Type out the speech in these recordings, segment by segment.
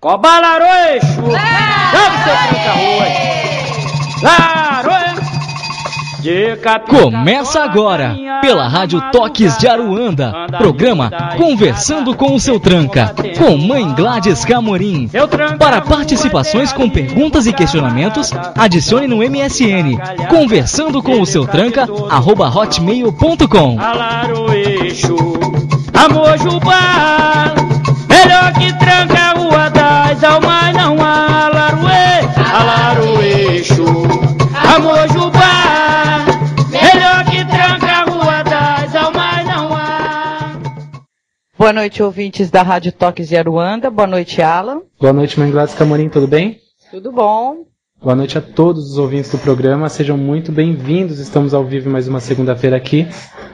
Oba, Laroeixo! Sabe seu tranca-ruas? Laroeixo! Começa agora, pela Rádio Toques de Aruanda, programa Conversando com o Seu Tranca, com Mãe Gladys Camorim. Para participações com perguntas e questionamentos, adicione no MSN, conversando com o seu tranca, @hotmail.com. Alaroeixo, amor Jubá, melhor que tranca a rua das almas, não há Alaroeixo, amor Jubá. Boa noite, ouvintes da Rádio Toques de Aruanda. Boa noite, Alan. Boa noite, Mãe Gladys Camorim, tudo bem? Tudo bom. Boa noite a todos os ouvintes do programa, sejam muito bem-vindos. Estamos ao vivo mais uma segunda-feira aqui.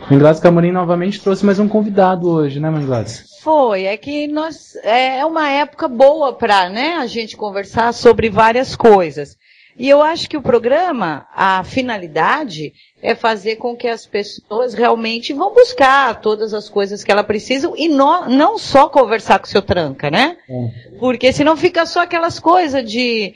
Mãe Gladys Camorim novamente trouxe mais um convidado hoje, né, Mãe Gladys? É que é uma época boa para, a gente conversar sobre várias coisas. E eu acho que o programa, a finalidade é fazer com que as pessoas realmente vão buscar todas as coisas que elas precisam e não só conversar com o seu tranca, né? Porque senão fica só aquelas coisas de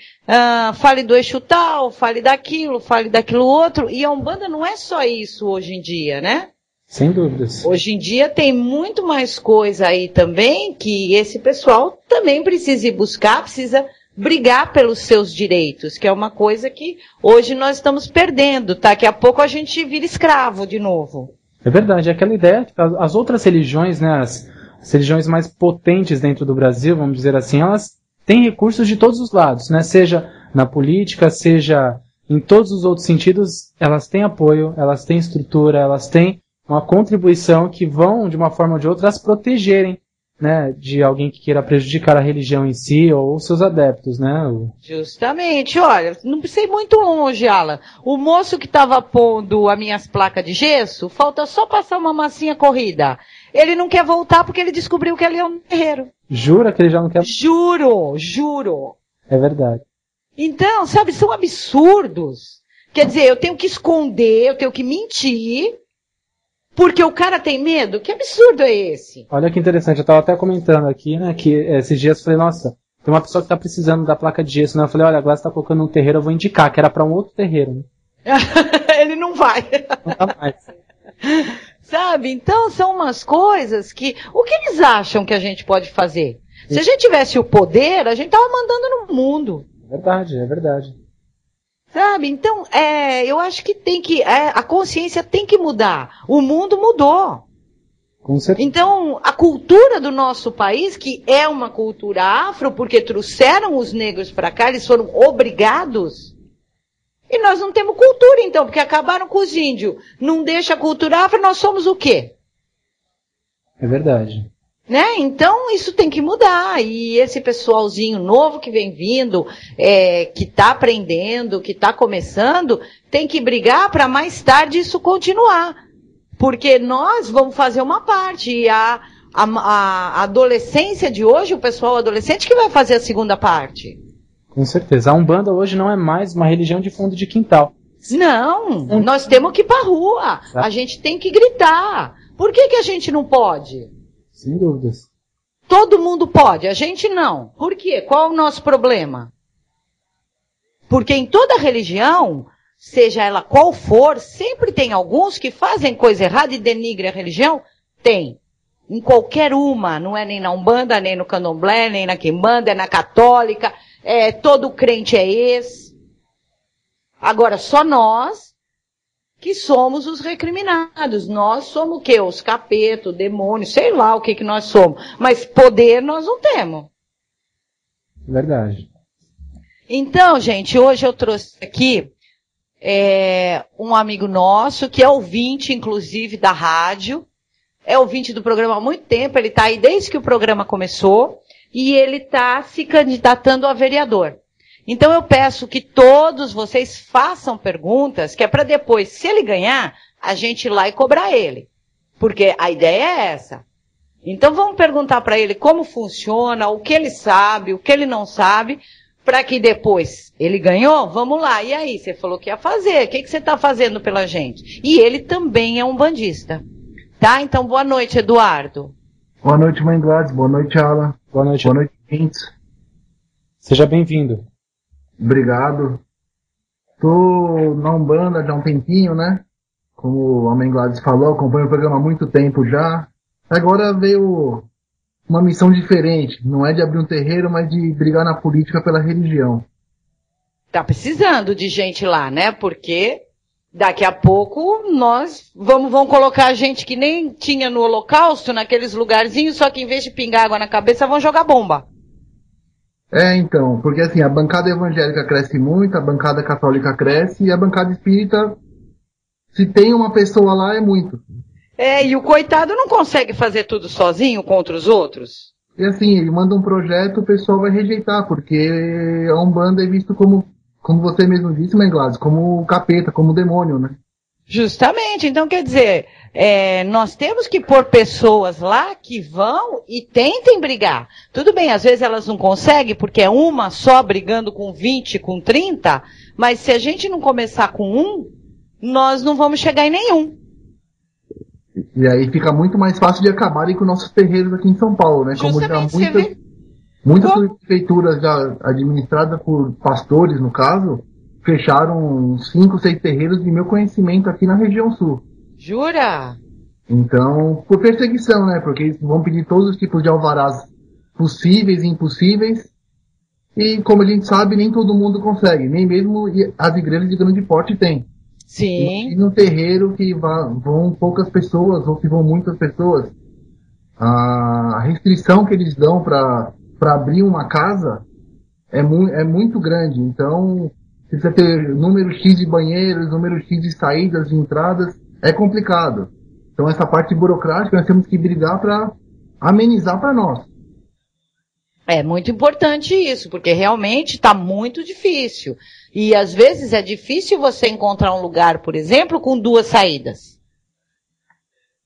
fale do eixo tal, fale daquilo outro. E a Umbanda não é só isso hoje em dia, né? Sem dúvidas. Hoje em dia tem muito mais coisa aí também que esse pessoal também precisa ir buscar, precisa brigar pelos seus direitos, que é uma coisa que hoje nós estamos perdendo, tá? Daqui a pouco a gente vira escravo de novo. É verdade, é aquela ideia que as outras religiões, né, as religiões mais potentes dentro do Brasil, vamos dizer assim, elas têm recursos de todos os lados, né? Seja na política, seja em todos os outros sentidos, elas têm apoio, elas têm estrutura, elas têm uma contribuição que vão, de uma forma ou de outra, as protegerem, né, de alguém que queira prejudicar a religião em si ou seus adeptos, né? Justamente, olha, não precisa ir muito longe, Alan. O moço que estava pondo as minhas placas de gesso, falta só passar uma massinha corrida. Ele não quer voltar porque ele descobriu que ele é um terreiro. Jura que ele já não quer? Juro. É verdade. Então, sabe, são absurdos. Quer dizer, eu tenho que esconder, eu tenho que mentir, porque o cara tem medo? Que absurdo é esse? Olha que interessante, eu estava até comentando aqui, né, que esses dias eu falei, nossa, tem uma pessoa que está precisando da placa de gesso, né? Eu falei, olha, agora você está colocando um terreiro, eu vou indicar, que era para um outro terreiro, né? Ele não vai. Não tá mais. Sabe, então são umas coisas que... O que eles acham que a gente pode fazer? Se a gente tivesse o poder, a gente tava mandando no mundo. É verdade. Sabe, então, eu acho que a consciência tem que mudar. O mundo mudou. Com certeza. Então, a cultura do nosso país, que é uma cultura afro, porque trouxeram os negros para cá, eles foram obrigados. E nós não temos cultura, então, porque acabaram com os índios. Não deixa a cultura afro, nós somos o quê? É verdade. Né? Então, isso tem que mudar. E esse pessoalzinho novo que vem vindo, que está aprendendo, que está começando, tem que brigar para mais tarde isso continuar. Porque nós vamos fazer uma parte. E a adolescência de hoje, o pessoal adolescente que vai fazer a segunda parte. Com certeza. A Umbanda hoje não é mais uma religião de fundo de quintal. Não, nós temos que ir para a rua. A gente tem que gritar. Por que a gente não pode? Sem dúvidas. Todo mundo pode, a gente não. Por quê? Qual é o nosso problema? Porque em toda religião, seja ela qual for, sempre tem alguns que fazem coisa errada e denigrem a religião? Tem. Em qualquer uma, não é nem na Umbanda, nem no Candomblé, nem na Quimbanda, é na Católica, todo crente é esse. Agora, só nós que somos os recriminados. Nós somos o quê? Os capetos, demônios, sei lá o que nós somos. Mas poder nós não temos. Verdade. Então, gente, hoje eu trouxe aqui um amigo nosso, que é ouvinte, inclusive, da rádio. É ouvinte do programa há muito tempo. Ele está aí desde que o programa começou. E ele está se candidatando a vereador. Então eu peço que todos vocês façam perguntas, que é para depois, se ele ganhar, a gente ir lá e cobrar ele. Porque a ideia é essa. Então vamos perguntar para ele como funciona, o que ele sabe, o que ele não sabe, para que depois, ele ganhou, vamos lá. E aí, você falou que ia fazer, o que você está fazendo pela gente? E ele também é um bandista. Tá? Então boa noite, Eduardo. Boa noite, Mãe Gladys. Boa noite, Alan. Boa noite. Boa noite, Vintes. Seja bem-vindo. Obrigado. Tô na Umbanda já há um tempinho, né? Como o Homem Gladys falou, acompanho o programa há muito tempo já. Agora veio uma missão diferente. Não é de abrir um terreiro, mas de brigar na política pela religião. Tá precisando de gente lá, né? Porque daqui a pouco nós vamos colocar gente que nem tinha no Holocausto, naqueles lugarzinhos, só que em vez de pingar água na cabeça, vão jogar bomba. Então, porque assim, a bancada evangélica cresce muito, a bancada católica cresce e a bancada espírita, se tem uma pessoa lá, é muito. E o coitado não consegue fazer tudo sozinho contra os outros. E assim, ele manda um projeto, o pessoal vai rejeitar, porque a Umbanda é visto como você mesmo disse, Mãe Gladys, como o capeta, como o demônio, né? Justamente, então quer dizer, nós temos que pôr pessoas lá que vão e tentem brigar. Tudo bem, às vezes elas não conseguem, porque é uma só brigando com 20, com 30, mas se a gente não começar com um, nós não vamos chegar em nenhum. E aí fica muito mais fácil de acabarem com nossos terreiros aqui em São Paulo, né? Justamente, como já muitas prefeituras já administradas por pastores, no caso, fecharam 5, 6 terreiros de meu conhecimento aqui na região sul. Jura? Então, por perseguição, né? Porque eles vão pedir todos os tipos de alvarás possíveis e impossíveis. E como a gente sabe, nem todo mundo consegue. Nem mesmo as igrejas de grande porte têm. Sim. E no terreiro que vão poucas pessoas ou que vão muitas pessoas, a restrição que eles dão para abrir uma casa é muito grande. Então, precisa ter número X de banheiros, número X de saídas, de entradas, é complicado. Então essa parte burocrática nós temos que brigar para amenizar para nós. É muito importante isso, porque realmente está muito difícil. E às vezes é difícil você encontrar um lugar, por exemplo, com 2 saídas.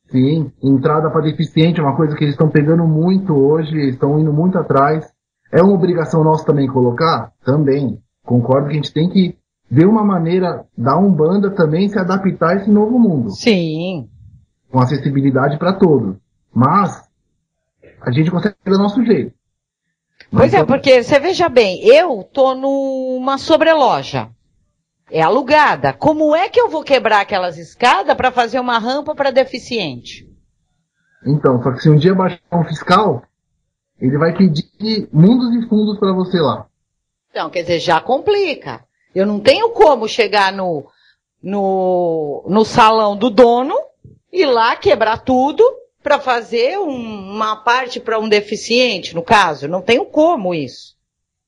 Sim, entrada para deficiente é uma coisa que eles estão pegando muito hoje, estão indo muito atrás. É uma obrigação nossa também colocar? Também. Concordo que a gente tem que ver uma maneira da Umbanda também se adaptar a esse novo mundo. Sim. Com acessibilidade para todos. Mas a gente consegue do nosso jeito. Pois é, porque você veja bem, eu tô numa sobreloja. É alugada. Como é que eu vou quebrar aquelas escadas para fazer uma rampa para deficiente? Então, só que se um dia baixar um fiscal, ele vai pedir mundos e fundos para você lá. Então, quer dizer, já complica. Eu não tenho como chegar no salão do dono e lá quebrar tudo para fazer uma parte para um deficiente, no caso. Não tenho como isso.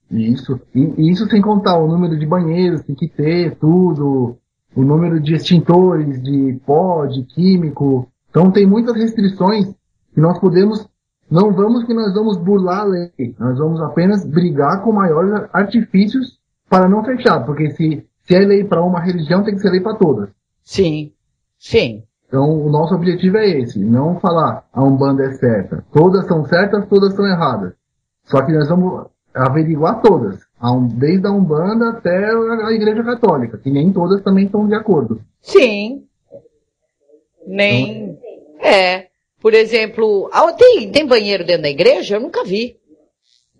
Isso. E isso sem contar o número de banheiros, tem que ter tudo, o número de extintores, de pó, de químico. Então tem muitas restrições que nós podemos... Não vamos que nós vamos burlar a lei. Nós vamos apenas brigar com maiores artifícios para não fechar. Porque se é lei para uma religião, tem que ser lei para todas. Sim. Sim. Então o nosso objetivo é esse. Não falar a Umbanda é certa. Todas são certas, todas são erradas. Só que nós vamos averiguar todas. Desde a Umbanda até a Igreja Católica. Que nem todas também estão de acordo. Sim. Nem... Por exemplo, tem banheiro dentro da igreja? Eu nunca vi.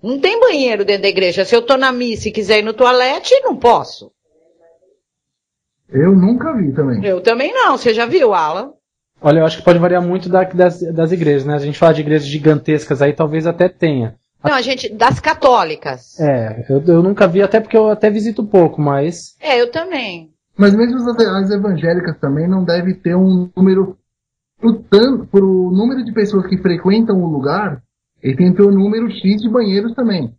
Não tem banheiro dentro da igreja. Se eu tô na missa e quiser ir no toalete, não posso. Eu nunca vi também. Eu também não. Você já viu, Alan? Olha, eu acho que pode variar muito das igrejas, né? A gente fala de igrejas gigantescas aí, talvez até tenha. Não, das católicas. Eu nunca vi, até porque eu até visito pouco, mas... Eu também. Mas mesmo as evangélicas também não deve ter um número... Por o número de pessoas que frequentam o lugar, ele tem que ter o número X de banheiros também.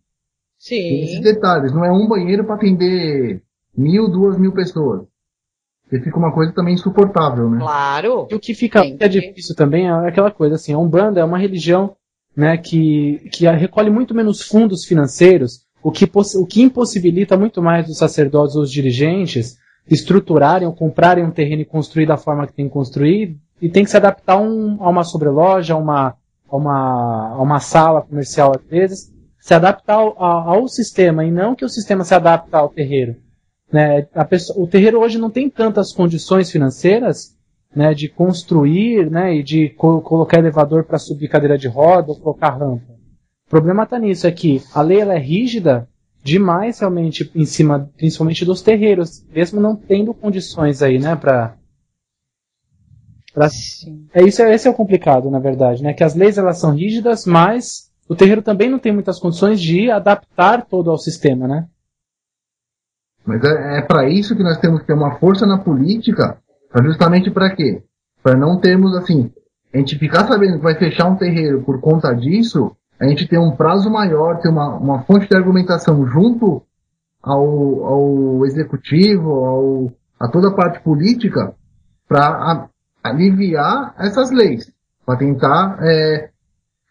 Sim. Tem esses detalhes. Não é um banheiro para atender 1.000, 2.000 pessoas. Porque fica uma coisa também insuportável, né? Claro. E o que fica difícil também é aquela coisa, assim, a Umbanda é uma religião, né, que recolhe muito menos fundos financeiros, o que impossibilita muito mais os sacerdotes ou os dirigentes estruturarem ou comprarem um terreno e construir da forma que tem que construir, e tem que se adaptar a uma sobreloja, a uma sala comercial às vezes, se adaptar ao sistema, e não que o sistema se adapte ao terreiro. Né? O terreiro hoje não tem tantas condições financeiras, né, de construir, né, e de colocar elevador para subir cadeira de roda ou colocar rampa. O problema está nisso, é que a lei ela é rígida demais realmente em cima, principalmente dos terreiros, mesmo não tendo condições aí, né, esse é o complicado, na verdade, né, que as leis elas são rígidas, mas o terreiro também não tem muitas condições de adaptar todo ao sistema, né? Mas é para isso que nós temos que ter uma força na política, justamente para quê? Para não termos, assim, a gente ficar sabendo que vai fechar um terreiro por conta disso, a gente ter um prazo maior, ter uma fonte de argumentação junto ao executivo, a toda a parte política, para aliviar essas leis, para tentar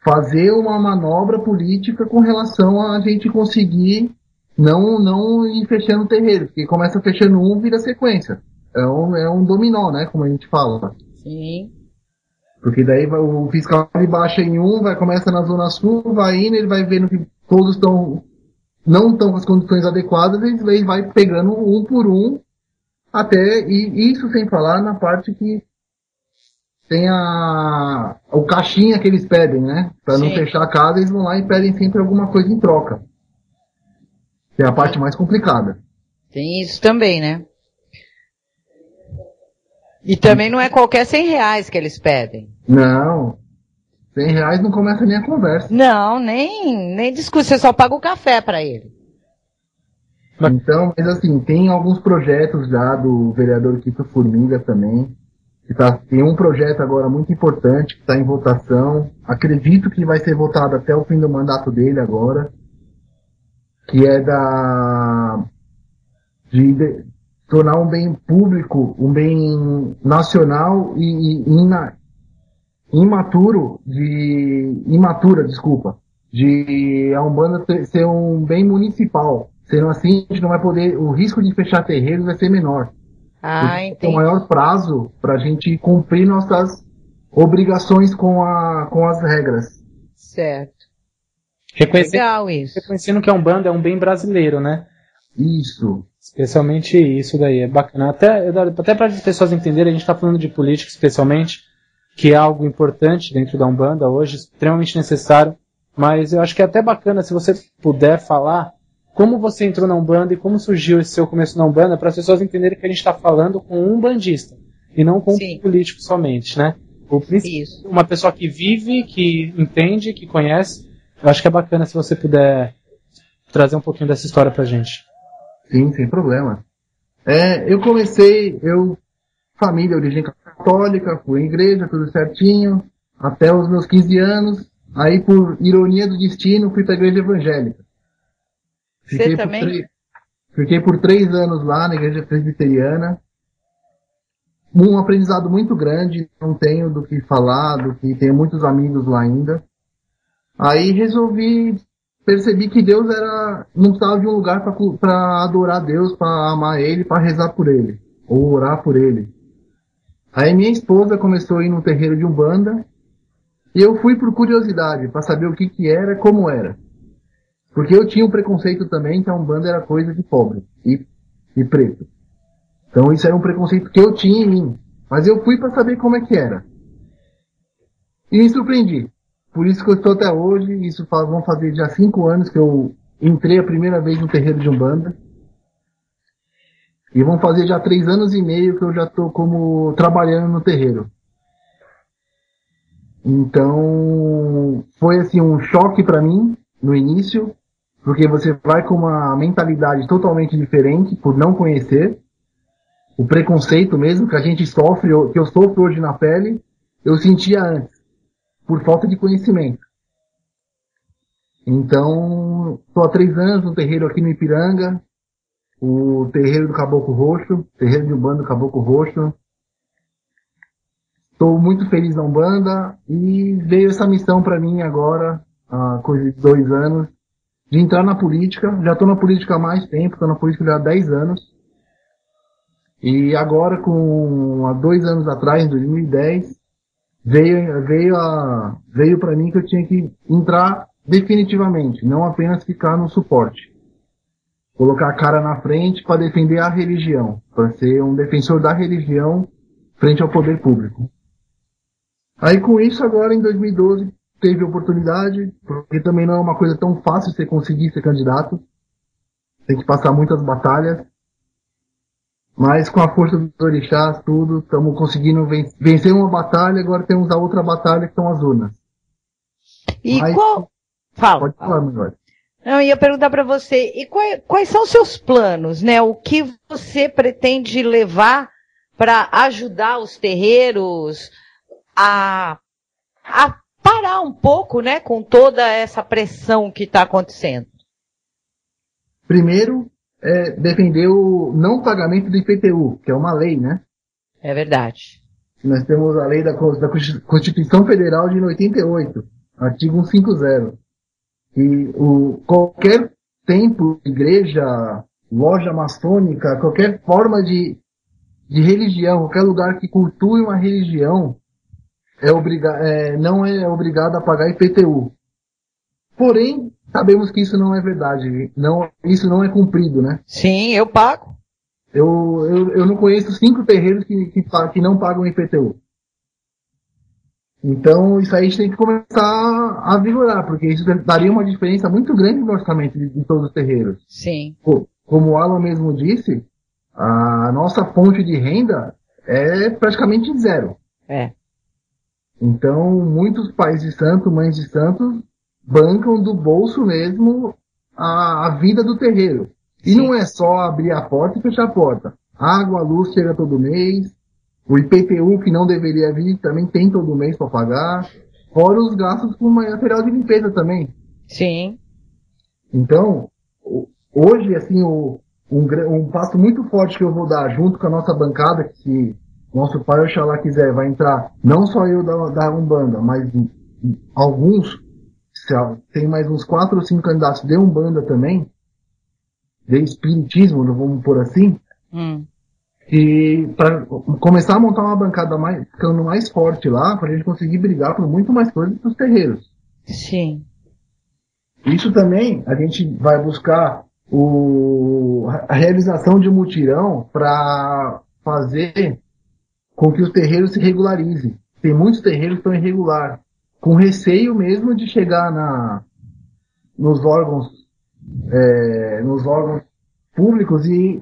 fazer uma manobra política com relação a gente conseguir não ir fechando o terreiro, porque começa fechando um, vira sequência. É um dominó, né, como a gente fala. Sim. Porque daí o fiscal ele baixa em um, começa na Zona Sul, vai indo, ele vai vendo que todos não estão com as condições adequadas, ele vai pegando um por um, e isso sem falar na parte que tem o caixinha que eles pedem, né? Para não fechar a casa, eles vão lá e pedem sempre alguma coisa em troca. Que é a parte mais complicada. Tem isso também, né? E também não é qualquer R$100 que eles pedem. Não. R$100 não começa nem a conversa. Não, nem discute, você só paga o café para ele. Então, mas assim, tem alguns projetos já do vereador Kiko Formiga também. Tem um projeto agora muito importante que está em votação. Acredito que vai ser votado até o fim do mandato dele agora. Que é de tornar um bem público, um bem nacional e imatura, de a Umbanda ser um bem municipal. Sendo assim, a gente não vai poder, o risco de fechar terreiros vai ser menor. Entendi. Tem um maior prazo para a gente cumprir nossas obrigações com as regras. Certo. Legal isso. Reconhecendo que a Umbanda é um bem brasileiro, né? Isso. Especialmente isso daí, é bacana. Até para as pessoas entenderem, a gente está falando de política especialmente, que é algo importante dentro da Umbanda hoje, extremamente necessário, mas eu acho que é até bacana se você puder falar como você entrou na Umbanda e como surgiu esse seu começo na Umbanda, para as pessoas entenderem que a gente está falando com um umbandista, e não com um político somente, né? Isso. Uma pessoa que vive, que entende, que conhece. Eu acho que é bacana se você puder trazer um pouquinho dessa história pra gente. Sim, sem problema. Família, origem católica, fui em igreja, tudo certinho, até os meus 15 anos. Aí, por ironia do destino, fui pra igreja evangélica. Você também? Fiquei por 3 anos lá na igreja presbiteriana. Um aprendizado muito grande, não tenho do que falar, tenho muitos amigos lá ainda. Aí percebi que Deus não precisava de um lugar para adorar Deus, para amar Ele, para rezar por Ele, ou orar por Ele. Aí minha esposa começou a ir no terreiro de Umbanda, e eu fui por curiosidade, para saber o que era, como era. Porque eu tinha um preconceito também que a Umbanda era coisa de pobre e preto. Então isso era um preconceito que eu tinha em mim. Mas eu fui para saber como é que era. E me surpreendi. Por isso que eu estou até hoje. Vão fazer já 5 anos que eu entrei a primeira vez no terreiro de Umbanda. E vão fazer já 3 anos e meio que eu já estou trabalhando no terreiro. Então foi assim um choque para mim no início. Porque você vai com uma mentalidade totalmente diferente por não conhecer. O preconceito mesmo que a gente sofre, que eu sofro hoje na pele, eu sentia antes, por falta de conhecimento. Então, estou há 3 anos no terreiro aqui no Ipiranga, o terreiro do Caboclo Roxo, terreiro de Umbanda do Caboclo Roxo. Estou muito feliz na Umbanda e veio essa missão para mim agora, há coisa de 2 anos, de entrar na política. Já estou na política há mais tempo, estou na política já há 10 anos. E agora, há 2 anos atrás, em 2010, veio para mim que eu tinha que entrar definitivamente, não apenas ficar no suporte. Colocar a cara na frente para defender a religião, para ser um defensor da religião frente ao poder público. Aí com isso, agora em 2012, teve oportunidade, porque também não é uma coisa tão fácil você conseguir ser candidato. tem que passar muitas batalhas. Mas com a força dos orixás, tudo, estamos conseguindo vencer uma batalha, agora temos a outra batalha que são as urnas. E Mas, qual... Fala. Pode falar, melhor. Eu ia perguntar para você, e quais são os seus planos, né? O que você pretende levar para ajudar os terreiros a parar um pouco, né, com toda essa pressão que está acontecendo? Primeiro, defender o não pagamento do IPTU, que é uma lei, né? É verdade. Nós temos a lei da Constituição Federal de 88, artigo 150. E qualquer templo, igreja, loja maçônica, qualquer forma de religião, qualquer lugar que cultue uma religião, não é obrigado a pagar IPTU. Porém, sabemos que isso não é verdade. Isso não é cumprido, né? Sim, eu pago. Eu não conheço 5 terreiros que não pagam IPTU. Então, isso aí a gente tem que começar a vigorar, porque isso daria uma diferença muito grande no orçamento de todos os terreiros. Sim. Como o Alan mesmo disse, a nossa fonte de renda é praticamente zero. Então, muitos pais de santo, mães de santos, bancam do bolso mesmo a vida do terreiro. E Sim. não é só abrir a porta e fechar a porta. Água, luz chega todo mês. O IPTU, que não deveria vir, também tem todo mês para pagar. Fora os gastos com material de limpeza também. Sim. Então, hoje, assim, um passo muito forte que eu vou dar junto com a nossa bancada, que se nosso pai Oxalá quiser, vai entrar não só eu da Umbanda, mas alguns, tem mais uns 4 ou 5 candidatos de Umbanda também, de Espiritismo, vamos pôr assim, e para começar a montar uma bancada ficando mais forte lá, para a gente conseguir brigar por muito mais coisas para os terreiros. Sim. Isso também, a gente vai buscar a realização de um mutirão para fazer com que os terreiros se regularizem. Tem muitos terreiros que estão irregulares, com receio mesmo de chegar nos órgãos públicos e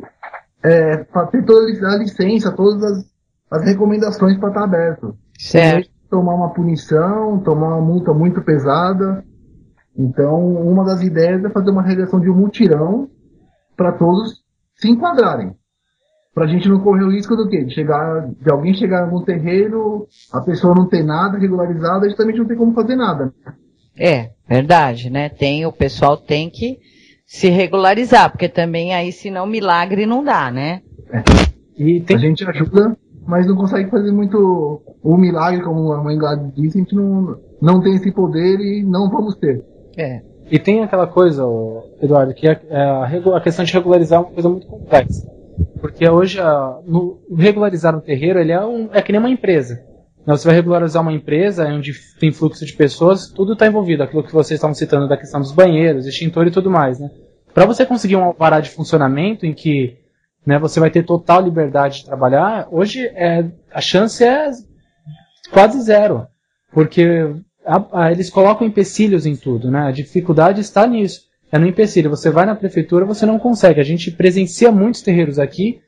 ter toda a licença, todas as recomendações para estar aberto. Certo. Tomar uma punição, tomar uma multa muito pesada. Então, uma das ideias é fazer uma realização de um mutirão para todos se enquadrarem. Para a gente não correr o risco do quê? De alguém chegar no terreiro, a pessoa não ter nada regularizado, a gente também não tem como fazer nada. Verdade, né? O pessoal tem que se regularizar, porque também aí, senão, milagre não dá, né? A gente ajuda, mas não consegue fazer muito o milagre, como a mãe Gladys disse, a gente não tem esse poder e não vamos ter. E tem aquela coisa, Eduardo, que a questão de regularizar é uma coisa muito complexa. Porque hoje, regularizar um terreiro, ele é que nem uma empresa. Você vai regularizar uma empresa onde tem fluxo de pessoas, tudo está envolvido. Aquilo que vocês estavam citando da questão dos banheiros, extintor e tudo mais, né? Para você conseguir um alvará de funcionamento em que, né, você vai ter total liberdade de trabalhar, hoje a chance é quase zero. Porque eles colocam empecilhos em tudo, né? A dificuldade está nisso. É no empecilho. Você vai na prefeitura, você não consegue. A gente presencia muitos terreiros aqui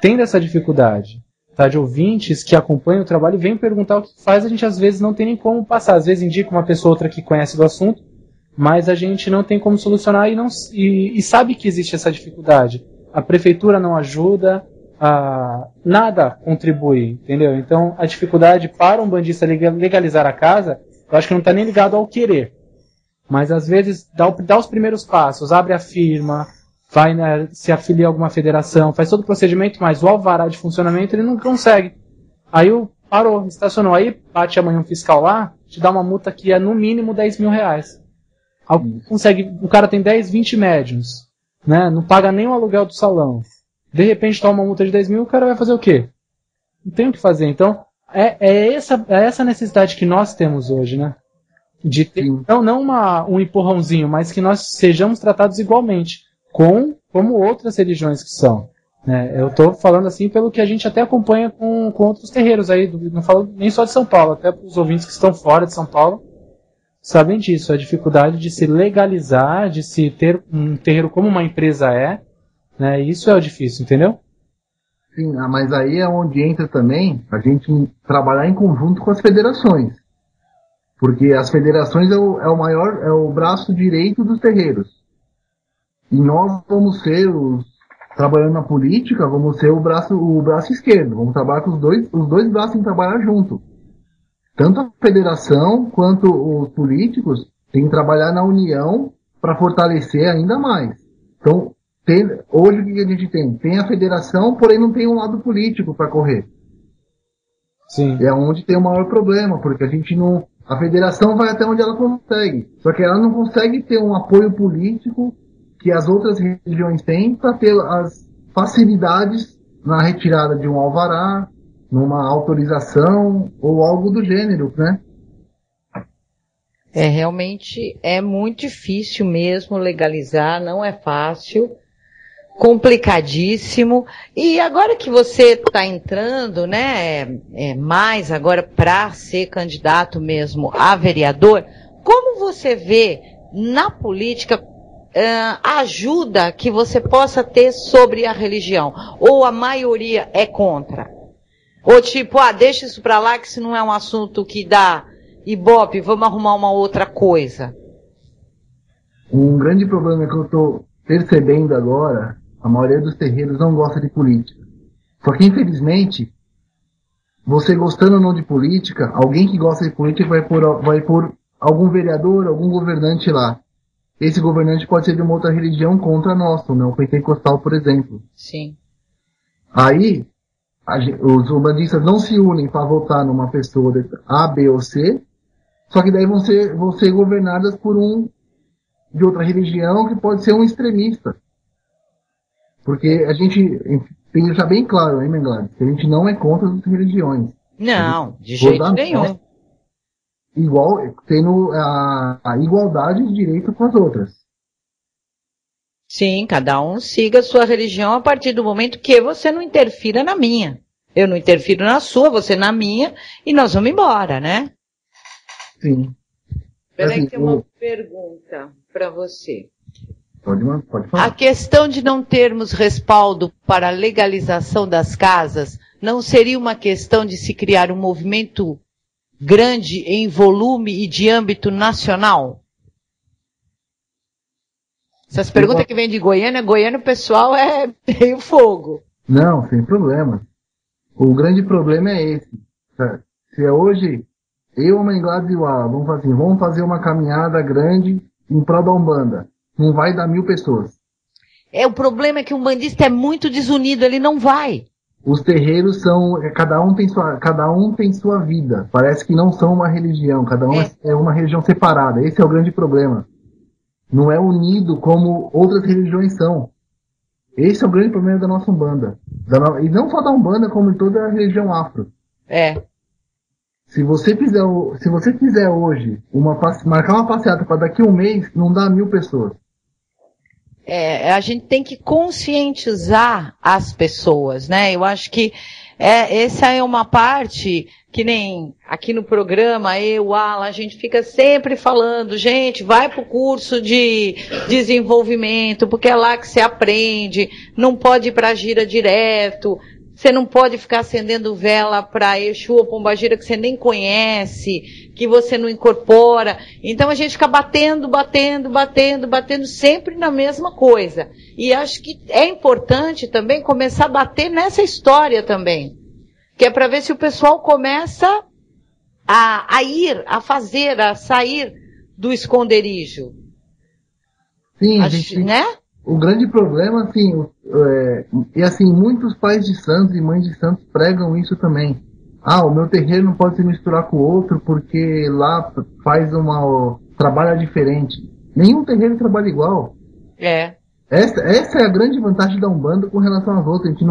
tendo essa dificuldade. Tá, de ouvintes que acompanham o trabalho e vêm perguntar o que faz, a gente às vezes não tem nem como passar. Às vezes indica uma pessoa ou outra que conhece do assunto, mas a gente não tem como solucionar e sabe que existe essa dificuldade. A prefeitura não ajuda, nada contribui, entendeu? Então a dificuldade para um bandista legalizar a casa, eu acho que não está nem ligado ao querer. Mas às vezes dá os primeiros passos, abre a firma, vai, né, se afilia a alguma federação, faz todo o procedimento, mas o alvará de funcionamento ele não consegue. Aí parou, estacionou. Aí bate amanhã um fiscal lá, te dá uma multa que é no mínimo 10 mil reais. O cara tem 10, 20 médiums, né, não paga nem o aluguel do salão. De repente toma uma multa de 10 mil, o cara vai fazer o quê? Não tem o que fazer. Então, essa necessidade que nós temos hoje, né? De ter, não um empurrãozinho, mas que nós sejamos tratados igualmente, como outras religiões que são. Né? Eu estou falando assim pelo que a gente até acompanha com outros terreiros aí, não falo nem só de São Paulo, até para os ouvintes que estão fora de São Paulo, sabem disso, a dificuldade de se legalizar, de se ter um terreiro como uma empresa né? Isso é o difícil, entendeu? Sim, mas aí é onde entra também a gente trabalhar em conjunto com as federações. Porque as federações é o braço direito dos terreiros. E nós vamos ser, trabalhando na política, vamos ser o braço esquerdo. Vamos trabalhar com os dois braços em trabalhar junto. Tanto a federação quanto os políticos têm que trabalhar na união para fortalecer ainda mais. Então, hoje o que a gente tem? Tem a federação, porém não tem um lado político para correr. Sim. É onde tem o maior problema, porque a federação vai até onde ela consegue. Só que ela não consegue ter um apoio político que as outras religiões têm para ter as facilidades na retirada de um alvará, numa autorização ou algo do gênero, né? Realmente é muito difícil mesmo legalizar, não é fácil, complicadíssimo. E agora que você está entrando, né, mais agora para ser candidato mesmo a vereador, como você vê na política a ajuda que você possa ter sobre a religião? Ou a maioria é contra? Ou tipo, deixa isso pra lá que isso não é um assunto que dá ibope, vamos arrumar uma outra coisa. Um grande problema que eu estou percebendo agora, a maioria dos terreiros não gosta de política. Só que infelizmente, você gostando ou não de política, alguém que gosta de política vai pôr algum vereador, algum governante lá. Esse governante pode ser de uma outra religião contra a nossa, né? O pentecostal, por exemplo. Sim. Aí, os umbandistas não se unem para votar numa pessoa de A, B ou C, só que daí vão ser governadas por um de outra religião que pode ser um extremista. Porque a gente tem que deixar bem claro, hein, Menglade, que a gente não é contra as religiões. Não, de jeito nenhum. Igual, tendo a igualdade de direito com as outras. Sim, cada um siga a sua religião a partir do momento que você não interfira na minha. Eu não interfiro na sua, você na minha, e nós vamos embora, né? Sim. Peraí que tem uma pergunta para você. Pode falar. A questão de não termos respaldo para a legalização das casas não seria uma questão de se criar um movimento grande em volume e de âmbito nacional? Essas perguntas que vêm de Goiânia, o pessoal é meio fogo. Não, sem problema. O grande problema é esse. Se é hoje, eu, a Menglade e o Ala, vamos fazer uma caminhada grande em prol da Umbanda. Não vai dar 1000 pessoas. O problema é que o umbandista é muito desunido, ele não vai. Os terreiros são, cada um tem sua vida. Parece que não são uma religião, cada um é uma religião separada. Esse é o grande problema. Não é unido como outras religiões são. Esse é o grande problema da nossa Umbanda. E não só da Umbanda, como em toda a religião afro. Se você fizer hoje, marcar uma passeata para daqui a um mês, não dá 1000 pessoas. A gente tem que conscientizar as pessoas, né? Eu acho que essa é uma parte que nem aqui no programa, a gente fica sempre falando, gente, vai pro curso de desenvolvimento, porque é lá que você aprende, não pode ir pra gira direto, você não pode ficar acendendo vela para Exu ou Pombagira que você nem conhece, que você não incorpora. Então a gente fica batendo sempre na mesma coisa. E acho que é importante também começar a bater nessa história também. Que é para ver se o pessoal começa a sair do esconderijo. Sim, né? O grande problema, assim, muitos pais de santos e mães de santos pregam isso também. O meu terreiro não pode se misturar com o outro porque lá trabalha diferente. Nenhum terreiro trabalha igual. Essa é a grande vantagem da Umbanda com relação às outras. A gente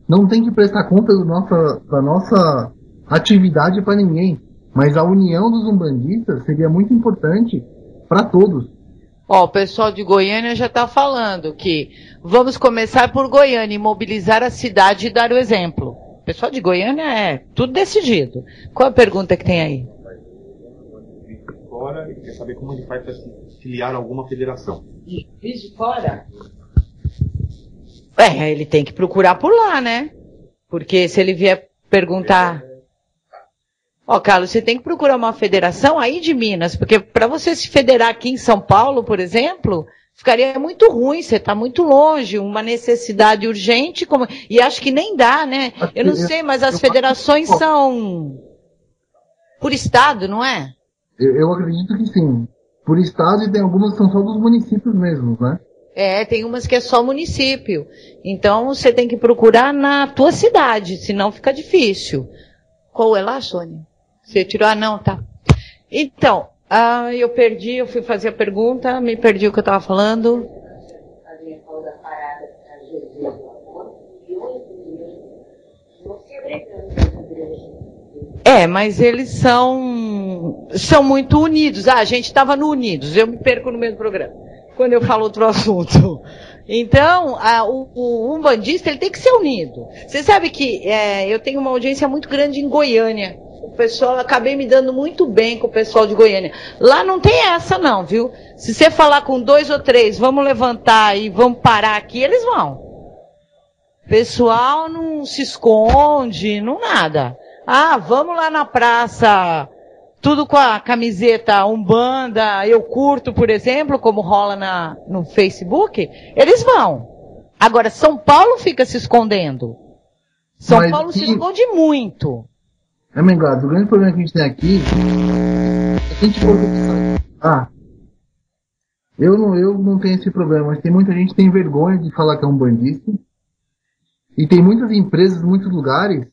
não tem que prestar conta da nossa atividade para ninguém. Mas a união dos umbandistas seria muito importante para todos. O pessoal de Goiânia já está falando que vamos começar por Goiânia e mobilizar a cidade e dar o exemplo. O pessoal de Goiânia é tudo decidido. Qual a pergunta que tem aí? fora e quer saber como ele faz para se filiar a alguma federação. Juiz de fora? Ele tem que procurar por lá, né? Porque se ele vier perguntar... Carlos, você tem que procurar uma federação aí de Minas, porque para você se federar aqui em São Paulo, por exemplo, ficaria muito ruim, você está muito longe, uma necessidade urgente, e acho que nem dá, né? Eu não sei, mas as federações são por estado, não é? Eu acredito que sim. Por estado, e tem algumas que são só dos municípios mesmo, né? Tem umas que é só município. Então você tem que procurar na tua cidade, senão fica difícil. Qual é lá, Sônia? Você tirou? Não, tá. Então, eu fui fazer a pergunta, me perdi o que eu estava falando. Mas eles são muito unidos. A gente estava no Unidos, eu me perco no meio do programa, quando eu falo outro assunto. Então, o umbandista, ele tem que ser unido. Você sabe que eu tenho uma audiência muito grande em Goiânia. O pessoal, acabei me dando muito bem com o pessoal de Goiânia. Lá não tem essa não, viu? Se você falar com 2 ou 3, vamos levantar e vamos parar aqui, eles vão. O pessoal não se esconde, não nada. Vamos lá na praça, tudo com a camiseta Umbanda, eu curto, por exemplo, como rola no Facebook, eles vão. Agora, São Paulo fica se escondendo. São Paulo se esconde muito. Menglado, o grande problema que a gente tem aqui é que a gente pode pensar, eu não tenho esse problema, mas tem muita gente que tem vergonha de falar que é um bandista, e tem muitas empresas, muitos lugares,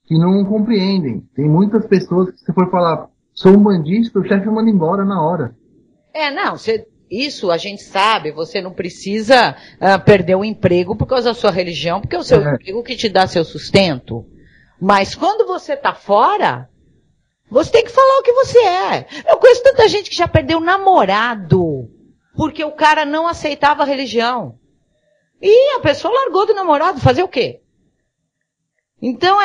que não compreendem. Tem muitas pessoas que, se for falar, sou um bandista, o chefe manda embora na hora. Isso a gente sabe, você não precisa perder o emprego por causa da sua religião, porque é o seu emprego que te dá seu sustento. Mas quando você tá fora, você tem que falar o que você é. Eu conheço tanta gente que já perdeu namorado, porque o cara não aceitava a religião. E a pessoa largou do namorado, fazer o quê? Então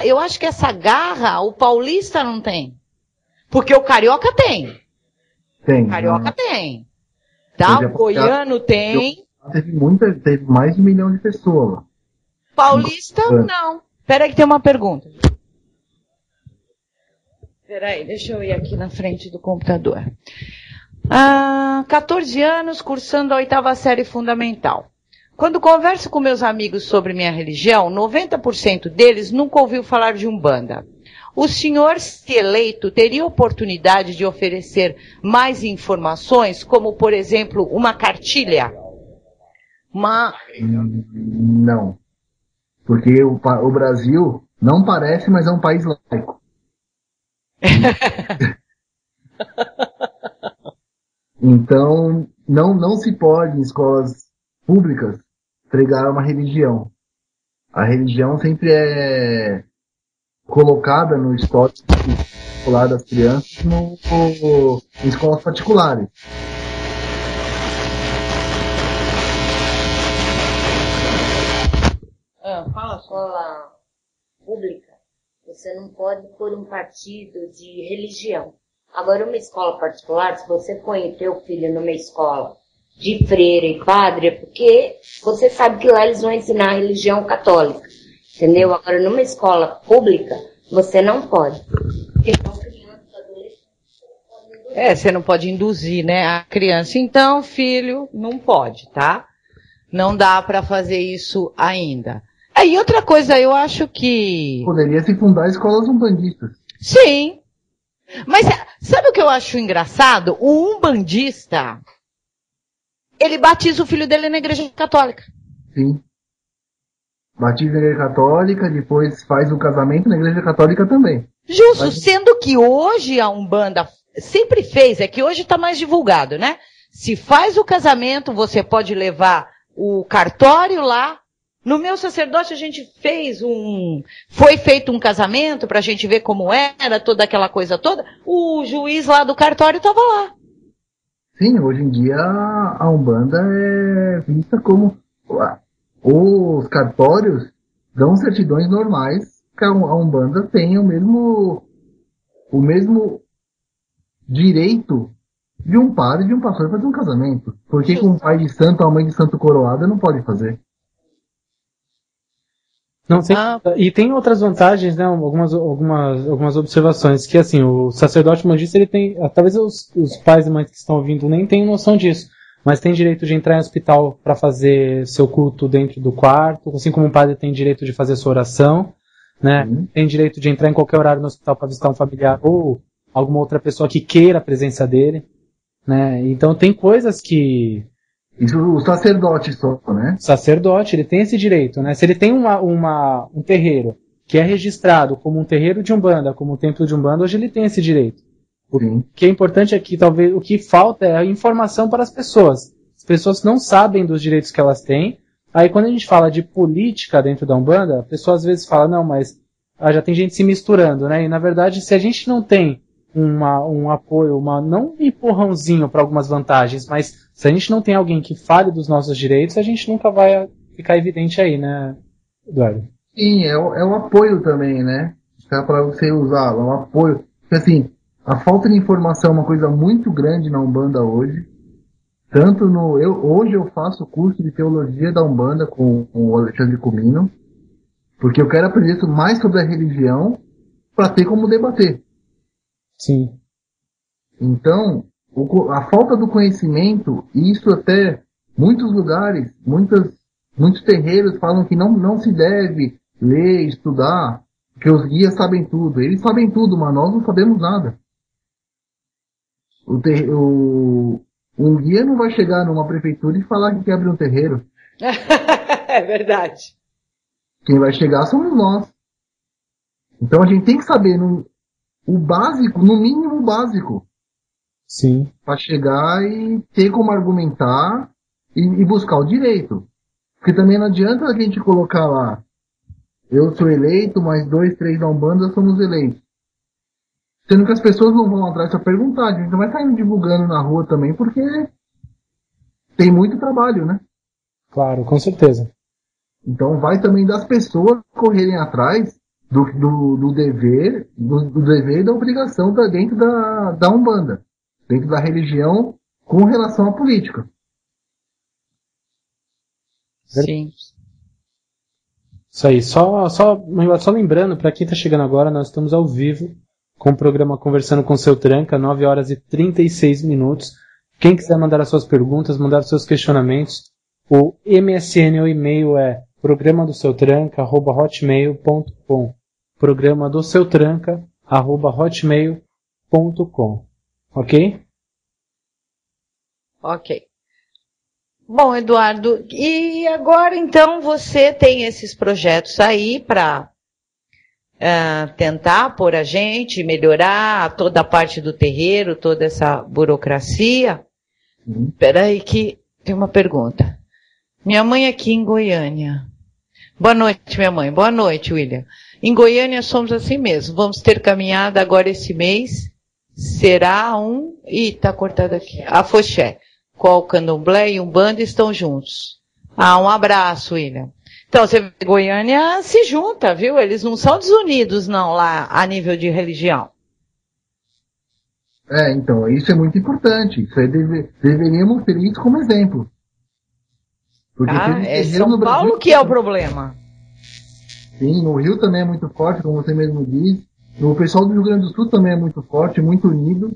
eu acho que essa garra o paulista não tem. Porque o carioca tem. Tem. O carioca tem. Tá? O goiano tem. Teve mais de 1 milhão de pessoas lá. Paulista, não. Espera aí que tem uma pergunta. Espera aí, deixa eu ir aqui na frente do computador. 14 anos, cursando a 8ª série fundamental. Quando converso com meus amigos sobre minha religião, 90% deles nunca ouviu falar de Umbanda. O senhor, se eleito, teria oportunidade de oferecer mais informações, como, por exemplo, uma cartilha? Não. Porque o Brasil não parece, mas é um país laico. Então, não se pode, em escolas públicas, pregar uma religião. A religião sempre é colocada no histórico escolar das crianças em escolas particulares. Fala. Escola pública, você não pode pôr um partido de religião. Agora, uma escola particular, se você põe o teu filho numa escola de freira e padre, é porque você sabe que lá eles vão ensinar a religião católica. Entendeu? Agora, numa escola pública, você não pode. Porque são crianças, adolescentes. Você não pode induzir, né, a criança. Então, filho, não pode, tá? Não dá para fazer isso ainda. E outra coisa, eu acho que... Poderia se fundar escolas umbandistas. Sim. Mas sabe o que eu acho engraçado? O umbandista, ele batiza o filho dele na igreja católica. Sim. Batiza na igreja católica, depois faz o casamento na igreja católica também. Justo, sendo que hoje a Umbanda sempre fez, é que hoje está mais divulgado, né? Se faz o casamento, você pode levar o cartório lá. No meu sacerdote a gente foi feito um casamento pra gente ver como era, toda aquela coisa toda. O juiz lá do cartório estava lá. Sim, hoje em dia a Umbanda é vista como... Os cartórios dão certidões normais que a Umbanda tenha o mesmo direito de um padre e de um pastor fazer um casamento. Por que com um pai de santo, a mãe de santo coroada não pode fazer? Não, e tem outras vantagens, né? Algumas observações, que assim, o sacerdote mandista, ele tem, talvez os pais e mães que estão ouvindo nem tenham noção disso, mas tem direito de entrar em hospital para fazer seu culto dentro do quarto, assim como um padre tem direito de fazer sua oração, né? Tem direito de entrar em qualquer horário no hospital para visitar um familiar ou alguma outra pessoa que queira a presença dele, né? Então tem coisas que... Isso o sacerdote só, né? O sacerdote, ele tem esse direito, né? Se ele tem um terreiro que é registrado como um terreiro de Umbanda, como um templo de Umbanda, hoje ele tem esse direito. O que é importante é que talvez o que falta é a informação para as pessoas. As pessoas não sabem dos direitos que elas têm. Aí quando a gente fala de política dentro da Umbanda, a pessoa às vezes fala, não, mas já tem gente se misturando, né? E na verdade, se a gente não tem um apoio, não um empurrãozinho para algumas vantagens, mas se a gente não tem alguém que fale dos nossos direitos, a gente nunca vai ficar evidente aí, né, Eduardo? Sim, é o apoio também, né? É para você usar, é um apoio. Porque assim, a falta de informação é uma coisa muito grande na Umbanda hoje. Tanto hoje eu faço curso de teologia da Umbanda com o Alexandre Comino, porque eu quero aprender mais sobre a religião para ter como debater. Sim. Então, a falta do conhecimento, e isso até muitos lugares, muitos terreiros falam que não se deve ler, estudar, porque os guias sabem tudo. Eles sabem tudo, mas nós não sabemos nada. Um guia não vai chegar numa prefeitura e falar que quer abrir um terreiro. É verdade. Quem vai chegar somos nós. Então a gente tem que saber o básico, no mínimo o básico. Sim. Para chegar e ter como argumentar e buscar o direito. Porque também não adianta a gente colocar lá, eu sou eleito, mais 2, 3 da Umbanda somos eleitos. Sendo que as pessoas não vão atrás para perguntar, a gente não vai estar indo divulgando na rua também, porque tem muito trabalho, né? Claro, com certeza. Então vai também das pessoas correrem atrás do dever e da obrigação dentro da Umbanda, dentro da religião com relação à política. Sim. Isso aí, só lembrando, para quem está chegando agora, nós estamos ao vivo com o programa Conversando com o Seu Tranca, 9 horas e 36 minutos. Quem quiser mandar as suas perguntas, mandar os seus questionamentos, o MSN, o e-mail é programadosseutranca@hotmail.com, programadosseutranca@hotmail.com, ok? Ok. Bom, Eduardo, e agora então você tem esses projetos aí para tentar pôr a gente, melhorar toda a parte do terreiro, toda essa burocracia? Espera aí que tem uma pergunta. Minha mãe aqui em Goiânia. Boa noite, minha mãe. Boa noite, William. Em Goiânia somos assim mesmo. Vamos ter caminhada agora esse mês. Será tá cortado aqui. Afoxé. Qual Candomblé e Umbanda estão juntos. Um abraço, William. Então, você vê, Goiânia se junta, viu? Eles não são desunidos, não, lá a nível de religião. Então, isso é muito importante. Isso aí deveríamos ter isso como exemplo. Porque é São Paulo que é o problema. Sim, no Rio também é muito forte, como você mesmo diz. O pessoal do Rio Grande do Sul também é muito forte, muito unido.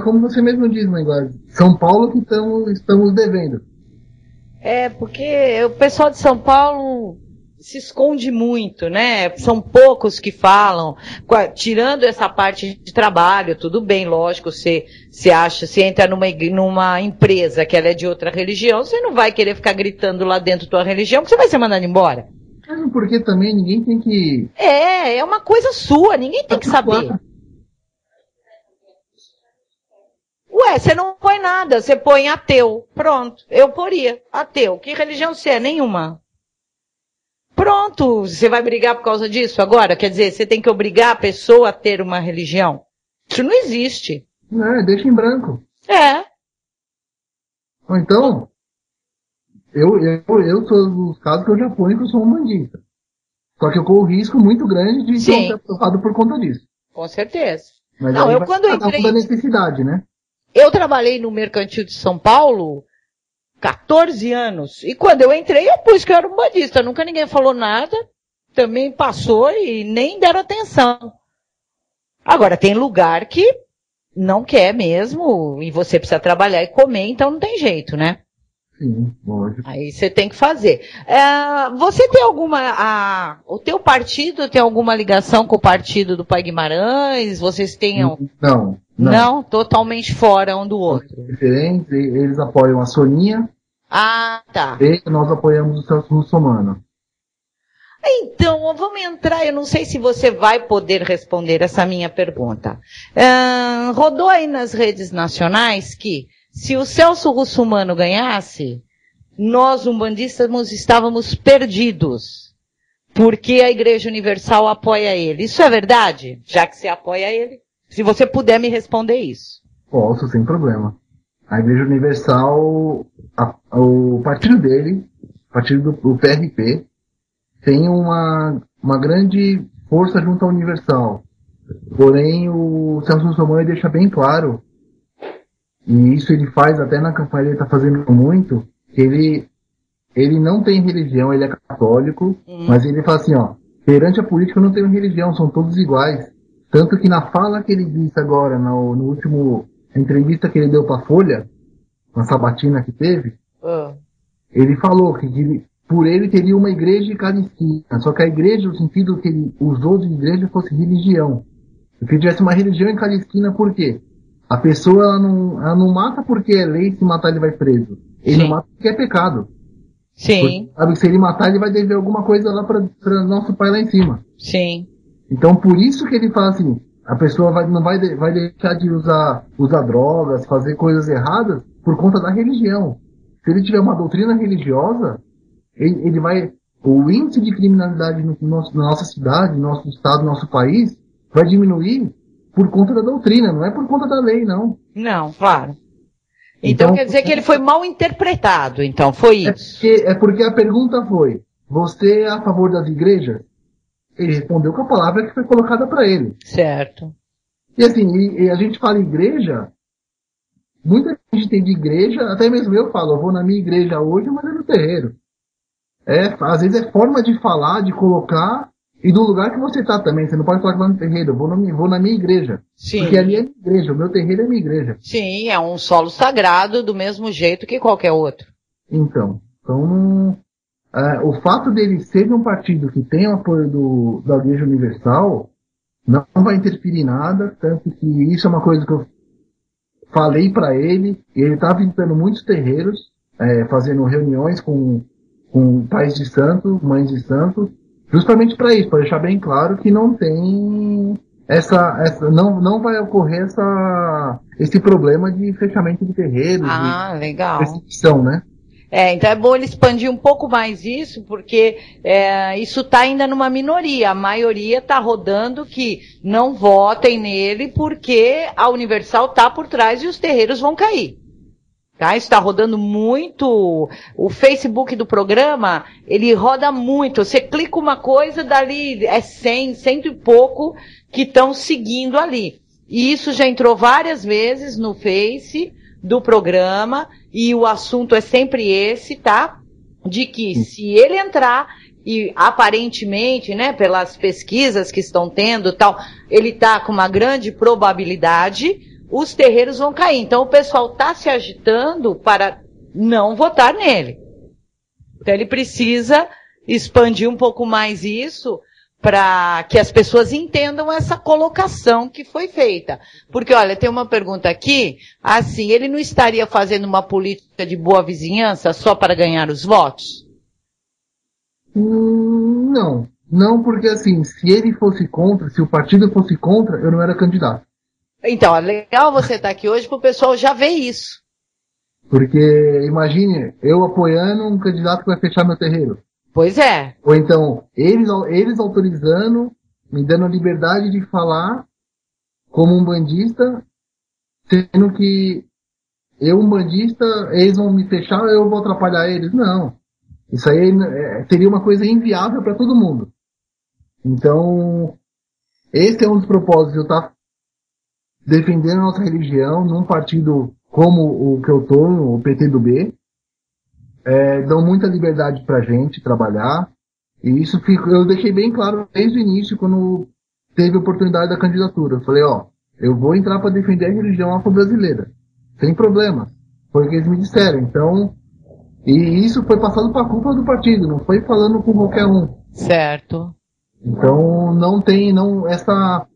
Como você mesmo diz, Menguard, São Paulo que estamos devendo. Porque o pessoal de São Paulo se esconde muito, né? São poucos que falam, tirando essa parte de trabalho, tudo bem, lógico, você entra numa empresa que ela é de outra religião, você não vai querer ficar gritando lá dentro da tua religião, que você vai ser mandado embora. Porque também ninguém tem que... É uma coisa sua, ninguém tem que saber. Ué, você não põe nada, você põe ateu. Pronto, eu poria. Ateu. Que religião você é? Nenhuma. Pronto, você vai brigar por causa disso agora? Quer dizer, você tem que obrigar a pessoa a ter uma religião? Isso não existe. Deixa em branco. Ou então, eu sou dos casos que eu já ponho que eu sou um bandista. Só que eu corro risco muito grande de ser processado por conta disso. Com certeza. Mas Não, aí eu vai quando cada um entrei- da necessidade, né? Eu trabalhei no Mercantil de São Paulo 14 anos. E quando eu entrei, eu pus que eu era um bandista. Nunca ninguém falou nada. Também passou e nem deram atenção. Agora, tem lugar que não quer mesmo, e você precisa trabalhar e comer, então não tem jeito, né? Sim, lógico. Aí você tem que fazer. Você tem o teu partido tem alguma ligação com o partido do Pai Guimarães? Vocês têm... Não, totalmente fora um do outro. Diferentes, eles apoiam a Soninha Ah, tá. e nós apoiamos o Celso Russomano. Então, vamos entrar, eu não sei se você vai poder responder essa minha pergunta. Rodou aí nas redes nacionais que, se o Celso Russomano ganhasse, nós, umbandistas, estávamos perdidos, porque a Igreja Universal apoia ele. Isso é verdade? Já que você apoia ele? Se você puder me responder isso. Posso, sem problema. A Igreja Universal, o partido dele, o partido do PRP, tem uma grande força junto à Universal. Porém, o Celso Russomano deixa bem claro, e isso ele faz até na campanha, ele está fazendo muito, que ele não tem religião, ele é católico, mas ele fala assim, ó, perante a política eu não tenho religião, são todos iguais. Tanto que na fala que ele disse agora, no último entrevista que ele deu para a Folha, na sabatina que teve, ele falou que por ele teria uma igreja em cada esquina. Só que a igreja, no sentido que ele usou de igreja, fosse religião. Se tivesse uma religião em cada esquina, por quê? A pessoa ela não mata porque é lei, se matar ele vai preso. Ele não mata porque é pecado. Sim. Porque, sabe, se ele matar, ele vai dever alguma coisa lá para nosso pai lá em cima. Sim. Então, por isso que ele fala assim, a pessoa não vai deixar de usar drogas, fazer coisas erradas, por conta da religião. Se ele tiver uma doutrina religiosa, ele vai... O índice de criminalidade na nossa cidade, no nosso estado, no nosso país, vai diminuir por conta da doutrina, não é por conta da lei, não. Não, claro. Então quer dizer que ele foi mal interpretado, então, foi isso. É porque a pergunta foi, você é a favor das igrejas? Ele respondeu com a palavra que foi colocada para ele. Certo. E assim, e a gente fala igreja, muita gente tem de igreja, até mesmo eu falo, eu vou na minha igreja hoje, mas é no terreiro. Às vezes é forma de falar, de colocar, e do lugar que você está também. Você não pode falar que vai no terreiro, eu vou na minha igreja. Sim. Porque ali é minha igreja, o meu terreiro é minha igreja. Sim, é um solo sagrado do mesmo jeito que qualquer outro. Então o fato dele ser um partido que tem o apoio da Igreja Universal não vai interferir em nada, tanto que isso é uma coisa que eu falei para ele, e ele está visitando muitos terreiros, fazendo reuniões com pais de santo, mães de santo, justamente para isso, para deixar bem claro que não tem não vai ocorrer esse problema de fechamento de terreiros, Ah, legal. restrição, né? Então é bom ele expandir um pouco mais isso, porque isso está ainda numa minoria. A maioria está rodando que não votem nele porque a Universal está por trás e os terreiros vão cair. Tá? Isso está rodando muito. O Facebook do programa, ele roda muito. Você clica uma coisa, dali 100 e pouco que estão seguindo ali. E isso já entrou várias vezes no Face do programa, e o assunto é sempre esse, tá? De que se ele entrar, e aparentemente, né, pelas pesquisas que estão tendo tal, ele tá com uma grande probabilidade, os terreiros vão cair. Então o pessoal tá se agitando para não votar nele. Então ele precisa expandir um pouco mais isso, para que as pessoas entendam essa colocação que foi feita. Porque, olha, tem uma pergunta aqui, assim, ele não estaria fazendo uma política de boa vizinhança só para ganhar os votos? Não, porque assim, se ele fosse contra, se o partido fosse contra, eu não era candidato. Então, é legal você estar aqui hoje para o pessoal já ver isso. Porque, imagine, eu apoiando um candidato que vai fechar meu terreiro. Pois é. Ou então, eles autorizando, me dando a liberdade de falar como um bandista, sendo que eu, um bandista, eles vão me fechar, eu vou atrapalhar eles. Não. Isso aí seria uma coisa inviável para todo mundo. Então, esse é um dos propósitos de eu estar defendendo a nossa religião num partido como o que eu tô, o PTB, dão muita liberdade pra gente trabalhar, e isso eu deixei bem claro desde o início, quando teve a oportunidade da candidatura. Eu falei, eu vou entrar para defender a religião afro-brasileira, sem problema. Foi o que eles me disseram. Então, e isso foi passado para a culpa do partido, não foi falando com qualquer um. Certo. Então, essa...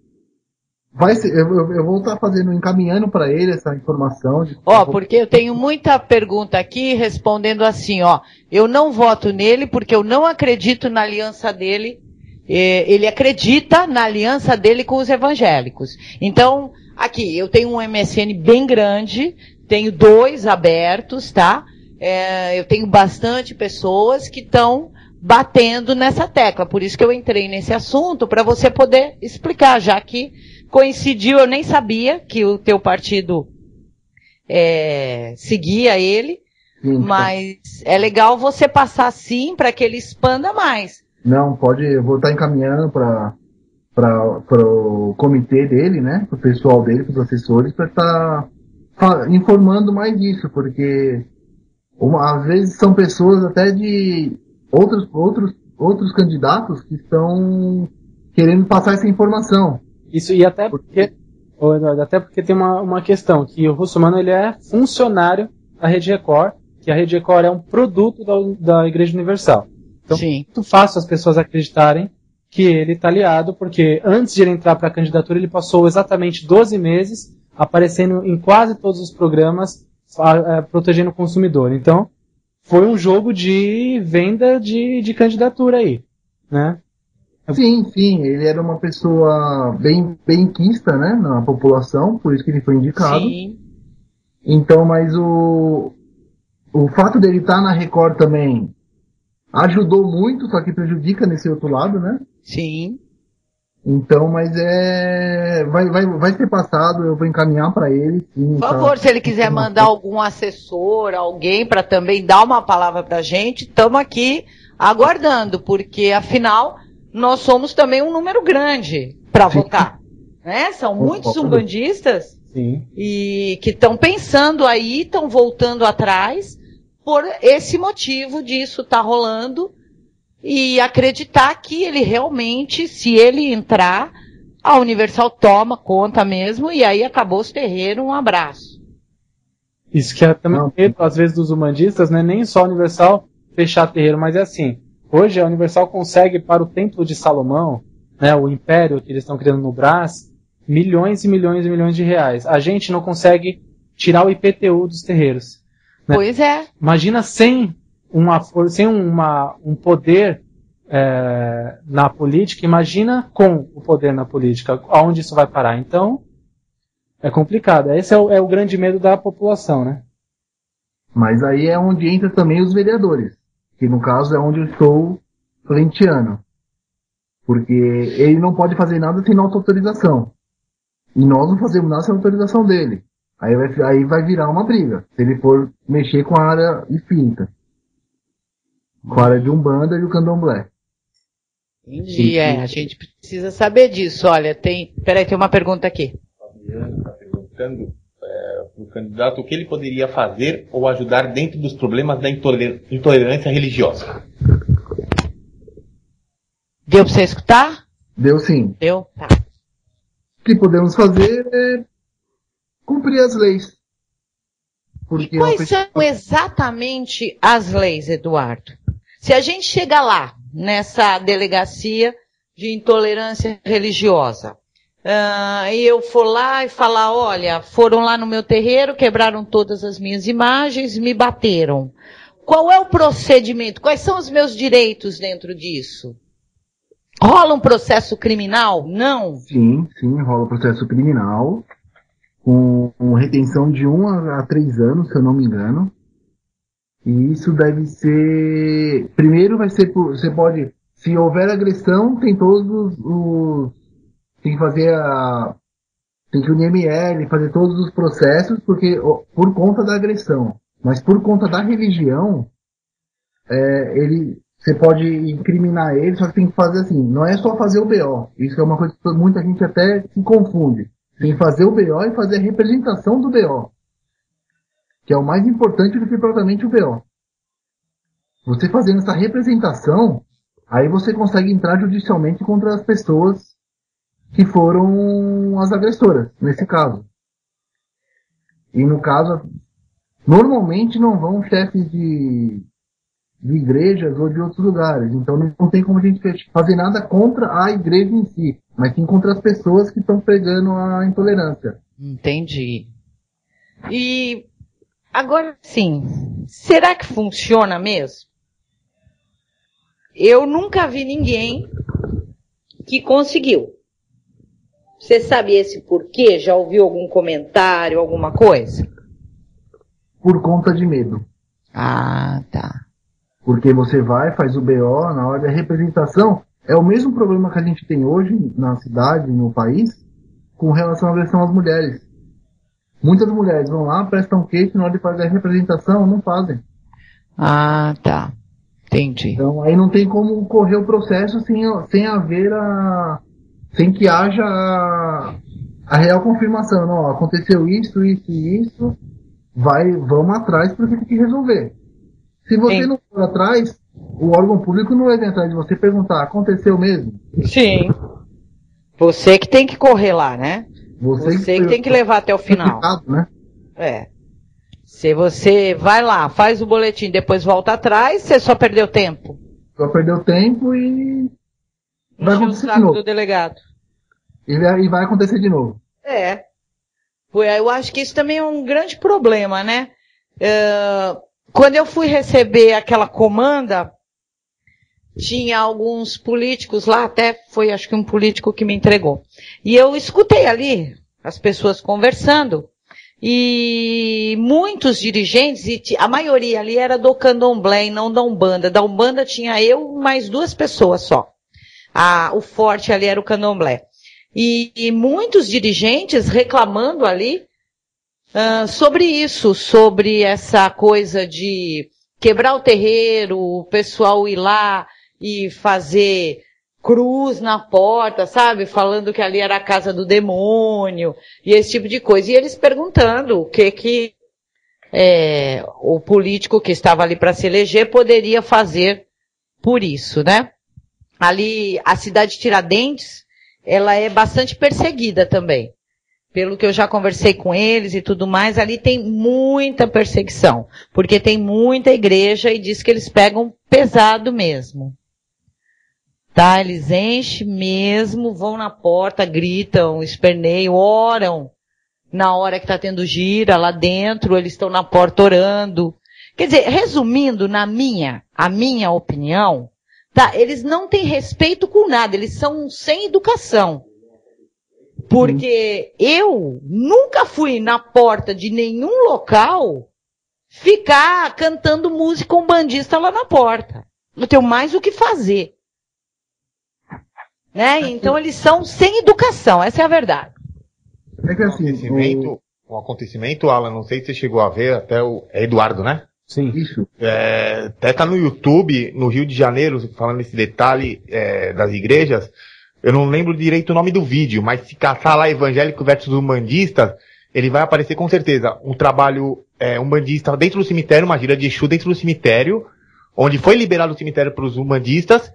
Vai ser, eu vou estar encaminhando para ele essa informação. Porque eu tenho muita pergunta aqui respondendo assim, eu não voto nele porque eu não acredito na aliança dele. Ele acredita na aliança dele com os evangélicos. Então, aqui, eu tenho um MSN bem grande, tenho 2 abertos, tá? Eu tenho bastante pessoas que estão batendo nessa tecla. Por isso que eu entrei nesse assunto, para você poder explicar, já que coincidiu, eu nem sabia que o teu partido seguia ele, mas é legal você passar sim para que ele expanda mais. Não, eu vou estar encaminhando para o comitê dele, né, para o pessoal dele, para os assessores, para estar informando mais disso, porque às vezes são pessoas até de outros candidatos que estão querendo passar essa informação. Isso, e até porque tem uma questão, que o Russomano ele é funcionário da Rede Record, que a Rede Record é um produto da Igreja Universal. Então, é muito fácil as pessoas acreditarem que ele está aliado, porque antes de ele entrar para a candidatura, ele passou exatamente 12 meses aparecendo em quase todos os programas, protegendo o consumidor. Então, foi um jogo de venda de candidatura aí, né? Sim, ele era uma pessoa bem quista, né, na população, por isso que ele foi indicado. Sim. Então, mas o fato dele estar na Record também ajudou muito, só que prejudica nesse outro lado, né? Sim. Então, mas vai ser passado, eu vou encaminhar para ele. Sim, por favor, se ele quiser mandar algum assessor, alguém para também dar uma palavra pra gente, estamos aqui aguardando, porque afinal nós somos também um número grande para votar, né? São muitos umbandistas e que estão pensando aí, estão voltando atrás por esse motivo disso tá rolando e acreditar que ele realmente, se ele entrar, a Universal toma conta mesmo e aí acabou os terreiros, um abraço. Isso que é também medo, às vezes, dos umbandistas, né? Nem só a Universal fechar terreiro, mas é assim. Hoje a Universal consegue, para o Templo de Salomão, né, o império que eles estão criando no Brás, milhões e milhões e milhões de reais. A gente não consegue tirar o IPTU dos terreiros. Né? Pois é. Imagina sem um poder na política, imagina com o poder na política, aonde isso vai parar. Então, é complicado. Esse é o grande medo da população, né? Mas aí é onde entra também os vereadores, que no caso é onde eu estou frente-ano. Porque ele não pode fazer nada sem nossa autorização. E nós não fazemos nada sem a autorização dele. Aí vai virar uma briga, se ele for mexer com a área espírita. Com a área de Umbanda e o Candomblé. Entendi, a gente precisa saber disso. Olha, tem uma pergunta aqui. Fabiano está perguntando para o candidato o que ele poderia fazer ou ajudar dentro dos problemas da intolerância religiosa. Deu para você escutar? Deu sim. Deu? Tá. O que podemos fazer é cumprir as leis. Porque quais são exatamente as leis, Eduardo? Se a gente chega lá, nessa delegacia de intolerância religiosa, e eu for lá e falar, olha, foram lá no meu terreiro, quebraram todas as minhas imagens, me bateram. Qual é o procedimento? Quais são os meus direitos dentro disso? Rola um processo criminal? Não? Sim, rola processo criminal, com retenção de 1 a 3 anos, se eu não me engano. E isso deve ser... Primeiro vai ser... Você pode... Se houver agressão, tem todos os... Tem que fazer Tem que unir ML, fazer todos os processos, porque por conta da agressão. Mas por conta da religião, você pode incriminar ele, só que tem que fazer assim. Não é só fazer o BO. Isso é uma coisa que muita gente até se confunde. Sem fazer o BO e fazer a representação do BO. Que é o mais importante do que propriamente o BO. Você fazendo essa representação, aí você consegue entrar judicialmente contra as pessoas que foram as agressoras, nesse caso. E no caso, normalmente não vão chefes de igrejas ou de outros lugares. Então não tem como a gente fazer nada contra a igreja em si, mas sim contra as pessoas que estão pregando a intolerância. Entendi. E agora sim, será que funciona mesmo? Eu nunca vi ninguém que conseguiu. Você sabe esse porquê? Já ouviu algum comentário, alguma coisa? Por conta de medo. Ah, tá. Porque você vai, faz o BO, na hora da representação, é o mesmo problema que a gente tem hoje na cidade, no país, com relação à agressão às mulheres. Muitas mulheres vão lá, prestam queixa, na hora de fazer a representação, não fazem. Ah, tá. Entendi. Então aí não tem como correr o processo sem haver sem que haja a real confirmação. Não, aconteceu isso e isso, vamos atrás porque tem que resolver. Se você não for atrás, o órgão público não vai vir atrás de você perguntar, aconteceu mesmo? Sim. Você que tem que correr lá, né? Você que tem que levar até o final. Né? É. Se você vai lá, faz o boletim, depois volta atrás, você só perdeu tempo. Só perdeu tempo e vai acontecer de novo. novo. Do delegado. E vai acontecer de novo. É. Eu acho que isso também é um grande problema, né? Quando eu fui receber aquela comanda, tinha alguns políticos lá, até foi acho que um político que me entregou. E eu escutei ali as pessoas conversando, e muitos dirigentes, e a maioria ali era do candomblé e não da Umbanda. Da Umbanda tinha eu mais 2 pessoas só. O forte ali era o candomblé. E muitos dirigentes reclamando ali sobre isso, sobre essa coisa de quebrar o terreiro, o pessoal ir lá e fazer cruz na porta, sabe? Falando que ali era a casa do demônio e esse tipo de coisa. E eles perguntando o que o político que estava ali para se eleger poderia fazer por isso, né? Ali, a cidade de Tiradentes, ela é bastante perseguida também. Pelo que eu já conversei com eles e tudo mais, ali tem muita perseguição. Porque tem muita igreja e diz que eles pegam pesado mesmo. Tá? Eles enchem mesmo, vão na porta, gritam, esperneiam, oram. Na hora que tá tendo gira lá dentro, eles estão na porta orando. Quer dizer, resumindo, a minha opinião, tá? Eles não têm respeito com nada, eles são sem educação. Porque eu nunca fui na porta de nenhum local ficar cantando música umbandista lá na porta. Eu tenho mais o que fazer. Né? Então eles são sem educação, essa é a verdade. É que assim, um acontecimento, Alan, não sei se você chegou a ver, até é Eduardo, né? Sim. Isso. Até tá no YouTube, no Rio de Janeiro, falando esse detalhe das igrejas. Eu não lembro direito o nome do vídeo, mas se caçar lá evangélico versus umbandistas, ele vai aparecer com certeza. Um trabalho umbandista dentro do cemitério, uma gira de Exu dentro do cemitério, onde foi liberado o cemitério para os umbandistas,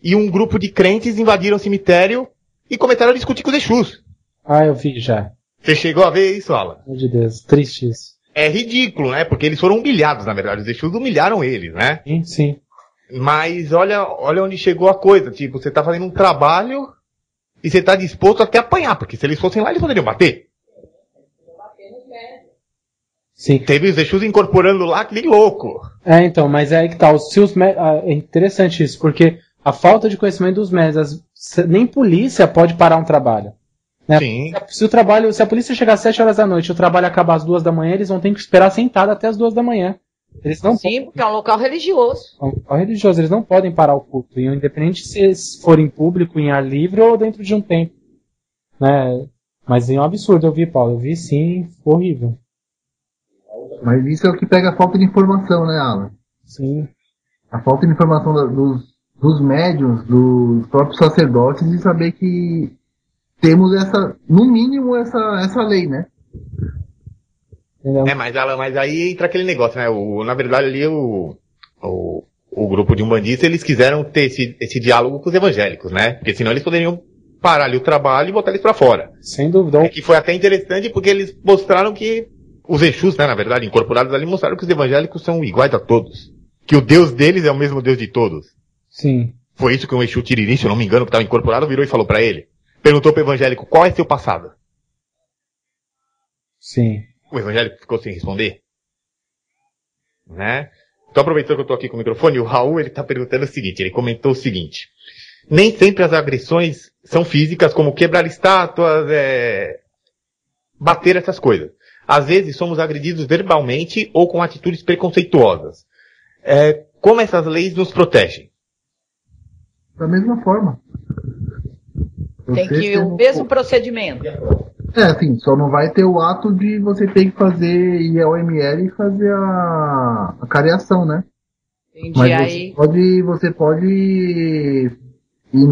e um grupo de crentes invadiram o cemitério e começaram a discutir com os Exus. Ah, eu vi já. Você chegou a ver isso, Alan? Meu Deus, triste isso. É ridículo, né? Porque eles foram humilhados, na verdade. Os Exus humilharam eles, né? Sim, sim. Mas olha onde chegou a coisa. Tipo, você tá fazendo um trabalho e você tá disposto até a apanhar. Porque se eles fossem lá, eles poderiam bater. Sim. Teve os Exus incorporando lá, que nem louco. Então, mas é aí que tá. É interessante isso, porque a falta de conhecimento dos médicos, nem polícia pode parar um trabalho. Né? Sim. Se a polícia chegar às 7 horas da noite e o trabalho acabar às 2 da manhã, eles vão ter que esperar sentado até às 2 da manhã. Eles não Sim, porque é um local religioso. É um local religioso, eles não podem parar o culto. E independente se eles forem público, em ar livre ou dentro de um templo. Né? Mas é um absurdo, eu vi, Paulo. Eu vi sim, horrível. Mas isso é o que pega a falta de informação, né, Alan? Sim. A falta de informação dos médiuns, dos próprios sacerdotes, de saber que temos no mínimo essa lei, né? Mas aí entra aquele negócio, né? Na verdade ali o grupo de umbandistas, eles quiseram ter esse diálogo com os evangélicos, né? Porque senão eles poderiam parar ali o trabalho e botar eles pra fora. Sem dúvida. Que foi até interessante porque eles mostraram que os Exus, né, na verdade, incorporados ali, mostraram que os evangélicos são iguais a todos. Que o Deus deles é o mesmo Deus de todos. Sim. Foi isso que o Exu Tiriri, se eu não me engano, que estava incorporado, virou e falou pra ele. Perguntou pro evangélico, qual é seu passado? Sim. O evangélico ficou sem responder. Né? Então, aproveitando que eu tô aqui com o microfone, o Raul, ele tá perguntando o seguinte, ele comentou o seguinte. Nem sempre as agressões são físicas, como quebrar estátuas, bater essas coisas. Às vezes somos agredidos verbalmente ou com atitudes preconceituosas. Como essas leis nos protegem? Da mesma forma. Tem que ir o mesmo procedimento. Assim, só não vai ter o ato de você ter que ir ao ML e fazer a cariação, né? Entendi. Mas aí... você pode ir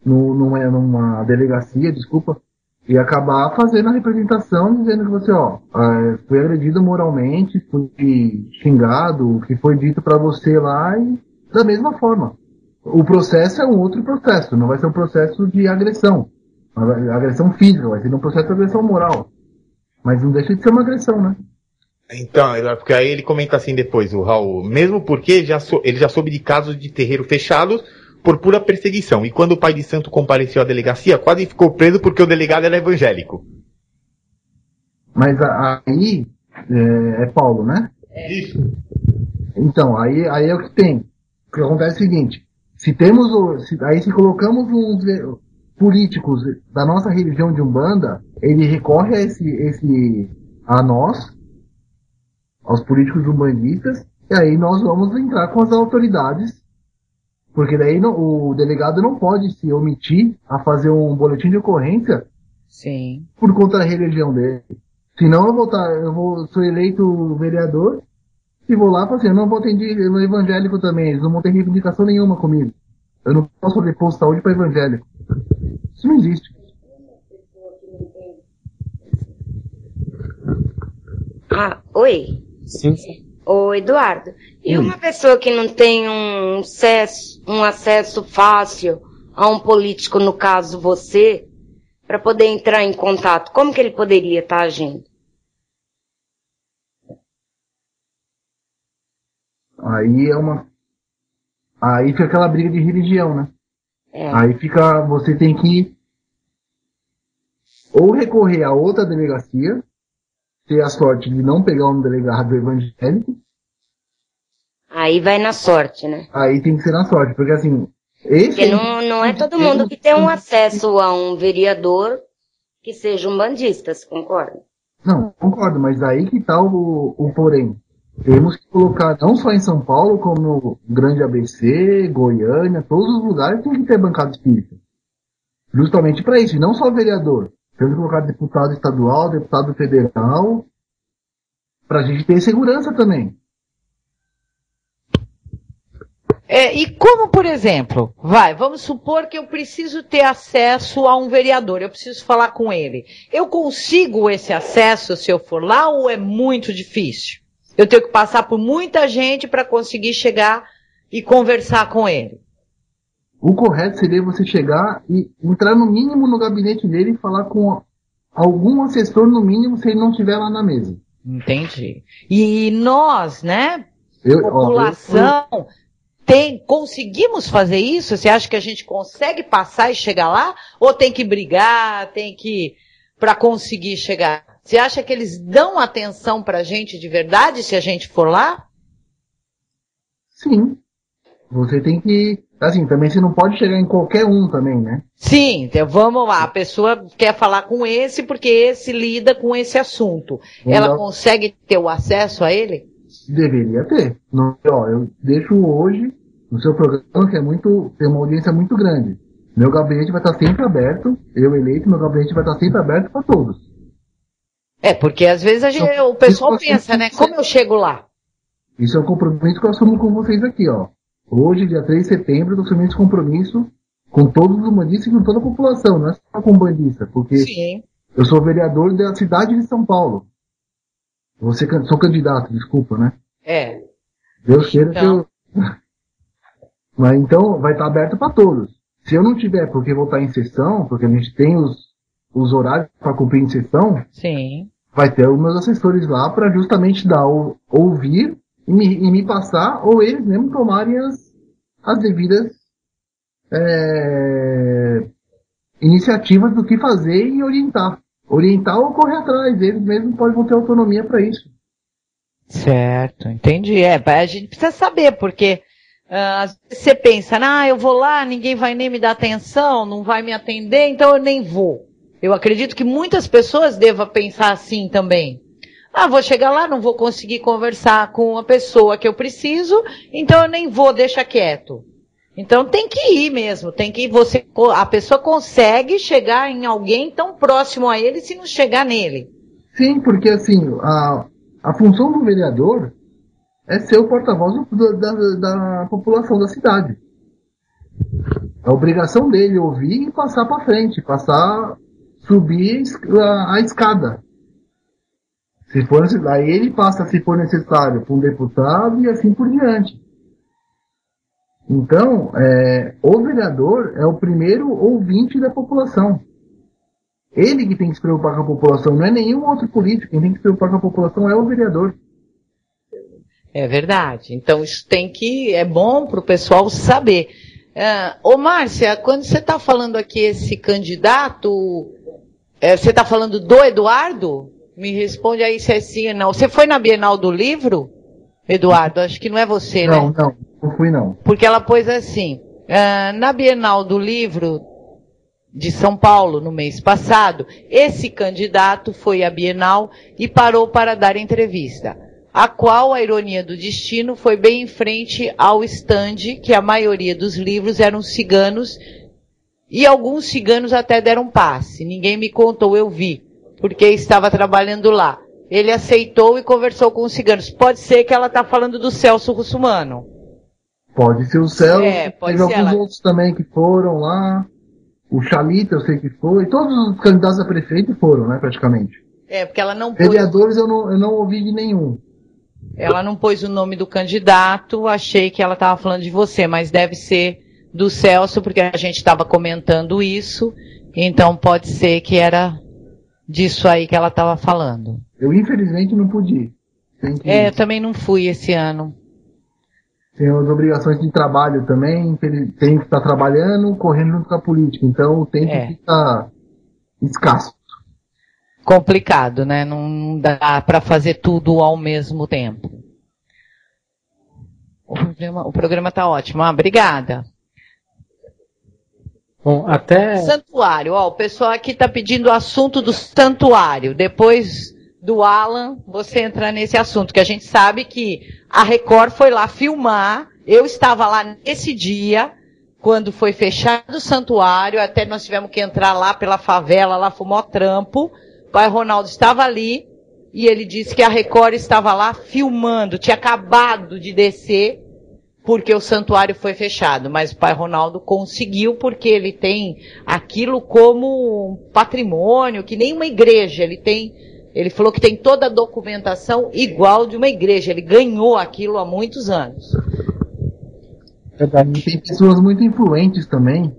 numa delegacia, desculpa, e acabar fazendo a representação dizendo que você, foi agredido moralmente, foi xingado, o que foi dito pra você lá, e da mesma forma. O processo é um outro processo, não vai ser um processo de agressão. Agressão física, vai ser um processo de agressão moral. Mas não deixa de ser uma agressão, né? Então, porque aí ele comenta assim depois, o Raul, mesmo porque ele já soube de casos de terreiro fechados por pura perseguição. E quando o pai de santo compareceu à delegacia, quase ficou preso porque o delegado era evangélico. Mas aí é Paulo, né? Isso. Então, aí é o que tem. O que acontece é o seguinte, se colocamos uns políticos da nossa religião de Umbanda, ele recorre a nós, aos políticos umbandistas, e aí nós vamos entrar com as autoridades, porque daí o delegado não pode se omitir a fazer um boletim de ocorrência. Sim. Por conta da religião dele. Senão sou eleito vereador e vou lá e falo assim, eu não vou atender no evangélico também, eles não vão ter reivindicação nenhuma comigo. Eu não posso fazer posto de saúde para evangélico. Isso não existe. Oi. Sim. Ô, Eduardo. E uma pessoa que não tem um acesso fácil a um político, no caso você, para poder entrar em contato, como que ele poderia estar agindo? Aí fica aquela briga de religião, né? Aí você tem que ou recorrer a outra delegacia, ter a sorte de não pegar um delegado evangélico. Aí vai na sorte, né? Aí tem que ser na sorte, porque assim... Porque não é todo mundo que tem um acesso a um vereador que seja umbandista, você concorda? Não, concordo, mas aí que tá o porém. Temos que colocar, não só em São Paulo, como no Grande ABC, Goiânia, todos os lugares tem que ter bancada espírita. Justamente para isso, e não só vereador. Temos que colocar deputado estadual, deputado federal, pra gente ter segurança também. E como, por exemplo, vamos supor que eu preciso ter acesso a um vereador, eu preciso falar com ele. Eu consigo esse acesso se eu for lá ou é muito difícil? Eu tenho que passar por muita gente para conseguir chegar e conversar com ele. O correto seria você chegar e entrar no mínimo no gabinete dele e falar com algum assessor no mínimo se ele não estiver lá na mesa. Entendi. E nós, né, população, conseguimos fazer isso? Você acha que a gente consegue passar e chegar lá? Ou tem que brigar, para conseguir chegar? Você acha que eles dão atenção pra gente de verdade se a gente for lá? Sim. Você tem que... Assim, também você não pode chegar em qualquer um também, né? Sim, então vamos lá. A pessoa quer falar com esse porque esse lida com esse assunto. Ela consegue ter o acesso a ele? Deveria ter. Eu deixo hoje no seu programa que tem uma audiência muito grande. Meu gabinete vai estar sempre aberto. Eu eleito, meu gabinete vai estar sempre aberto para todos. Porque às vezes o pessoal pensa, né? Como eu chego lá? Isso é um compromisso que eu assumo com vocês aqui, ó. Hoje, dia 3 de setembro, eu tô assumindo esse compromisso com todos os bandistas e com toda a população, não é só com bandista, porque Sim. eu sou vereador da cidade de São Paulo. Sou candidato, desculpa, né? É. Deus queira Então. que eu... Mas então vai estar aberto para todos. Se eu não tiver porque vou estar em sessão, porque a gente tem os horários para cumprir em sessão, Sim. vai ter os meus assessores lá para justamente ouvir e me passar, ou eles mesmo tomarem as devidas iniciativas do que fazer e orientar. Orientar ou correr atrás, eles mesmos vão ter autonomia para isso. Certo, entendi. A gente precisa saber, porque às vezes você pensa, eu vou lá, ninguém vai nem me dar atenção, não vai me atender, então eu nem vou. Eu acredito que muitas pessoas devam pensar assim também. Vou chegar lá, não vou conseguir conversar com a pessoa que eu preciso, então eu nem vou, deixa quieto. Então tem que ir mesmo, tem que ir. A pessoa consegue chegar em alguém tão próximo a ele se não chegar nele. Sim, porque assim, a função do vereador é ser o porta-voz da população da cidade. A obrigação dele é ouvir e passar para frente, subir a escada. Aí ele passa, se for necessário, para um deputado e assim por diante. Então, o vereador é o primeiro ouvinte da população. Ele que tem que se preocupar com a população, não é nenhum outro político. Quem tem que se preocupar com a população é o vereador. É verdade. Então isso é bom para o pessoal saber. Márcia, quando você está falando aqui esse candidato, você está falando do Eduardo? Me responde aí se é sim ou não. Você foi na Bienal do Livro, Eduardo? Acho que não é você, né? Não fui não. Porque ela pôs assim, na Bienal do Livro de São Paulo, no mês passado, esse candidato foi à Bienal e parou para dar entrevista, a qual a ironia do destino foi bem em frente ao estande, que a maioria dos livros eram ciganos, e alguns ciganos até deram passe. Ninguém me contou, eu vi, porque estava trabalhando lá. Ele aceitou e conversou com os ciganos. Pode ser que ela está falando do Celso Russomano. Pode ser o Celso, pode teve ser alguns ela. outros também que foram lá. O Chalita eu sei que foi. Todos os candidatos a prefeito foram, né, praticamente. Porque ela não pôs... Vereadores eu não ouvi de nenhum. Ela não pôs o nome do candidato, achei que ela estava falando de você, mas deve ser do Celso, porque a gente estava comentando isso, então pode ser que era disso aí que ela estava falando. Eu infelizmente não pude ir. Eu também não fui esse ano. Tem as obrigações de trabalho também, tem que estar trabalhando, correndo junto com a política, então o tempo fica escasso. Complicado, né? Não dá para fazer tudo ao mesmo tempo. O programa tá ótimo. Obrigada. Bom, até... Santuário. O pessoal aqui tá pedindo o assunto do santuário. Depois do Alan, você entra nesse assunto, que a gente sabe que a Record foi lá filmar. Eu estava lá nesse dia, quando foi fechado o santuário, até nós tivemos que entrar lá pela favela, lá foi mó trampo. O pai Ronaldo estava ali e ele disse que a Record estava lá filmando, tinha acabado de descer porque o santuário foi fechado, mas o pai Ronaldo conseguiu porque ele tem aquilo como um patrimônio, que nem uma igreja, ele falou que tem toda a documentação igual de uma igreja, ele ganhou aquilo há muitos anos. Tem pessoas muito influentes também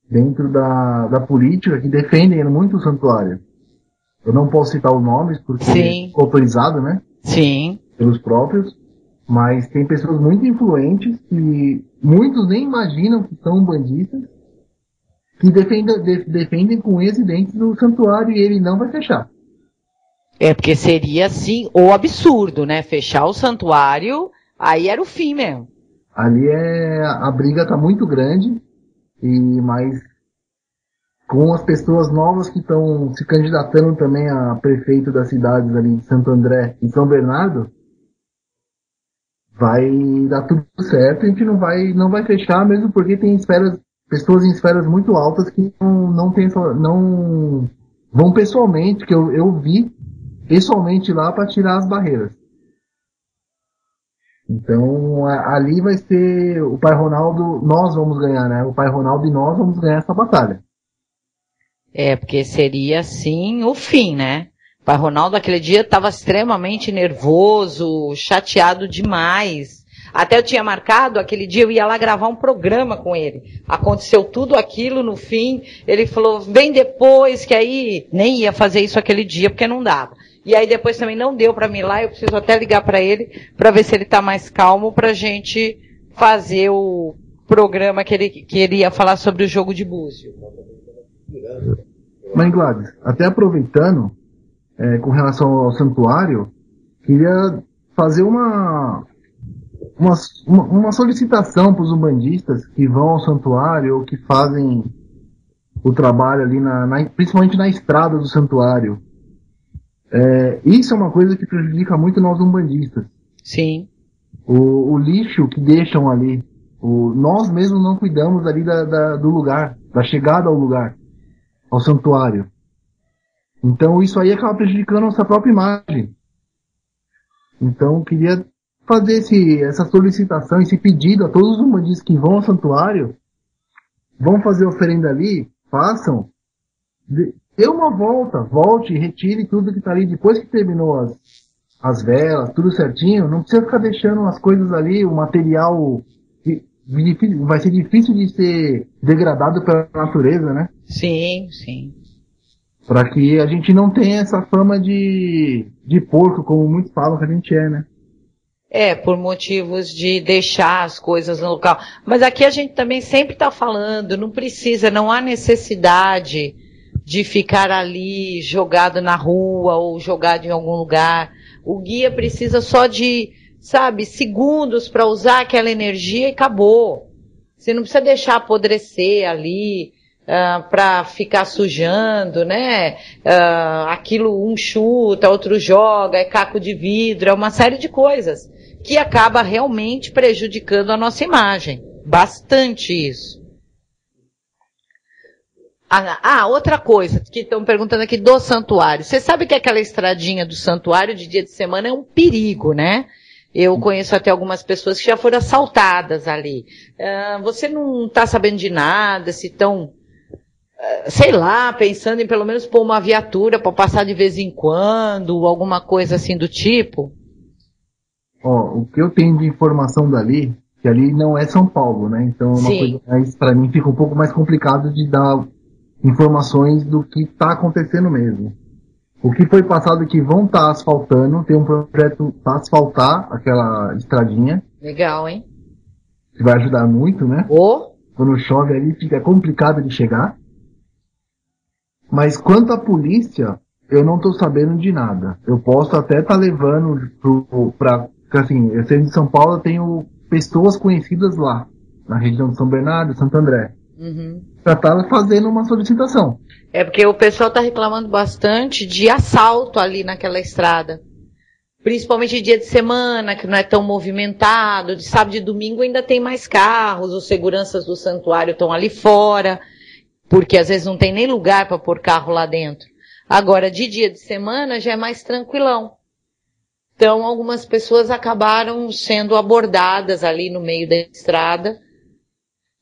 dentro da política que defendem muito o santuário. Eu não posso citar os nomes porque é autorizado, né? Sim. Pelos próprios. Mas tem pessoas muito influentes que muitos nem imaginam que são bandistas que defendem com unhas e dentes do santuário e ele não vai fechar. Porque seria assim o absurdo, né? Fechar o santuário, aí era o fim mesmo. Ali a briga tá muito grande, mas com as pessoas novas que estão se candidatando também a prefeito das cidades ali de Santo André e São Bernardo, vai dar tudo certo. A gente não vai fechar, mesmo porque tem pessoas em esferas muito altas que não vão pessoalmente, que eu vi pessoalmente lá para tirar as barreiras. Então, ali vai ser o Pai Ronaldo, nós vamos ganhar, né? O Pai Ronaldo e nós vamos ganhar essa batalha. Porque seria, assim, o fim, né? O Pai Ronaldo, aquele dia, estava extremamente nervoso, chateado demais. Até eu tinha marcado, aquele dia eu ia lá gravar um programa com ele. Aconteceu tudo aquilo, no fim, ele falou, vem depois, que aí nem ia fazer isso aquele dia, porque não dava. E aí depois também não deu para mim ir lá, eu preciso até ligar para ele, para ver se ele tá mais calmo, pra gente fazer o programa que ele ia falar sobre o jogo de búzio. Mas, Gladys, até aproveitando, com relação ao santuário, queria fazer uma solicitação para os umbandistas que vão ao santuário ou que fazem o trabalho ali, principalmente na estrada do santuário. Isso é uma coisa que prejudica muito nós umbandistas. Sim. O lixo que deixam ali, nós mesmos não cuidamos ali do lugar, da chegada ao lugar, ao santuário. Então isso aí acaba prejudicando a nossa própria imagem. Então eu queria fazer essa solicitação, esse pedido a todos os umbandistas que vão ao santuário, vão fazer oferenda ali, façam, dê uma volta, volte, retire tudo que está ali, depois que terminou as velas, tudo certinho, não precisa ficar deixando as coisas ali, o material vai ser difícil de ser degradado pela natureza, né? Sim, sim. Para que a gente não tenha essa fama de porco, como muitos falam que a gente é, né? Por motivos de deixar as coisas no local. Mas aqui a gente também sempre está falando, não há necessidade de ficar ali jogado na rua ou jogado em algum lugar. O guia precisa só de, segundos para usar aquela energia e acabou. Você não precisa deixar apodrecer ali, para ficar sujando, né? Aquilo um chuta, outro joga, é caco de vidro, é uma série de coisas que acaba realmente prejudicando a nossa imagem. Bastante isso. Outra coisa que estão perguntando aqui do santuário. Você sabe que aquela estradinha do santuário de dia de semana é um perigo, né? Eu conheço até algumas pessoas que já foram assaltadas ali. Você não está sabendo de nada, se estão, pensando em pelo menos pôr uma viatura para passar de vez em quando, alguma coisa assim do tipo? O que eu tenho de informação dali, que ali não é São Paulo, né? Então é uma coisa mais, pra mim fica um pouco mais complicado de dar informações do que tá acontecendo mesmo. O que foi passado que vão estar asfaltando, tem um projeto para asfaltar aquela estradinha. Legal, hein? Que vai ajudar muito, né? Quando chove ali fica complicado de chegar. Mas quanto à polícia, eu não tô sabendo de nada. Eu posso até estar levando porque assim, eu sei de São Paulo, eu tenho pessoas conhecidas lá, na região de São Bernardo, Santo André. Pra estar fazendo uma solicitação. Porque o pessoal está reclamando bastante de assalto ali naquela estrada. Principalmente dia de semana, que não é tão movimentado. De sábado e domingo ainda tem mais carros, os seguranças do santuário estão ali fora, porque às vezes não tem nem lugar para pôr carro lá dentro. Agora, de dia de semana já é mais tranquilão. Então, algumas pessoas acabaram sendo abordadas ali no meio da estrada,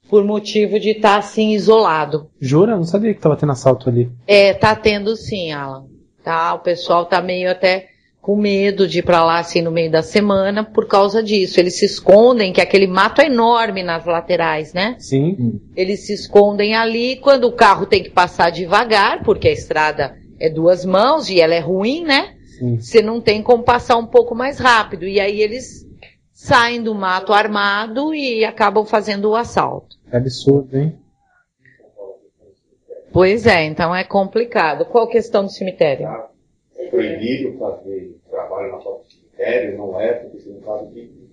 por motivo de estar assim isolado. Jura? Não sabia que estava tendo assalto ali. Tá tendo sim, Alan. O pessoal tá meio até com medo de ir pra lá assim no meio da semana por causa disso. Eles se escondem, que aquele mato é enorme nas laterais, né? Sim. Eles se escondem ali quando o carro tem que passar devagar, porque a estrada é 2 mãos e ela é ruim, né? Sim. Você não tem como passar um pouco mais rápido. E aí eles saem do mato armado e acabam fazendo o assalto. É absurdo, hein? Pois é, então é complicado. Qual a questão do cemitério? É proibido fazer trabalho na porta do cemitério, não é, porque você não sabe que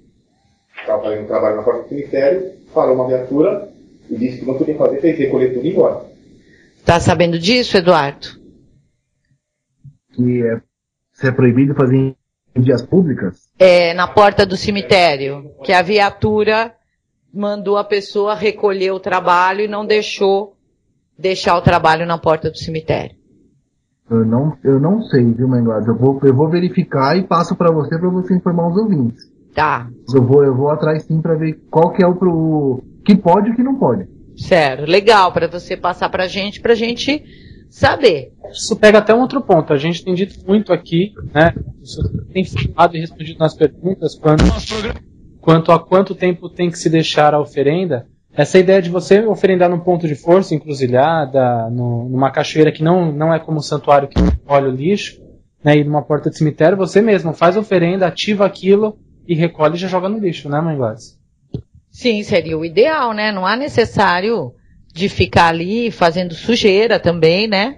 estava fazendo trabalho na porta do cemitério, parou uma viatura e disse que não podia fazer, fez recolher tudo e ir embora. Tá sabendo disso, Eduardo? Que se é proibido fazer em vias públicas? Na porta do cemitério, que a viatura mandou a pessoa recolher o trabalho e não deixou deixar o trabalho na porta do cemitério. Eu não sei, viu, Menglaz? Eu vou verificar e passo para você informar os ouvintes. Tá. Eu vou atrás sim pra ver qual que é o que pode e o que não pode. Certo, legal, para você passar pra gente saber. Isso pega até um outro ponto. A gente tem dito muito aqui, né? Você tem falado e respondido nas perguntas quanto a quanto tempo tem que se deixar a oferenda. Essa ideia de você oferendar num ponto de força, encruzilhada, numa cachoeira que não é como um santuário que recolhe o lixo, né? E numa porta de cemitério, você mesmo faz a oferenda, ativa aquilo e recolhe e já joga no lixo, né, Mãe Gladys? Sim, seria o ideal, né? Não há necessário de ficar ali fazendo sujeira também, né?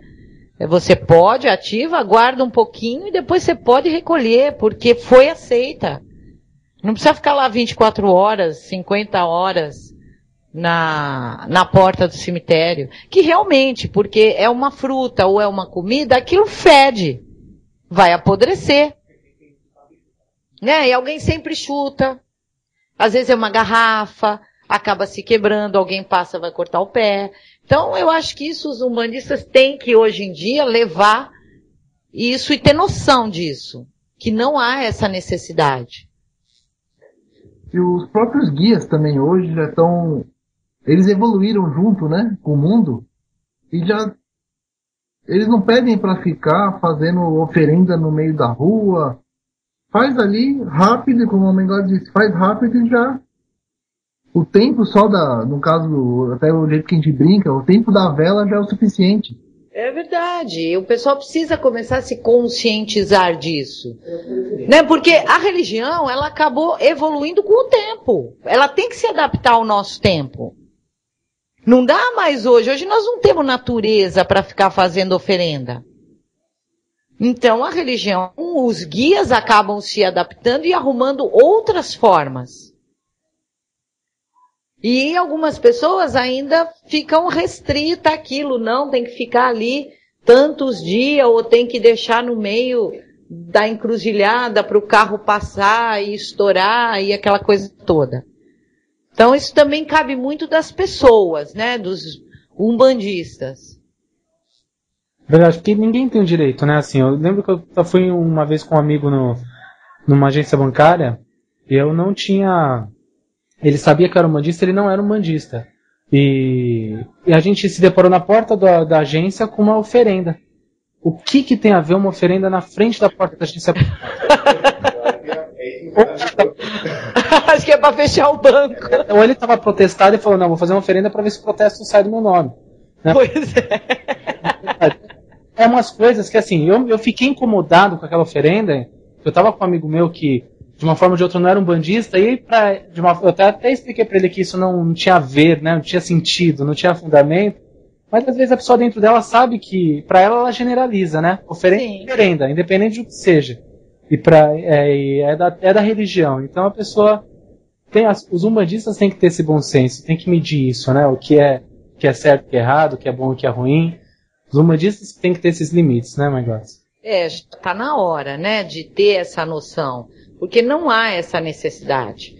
Você pode, ativa, guarda um pouquinho e depois você pode recolher, porque foi aceita. Não precisa ficar lá 24 horas, 50 horas na porta do cemitério. Que realmente, porque é uma fruta ou é uma comida, aquilo fede. Vai apodrecer. Né? E alguém sempre chuta. Às vezes é uma garrafa, acaba se quebrando, alguém passa, vai cortar o pé. Então, eu acho que isso os umbandistas têm que, hoje em dia, levar isso e ter noção disso. Que não há essa necessidade. E os próprios guias também hoje já estão... Eles evoluíram junto, né, com o mundo. E já... Eles não pedem para ficar fazendo oferenda no meio da rua. Faz ali, rápido, como a mãe disse, faz rápido e já... O tempo só no caso, até o jeito que a gente brinca, o tempo da vela já é o suficiente. É verdade. O pessoal precisa começar a se conscientizar disso. Né? Porque a religião, ela acabou evoluindo com o tempo. Ela tem que se adaptar ao nosso tempo. Não dá mais hoje. Hoje nós não temos natureza para ficar fazendo oferenda. Então, a religião, os guias acabam se adaptando e arrumando outras formas. E algumas pessoas ainda ficam restritas àquilo, não, tem que ficar ali tantos dias ou tem que deixar no meio da encruzilhada para o carro passar e estourar e aquela coisa toda. Então, isso também cabe muito das pessoas, né, dos umbandistas. Verdade, porque ninguém tem o direito, né? Assim, eu lembro que eu fui uma vez com um amigo numa agência bancária e eu não tinha... Ele sabia que era um bandista, ele não era um bandista. E a gente se deparou na porta da agência com uma oferenda. O que tem a ver uma oferenda na frente da porta da agência bancária? Acho que é para fechar o banco. Ou ele estava protestado e falou, não, vou fazer uma oferenda para ver se o protesto sai do meu nome. Né? Pois é. É umas coisas que, assim, eu fiquei incomodado com aquela oferenda. Eu estava com um amigo meu que, de uma forma ou de outra, não era um bandista, e eu até expliquei para ele que isso não tinha a ver, né, não tinha sentido, não tinha fundamento. Mas, às vezes, a pessoa dentro dela sabe que, para ela generaliza, né? Oferenda, independente do que seja. E é da religião. Então, a pessoa... os umbandistas têm que ter esse bom senso, tem que medir isso, né? O que é certo, o que é errado, o que é bom, o que é ruim. Os umbandistas têm que ter esses limites, né, Mãe Gladys? Está na hora, né, de ter essa noção. Porque não há essa necessidade.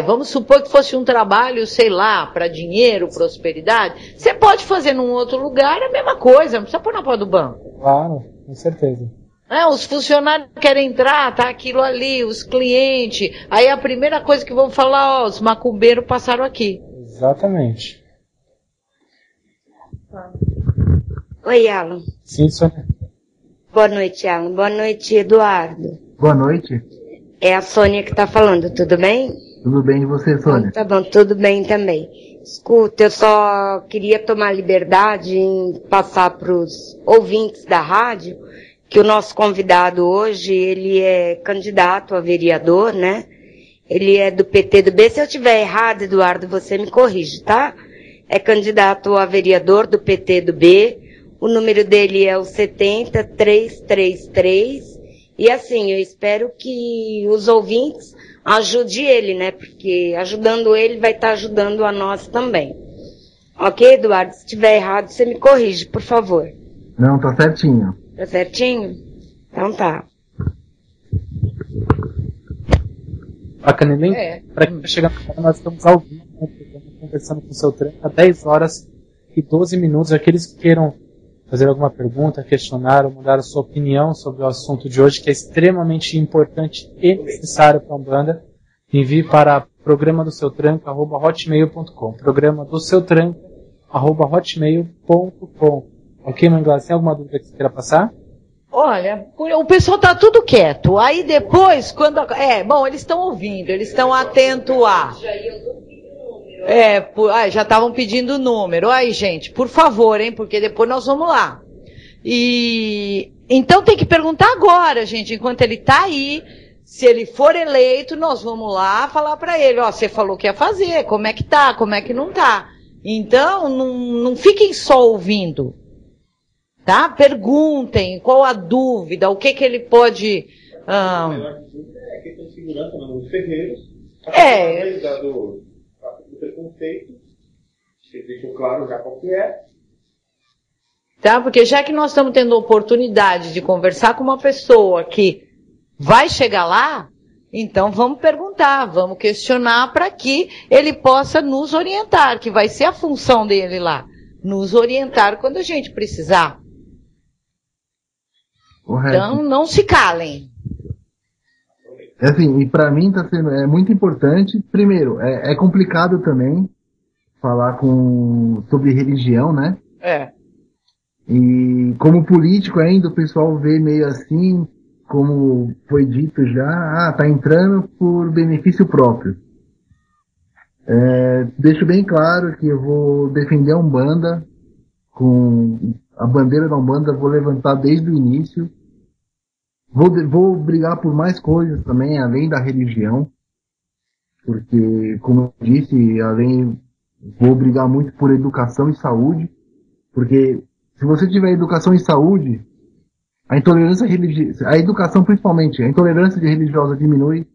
Vamos supor que fosse um trabalho, sei lá, para dinheiro, prosperidade. Você pode fazer num outro lugar a mesma coisa, não precisa pôr na porta do banco. Claro, com certeza. Os funcionários querem entrar, tá aquilo ali, os clientes. Aí a primeira coisa que vão falar, os macumbeiros passaram aqui. Exatamente. Oi, Alan. Sim, Sônia. Boa noite, Alan. Boa noite, Eduardo. Boa noite. É a Sônia que tá falando, tudo bem? Tudo bem e você, Sônia? Tá bom, tudo bem também. Escuta, eu só queria tomar liberdade em passar pros ouvintes da rádio que o nosso convidado hoje, ele é candidato a vereador, né? Ele é do PT do B. Se eu tiver errado, Eduardo, você me corrige, tá? É candidato a vereador do PT do B. O número dele é o 70333. E assim, eu espero que os ouvintes ajudem ele, né? Porque ajudando ele vai estar ajudando a nós também. Ok, Eduardo? Se estiver errado, você me corrige, por favor. Não, tá certinho. Tá certinho? Então tá. Bacana, nem para quem está chegando agora, nós estamos ao vivo, né, conversando com o seu Tranca, 10 horas e 12 minutos. Aqueles que queiram fazer alguma pergunta, questionar ou mandar a sua opinião sobre o assunto de hoje, que é extremamente importante e necessário para a Umbanda. envie para programadosseutranca@hotmail.com. Programadosseutranca@hotmail.com. Ok, Mãe Gladys, tem alguma dúvida que você queira passar? Olha, o pessoal tá tudo quieto. Aí depois, quando... bom, eles estão ouvindo, eles estão atentos a... já estavam pedindo o número. Aí, gente, por favor, hein, porque depois nós vamos lá. E... Então tem que perguntar agora, gente, enquanto ele tá aí. Se ele for eleito, nós vamos lá falar para ele, ó, você falou que ia fazer, como é que tá, como é que não tá. Então, não fiquem só ouvindo. Tá? Perguntem qual a dúvida, o que ele pode... A melhor dúvida é a questão de segurança nos terreiros. Do preconceito, você deixou claro já qual que é. Tá? Porque já que nós estamos tendo a oportunidade de conversar com uma pessoa que vai chegar lá, então vamos perguntar, vamos questionar para que ele possa nos orientar, que vai ser a função dele lá, nos orientar quando a gente precisar. Correto. Então, não se calem. Assim, e para mim é muito importante. Primeiro, é complicado também falar sobre religião, né? E como político ainda, o pessoal vê meio assim, como foi dito já, tá entrando por benefício próprio. Deixo bem claro que eu vou defender a Umbanda, com a bandeira da Umbanda vou levantar desde o início. Vou brigar por mais coisas também, além da religião, porque, como eu disse, vou brigar muito por educação e saúde, porque se você tiver educação e saúde, a intolerância religiosa, a educação principalmente, a intolerância religiosa diminui,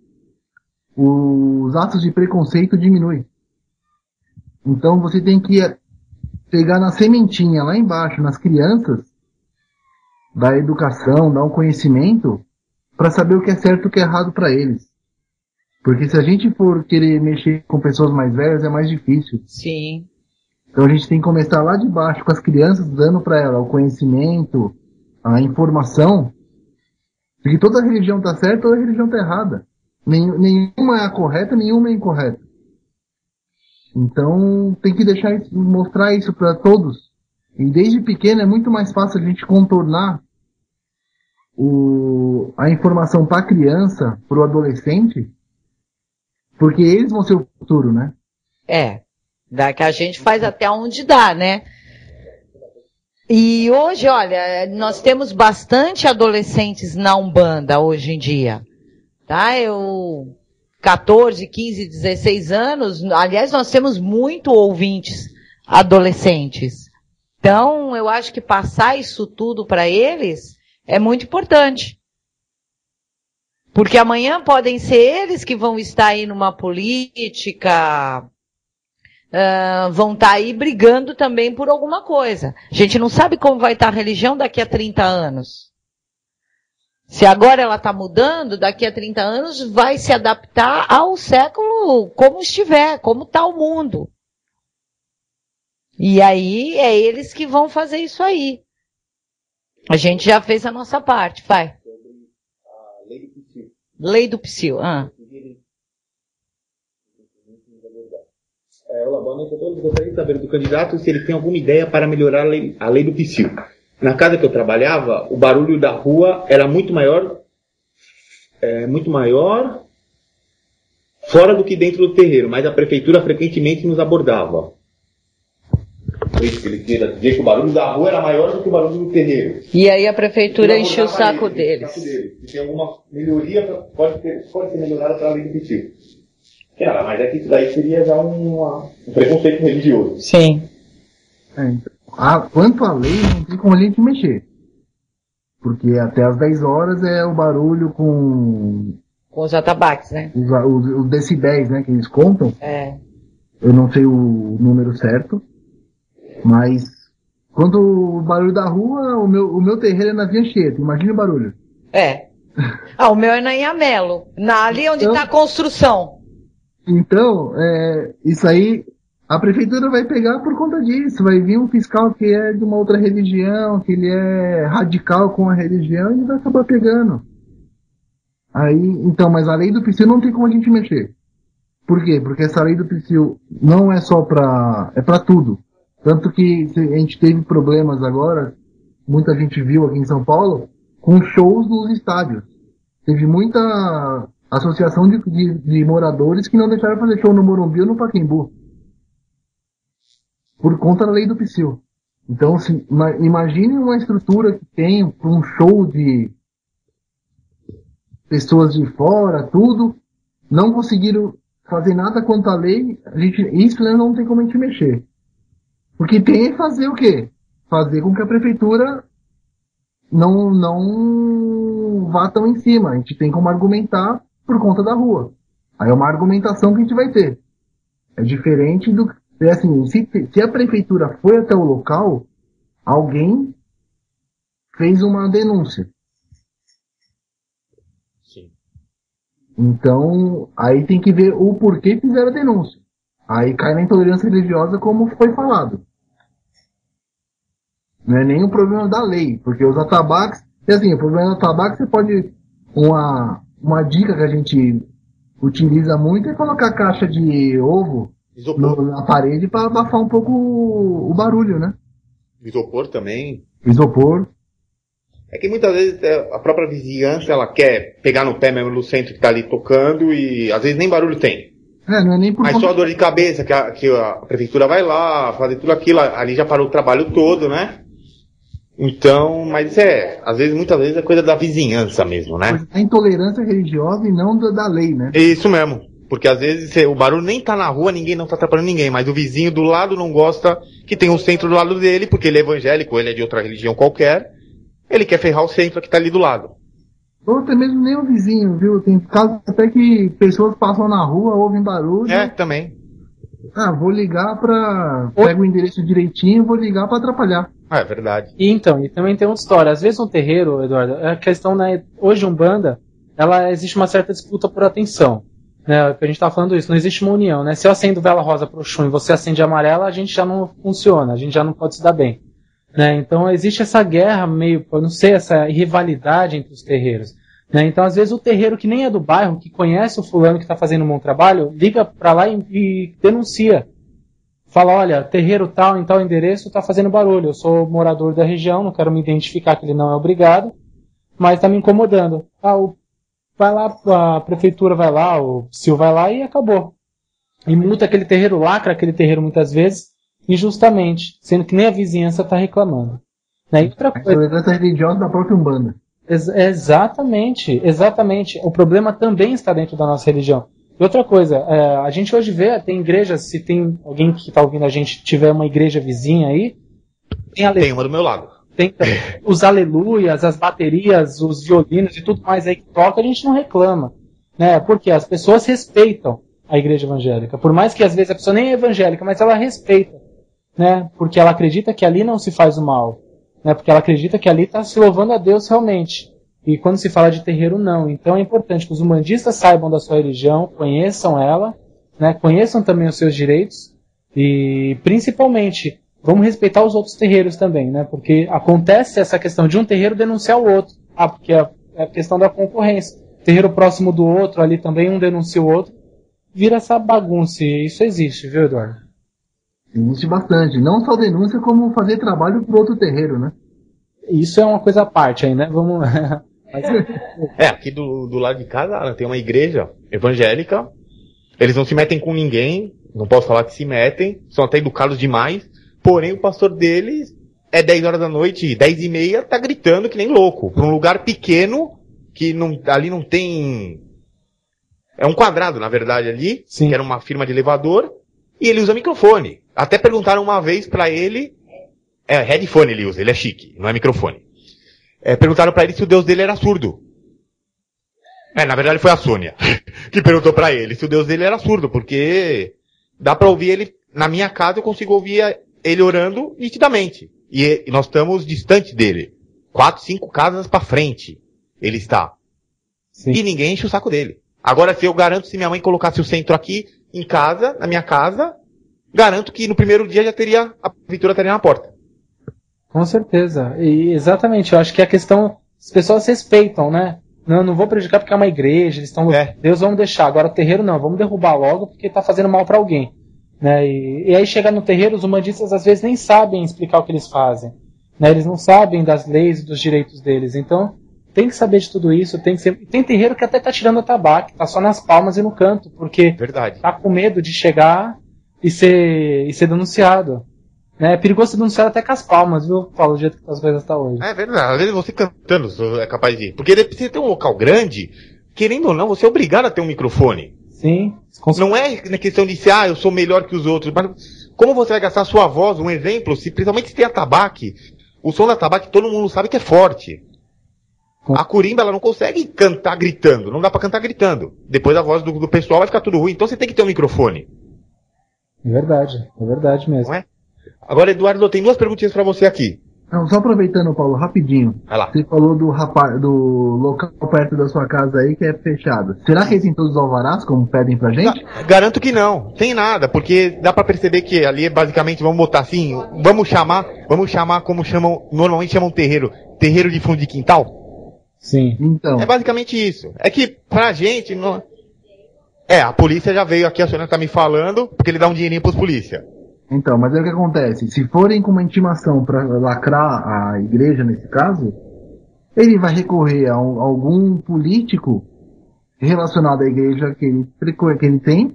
os atos de preconceito diminuem. Então você tem que pegar na sementinha lá embaixo, nas crianças, da educação, dar um conhecimento, para saber o que é certo e o que é errado para eles. Porque se a gente for querer mexer com pessoas mais velhas, é mais difícil. Sim. Então a gente tem que começar lá de baixo, com as crianças, dando para elas o conhecimento, a informação, porque toda religião está certa, toda religião está errada. Nenhuma é a correta, nenhuma é incorreta. Então tem que mostrar isso para todos. E desde pequeno é muito mais fácil a gente contornar a informação para a criança, para o adolescente, porque eles vão ser o futuro, né? Dá que a gente faz até onde dá, né? E hoje, olha, nós temos bastante adolescentes na Umbanda hoje em dia. Tá? 14, 15, 16 anos, aliás, nós temos muito ouvintes adolescentes. Então, eu acho que passar isso tudo para eles é muito importante. Porque amanhã podem ser eles que vão estar aí numa política, vão estar aí brigando também por alguma coisa. A gente não sabe como vai estar a religião daqui a 30 anos. Se agora ela está mudando, daqui a 30 anos vai se adaptar ao século como estiver, como está o mundo. E aí é eles que vão fazer isso aí. A gente já fez a nossa parte, vai. Lei do Psil. Olá, boa noite a todos. Gostaria de saber do candidato se ele tem alguma ideia para melhorar a lei do Psil. Na casa que eu trabalhava, o barulho da rua era muito maior fora do que dentro do terreiro, mas a prefeitura frequentemente nos abordava. Ele queria dizer que o barulho da rua era maior do que o barulho do terreiro. E aí a prefeitura encheu o saco deles. Se tem alguma melhoria, pode ser melhorada para a lei do Psil. Mas é que isso daí seria já um preconceito religioso. Sim. Quanto à lei, não tem como a gente mexer. Porque até às 10 horas é o barulho com os atabaques, né? Os decibéis, né, que eles contam. Eu não sei o número certo. Mas quando o barulho da rua, o meu terreiro é na Via Anchieta. Imagina o barulho. O meu é na Inhamelo. Ali onde está a construção. Então, isso aí, a prefeitura vai pegar por conta disso. Vai vir um fiscal que é de uma outra religião, que ele é radical com a religião, e ele vai acabar pegando. Aí, então, mas a lei do Psil não tem como a gente mexer. Por quê? Porque essa lei do Psyu não é só é para tudo. Tanto que a gente teve problemas agora, muita gente viu aqui em São Paulo, com shows nos estádios. Teve muita associação de moradores que não deixaram fazer show no Morumbi ou no Pacaembu. Por conta da lei do Psyu. Então, assim, imagine uma estrutura que tem para um show de pessoas de fora, tudo, não conseguiram fazer nada contra a lei, isso não tem como a gente mexer. Porque tem que fazer o quê? Fazer com que a prefeitura não vá tão em cima. A gente tem como argumentar por conta da rua. Aí é uma argumentação que a gente vai ter. É diferente do... É assim, se a prefeitura foi até o local, alguém fez uma denúncia. Sim. Então, aí tem que ver o porquê fizeram a denúncia. Aí cai na intolerância religiosa, como foi falado. Não é nem o problema da lei, porque os atabaques... Assim, o problema do atabaque, você pode... Uma dica que a gente utiliza muito é colocar caixa de ovo na parede para abafar um pouco o barulho, né? Isopor também. Isopor. É que muitas vezes a própria vizinhança, ela quer pegar no pé mesmo no centro que tá ali tocando e às vezes nem barulho tem. Não é nem por Mas só a dor de cabeça, que a prefeitura vai lá, fazer tudo aquilo, ali já parou o trabalho todo, né? Então, mas muitas vezes é coisa da vizinhança mesmo, né? A intolerância religiosa e não da lei, né? É isso mesmo. Porque às vezes o barulho nem tá na rua, ninguém não tá atrapalhando ninguém, mas o vizinho do lado não gosta que tem um centro do lado dele, porque ele é evangélico, ele é de outra religião qualquer, ele quer ferrar o centro que tá ali do lado. Ou até mesmo nem o vizinho, viu? Tem casos até que pessoas passam na rua, ouvem barulho. Também. Vou ligar pego o endereço direitinho, vou ligar pra atrapalhar. É verdade. E também tem outra história. Às vezes um terreiro, Eduardo, a questão, né, hoje Umbanda, existe uma certa disputa por atenção. Né, a gente tá falando isso, não existe uma união, né? Se eu acendo vela rosa pro Oxum e você acende amarela, a gente já não funciona, a gente já não pode se dar bem. Né? Então existe essa guerra meio, eu não sei, essa rivalidade entre os terreiros. Né? Então às vezes o terreiro que nem é do bairro, que conhece o fulano que está fazendo um bom trabalho, liga para lá e denuncia. Fala, olha, terreiro tal, em tal endereço está fazendo barulho, eu sou morador da região, não quero me identificar, que ele não é obrigado, mas está me incomodando. Vai lá, a prefeitura vai lá, o Psyu vai lá e acabou. E multa aquele terreiro, lacra aquele terreiro muitas vezes, injustamente, sendo que nem a vizinhança está reclamando. Né? E outra coisa... A intolerância religiosa da própria Umbanda. Exatamente. O problema também está dentro da nossa religião. E outra coisa, a gente hoje vê, tem igrejas, se tem alguém que está ouvindo a gente tiver uma igreja vizinha aí, tem uma do meu lado. Tem os aleluias, as baterias, os violinos e tudo mais aí que toca, a gente não reclama. Né? Porque as pessoas respeitam a igreja evangélica. Por mais que às vezes a pessoa nem é evangélica, mas ela respeita. Né? Porque ela acredita que ali não se faz o mal. Né? Porque ela acredita que ali está se louvando a Deus realmente. E quando se fala de terreiro, não. Então é importante que os umbandistas saibam da sua religião, conheçam ela, né? Conheçam também os seus direitos e, principalmente, vamos respeitar os outros terreiros também, né? Porque acontece essa questão de um terreiro denunciar o outro. Porque é a questão da concorrência. Terreiro próximo do outro, ali também um denuncia o outro. Vira essa bagunça. E isso existe, viu, Eduardo? Existe bastante. Não só denúncia, como fazer trabalho pro outro terreiro, né? Isso é uma coisa à parte aí, né? Vamos... Aqui do lado de casa tem uma igreja evangélica. Eles não se metem com ninguém. Não posso falar que se metem. São até educados demais. Porém, o pastor deles é 10 horas da noite, 10h30, tá gritando que nem louco. Pra um lugar pequeno, que ali não tem... É um quadrado, na verdade, ali. Sim. Que era uma firma de elevador. E ele usa microfone. Até perguntaram uma vez pra ele... headphone ele usa, ele é chique, não é microfone. Perguntaram pra ele se o Deus dele era surdo. Na verdade foi a Sônia que perguntou pra ele se o Deus dele era surdo, porque dá pra ouvir ele, na minha casa eu consigo ouvir ele orando nitidamente. E nós estamos distante dele. 4, 5 casas pra frente ele está. Sim. E ninguém enche o saco dele. Agora, se eu garanto, se minha mãe colocasse o centro aqui em casa, na minha casa, garanto que no primeiro dia a prefeitura estaria na porta. Com certeza. E exatamente, eu acho que a questão, as pessoas respeitam, né? não vou prejudicar porque é uma igreja, eles estão... Deus, vamos deixar. Agora o terreiro não, vamos derrubar logo porque está fazendo mal para alguém. Né? E aí chega no terreiro, os umbandistas às vezes nem sabem explicar o que eles fazem. Né? Eles não sabem das leis e dos direitos deles. Então, tem que saber de tudo isso. Tem terreiro que até está tirando o tabaco, está só nas palmas e no canto, porque está com medo de chegar e ser denunciado. É perigoso ser denunciado até com as palmas, viu, Paulo, do jeito que as coisas estão hoje. É verdade, às vezes você cantando é capaz de ir. Porque você ter um local grande, querendo ou não, você é obrigado a ter um microfone. Sim. Não é na questão de ser, eu sou melhor que os outros, mas como você vai gastar a sua voz, um exemplo, principalmente se tem atabaque, o som da atabaque todo mundo sabe que é forte. A corimba, ela não consegue cantar gritando, não dá pra cantar gritando. Depois a voz do pessoal vai ficar tudo ruim, então você tem que ter um microfone. É verdade mesmo. Não é? Agora, Eduardo, tem 2 perguntinhas pra você aqui. Não, só aproveitando, Paulo, rapidinho. Vai lá. Você falou do local perto da sua casa aí que é fechado. Será que eles têm todos os alvarás, como pedem pra gente? Garanto que não. Tem nada, porque dá pra perceber que ali é basicamente, vamos botar assim, vamos chamar como normalmente chamam terreiro de fundo de quintal? Sim. Então. É basicamente isso. É que pra gente, não... a polícia já veio aqui, a senhora tá me falando, porque ele dá um dinheirinho pros polícia. Então, mas é o que acontece. Se forem com uma intimação para lacrar a igreja, nesse caso, ele vai recorrer a algum político relacionado à igreja que ele tem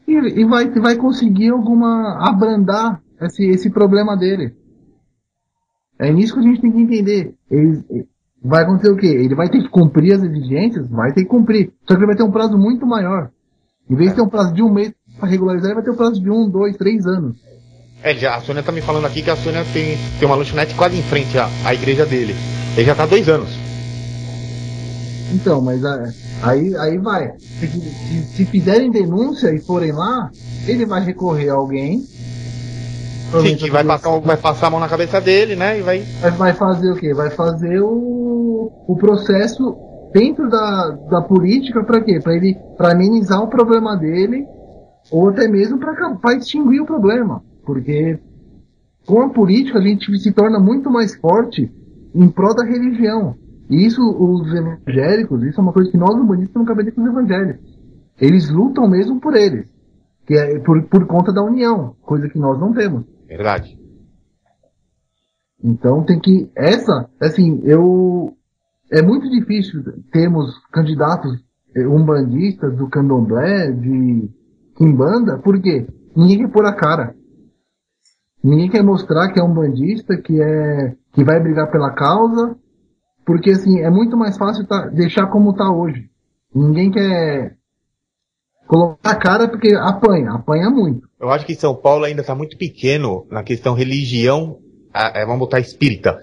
e vai conseguir abrandar esse problema dele. É nisso que a gente tem que entender. Vai acontecer o quê? Ele vai ter que cumprir as exigências? Vai ter que cumprir. Só que ele vai ter um prazo muito maior. Em vez de ter um prazo de 1 mês para regularizar, ele vai ter um prazo de 1, 2, 3 anos. A Sônia tá me falando aqui que a Sônia tem uma lanchonete quase em frente à igreja dele. Ele já tá há 2 anos. Então, mas aí vai. Se fizerem denúncia e forem lá, ele vai recorrer a alguém. Sim, que vai passar a mão na cabeça dele, né? E vai fazer o quê? Vai fazer o processo dentro da política para quê? Para amenizar o problema dele, ou até mesmo para extinguir o problema. Porque com a política a gente se torna muito mais forte em prol da religião. E isso, os evangélicos, isso é uma coisa que nós humanistas não cabemos com os evangélicos. Eles lutam mesmo por eles. Que é por conta da união, coisa que nós não temos. Verdade. Então tem que... é muito difícil termos candidatos umbandistas do candomblé, de quimbanda, por quê? Ninguém quer pôr a cara. Ninguém quer mostrar que é umbandista, que vai brigar pela causa, porque assim, é muito mais fácil deixar como tá hoje. Ninguém quer colocar a cara porque apanha muito. Eu acho que São Paulo ainda está muito pequeno na questão religião, vamos botar espírita.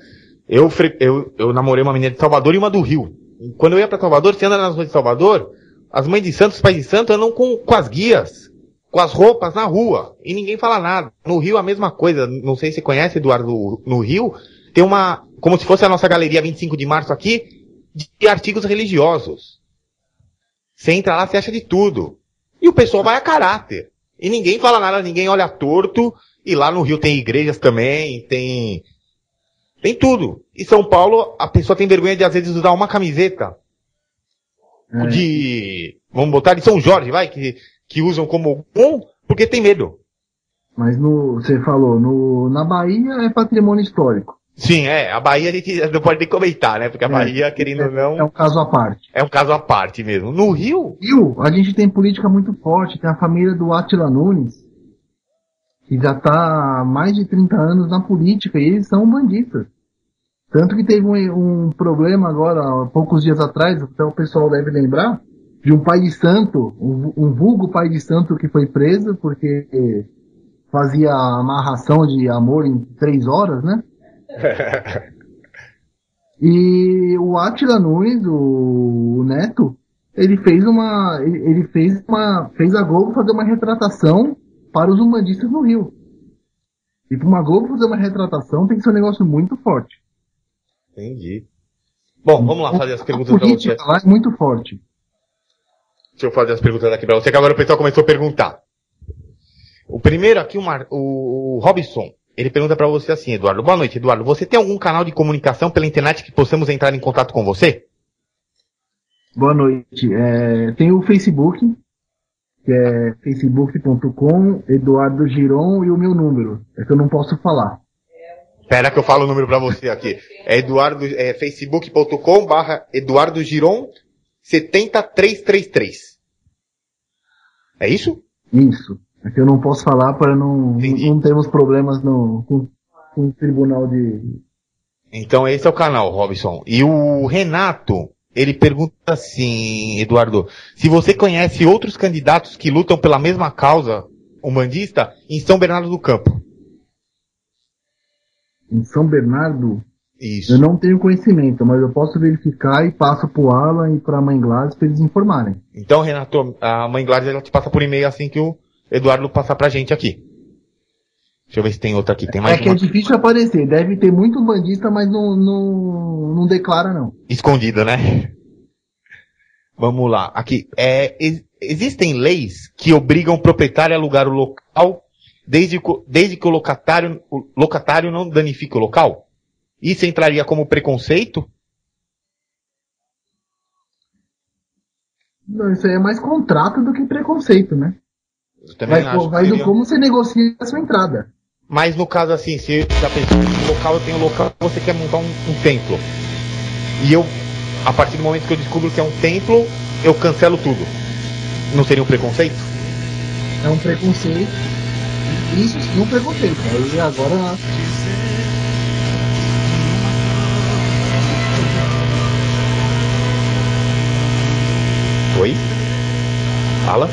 Eu namorei uma menina de Salvador e uma do Rio. Quando eu ia para Salvador, você anda nas ruas de Salvador, as mães de santo, os pais de santo andam com as guias, com as roupas na rua, e ninguém fala nada. No Rio a mesma coisa, não sei se você conhece, Eduardo, no Rio tem como se fosse a nossa galeria 25 de março aqui, de artigos religiosos. Você entra lá, você acha de tudo. E o pessoal vai a caráter. E ninguém fala nada, ninguém olha torto. E lá no Rio tem igrejas também, tem tudo. E São Paulo, a pessoa tem vergonha de às vezes usar uma camiseta vamos botar de São Jorge, que usam como porque tem medo. Mas você falou, na Bahia é patrimônio histórico. Sim, a Bahia a gente não pode nem comentar, né? Porque a Bahia, querendo ou não... É um caso à parte. É um caso à parte mesmo. No Rio... A gente tem política muito forte. Tem a família do Átila Nunes, que já está há mais de 30 anos na política, e eles são bandistas. Tanto que teve um problema agora, há poucos dias atrás, até o pessoal deve lembrar, de um pai de santo, um vulgo pai de santo que foi preso porque fazia amarração de amor em 3 horas, né? E o Átila Nunes, o neto, ele fez a Globo fazer uma retratação para os umbandistas no Rio. E para uma Globo fazer uma retratação tem que ser um negócio muito forte. Entendi. Bom, vamos lá fazer as perguntas para você. Lá é muito forte. Deixa eu fazer as perguntas aqui para você, que agora o pessoal começou a perguntar. O primeiro aqui, o Robson, ele pergunta para você assim, Eduardo. Boa noite, Eduardo. Você tem algum canal de comunicação pela internet que possamos entrar em contato com você? Boa noite. Tem o Facebook, que é facebook.com, Eduardo Giron, e o meu número. É que eu não posso falar. Espera que eu falo o número pra você aqui. É facebook.com/Eduardo Giron 70333. É isso? Isso. É que eu não posso falar para não termos problemas com o tribunal de... Então esse é o canal, Robson. E o Renato, ele pergunta assim, Eduardo, se você conhece outros candidatos que lutam pela mesma causa umbandista em São Bernardo do Campo. Em São Bernardo? Isso. Eu não tenho conhecimento, mas eu posso verificar e passo pro Alan e pra Mãe Gladys para eles informarem. Então, Renato, a Mãe Gladys ela te passa por e-mail assim que o Eduardo passar pra gente aqui. Deixa eu ver se tem outra aqui. Tem mais que é difícil aparecer. Deve ter muito bandista, mas não declara, não. Escondida, né? Vamos lá. Aqui. Existem leis que obrigam o proprietário a alugar o local desde que o locatário não danifique o local? Isso entraria como preconceito? Não, isso aí é mais contrato do que preconceito, né? Vai do como você negocia a sua entrada. Mas no caso assim, se a pessoa tem local, eu tenho local, você quer montar um templo. E eu, a partir do momento que eu descubro que é um templo, eu cancelo tudo. Não seria um preconceito? É um preconceito. Isso sim é um preconceito. Aí agora... Oi? Fala?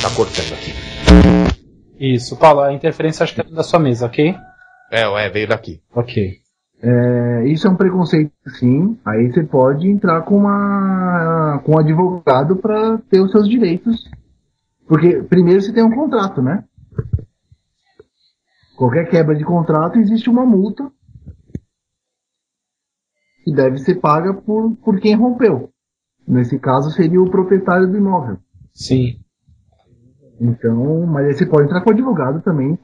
Tá cortando aqui. Isso, Paulo, a interferência acho que é da sua mesa, ok? Veio daqui. Ok. Isso é um preconceito, sim. Aí você pode entrar com um advogado para ter os seus direitos. Porque primeiro você tem um contrato, né? Qualquer quebra de contrato existe uma multa que deve ser paga por quem rompeu. Nesse caso seria o proprietário do imóvel. Sim. Então, mas aí você pode entrar com o advogado também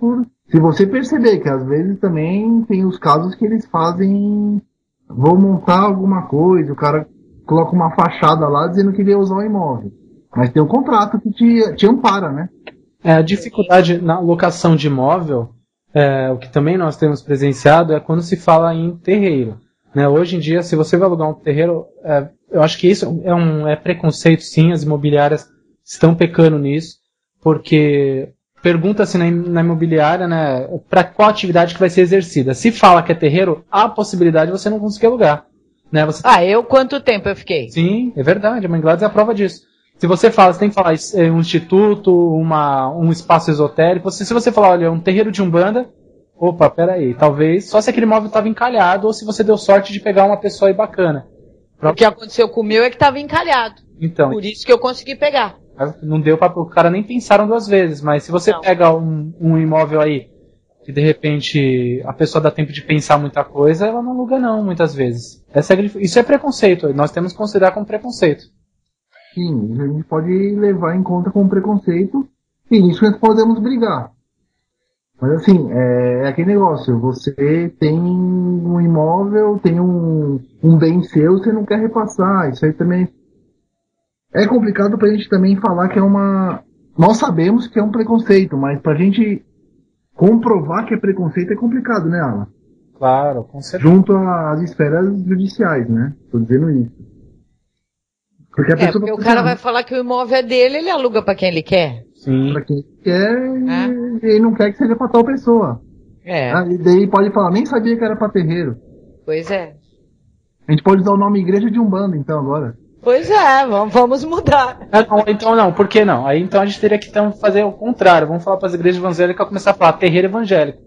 se você perceber que às vezes também tem os casos que eles fazem, vão montar alguma coisa, o cara coloca uma fachada lá dizendo que veio usar o imóvel. Mas tem um contrato que te ampara, né? A dificuldade na locação de imóvel, o que também nós temos presenciado é quando se fala em terreiro. Né? Hoje em dia, se você vai alugar um terreiro, eu acho que isso é preconceito, sim, as imobiliárias estão pecando nisso, porque pergunta-se na imobiliária, né, para qual atividade que vai ser exercida. Se fala que é terreiro, há a possibilidade de você não conseguir alugar. Né? Quanto tempo eu fiquei? Sim, é verdade, a Mãe Gladys é a prova disso. Se você fala, você tem que falar um instituto, um espaço esotérico. Se você falar, olha, um terreiro de Umbanda, opa, peraí, talvez só se aquele imóvel estava encalhado ou se você deu sorte de pegar uma pessoa aí bacana. O que aconteceu com o meu é que estava encalhado. Então, por isso que eu consegui pegar. Não deu para o cara nem pensaram duas vezes, mas se você pega um imóvel aí que de repente a pessoa dá tempo de pensar muita coisa, ela não aluga não, muitas vezes. Isso é preconceito, nós temos que considerar como preconceito. Sim, a gente pode levar em conta como preconceito e nisso nós podemos brigar. Mas assim, é aquele negócio, você tem um imóvel, tem um bem seu, você não quer repassar, isso aí também é complicado pra gente também falar que é nós sabemos que é um preconceito, mas pra gente comprovar que é preconceito é complicado, né, Alan? Claro, com certeza. Junto às esferas judiciais, né? Tô dizendo isso. Porque o cara vai falar que o imóvel é dele, ele aluga pra quem ele quer. Sim. Pra quem quer, ele não quer que seja pra tal pessoa. E daí pode falar, nem sabia que era pra terreiro. Pois é. A gente pode usar o nome Igreja de Umbanda, então, agora. Pois é, vamos mudar. Então não, por que não? Aí então a gente teria que fazer o contrário. Vamos falar para as igrejas evangélicas começar a falar terreiro evangélico.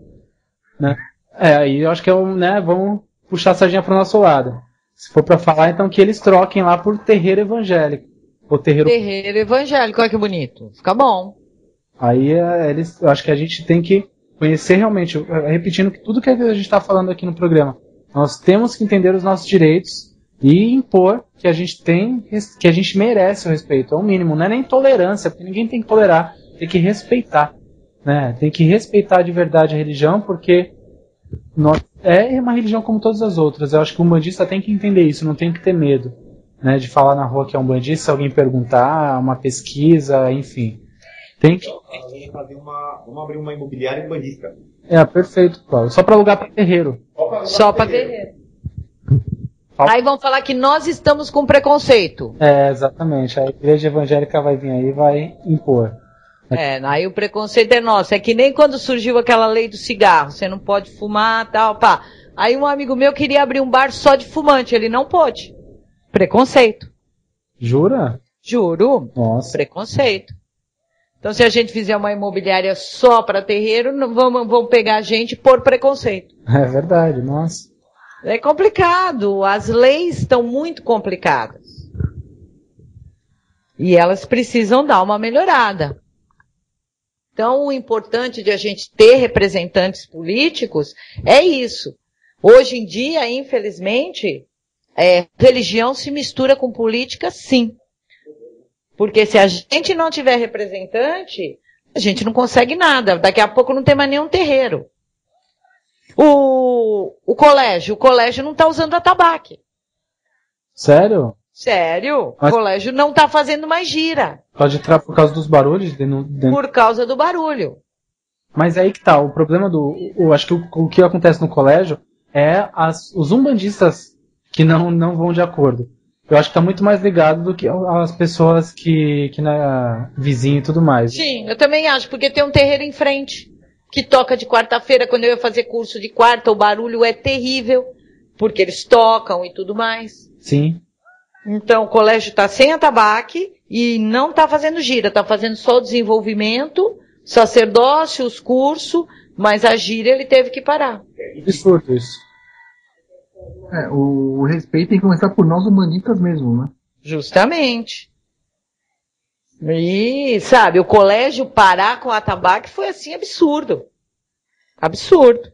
Né? Aí eu acho que vamos puxar a sardinha para o nosso lado. Se for para falar, então que eles troquem lá por terreiro evangélico. Ou terreiro evangélico, olha que bonito. Fica bom. Aí eu acho que a gente tem que conhecer realmente, repetindo que tudo que a gente está falando aqui no programa, nós temos que entender os nossos direitos e impor que a gente merece o respeito, é o mínimo, não é nem tolerância, porque ninguém tem que tolerar, tem que respeitar, né? Tem que respeitar de verdade a religião, porque é uma religião como todas as outras. Eu acho que o umbandista tem que entender isso, não tem que ter medo. né, de falar na rua que é um bandista, se alguém perguntar, uma pesquisa, enfim. Tem que... Vamos abrir uma imobiliária bandista. Perfeito, Paulo. Só para alugar para terreiro. Só para terreiro. Aí vão falar que nós estamos com preconceito. Exatamente. A igreja evangélica vai vir aí e vai impor. Aí o preconceito é nosso. É que nem quando surgiu aquela lei do cigarro. Você não pode fumar, tal, pá. Aí um amigo meu queria abrir um bar só de fumante. Ele não pôde. Preconceito. Jura? Juro. Nossa. Preconceito. Então, se a gente fizer uma imobiliária só para terreiro, vão pegar a gente por preconceito. É verdade, nossa. É complicado. As leis estão muito complicadas. E elas precisam dar uma melhorada. Então, o importante de a gente ter representantes políticos é isso. Hoje em dia, infelizmente, religião se mistura com política, sim. Porque se a gente não tiver representante, a gente não consegue nada. Daqui a pouco não tem mais nenhum terreiro. O colégio não está usando atabaque. Sério? Sério. Mas... O colégio não está fazendo mais gira. Pode entrar por causa dos barulhos? Por causa do barulho. Mas aí que tá, o problema acho que o que acontece no colégio é os umbandistas que não vão de acordo. Eu acho que tá muito mais ligado do que as pessoas que vizinho e tudo mais. Sim, eu também acho, porque tem um terreiro em frente, que toca de quarta-feira. Quando eu ia fazer curso de quarta, o barulho é terrível, porque eles tocam e tudo mais. Sim. Então, o colégio tá sem atabaque e não tá fazendo gira, tá fazendo só o desenvolvimento, sacerdócio, os cursos, mas a gira ele teve que parar. Absurdo isso. O respeito tem que começar por nós humanistas mesmo, né? Justamente. E, sabe, o colégio parar com o atabaque foi assim absurdo. Absurdo.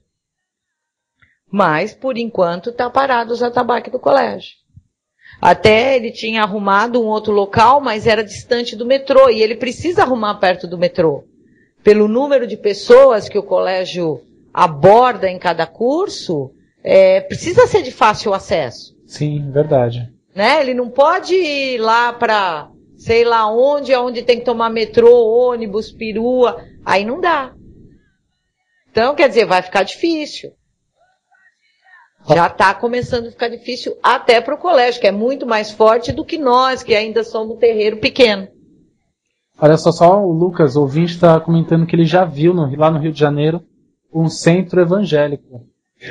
Mas, por enquanto, tá parado os atabaques do colégio. Até ele tinha arrumado um outro local, mas era distante do metrô, e ele precisa arrumar perto do metrô. Pelo número de pessoas que o colégio aborda em cada curso, precisa ser de fácil acesso. Sim, verdade. Né? Ele não pode ir lá para, sei lá onde tem que tomar metrô, ônibus, perua. Aí não dá. Então, quer dizer, vai ficar difícil. Já está começando a ficar difícil até para o colégio, que é muito mais forte do que nós, que ainda somos um terreiro pequeno. Olha só o Lucas, o ouvinte, está comentando que ele já viu lá no Rio de Janeiro um centro evangélico.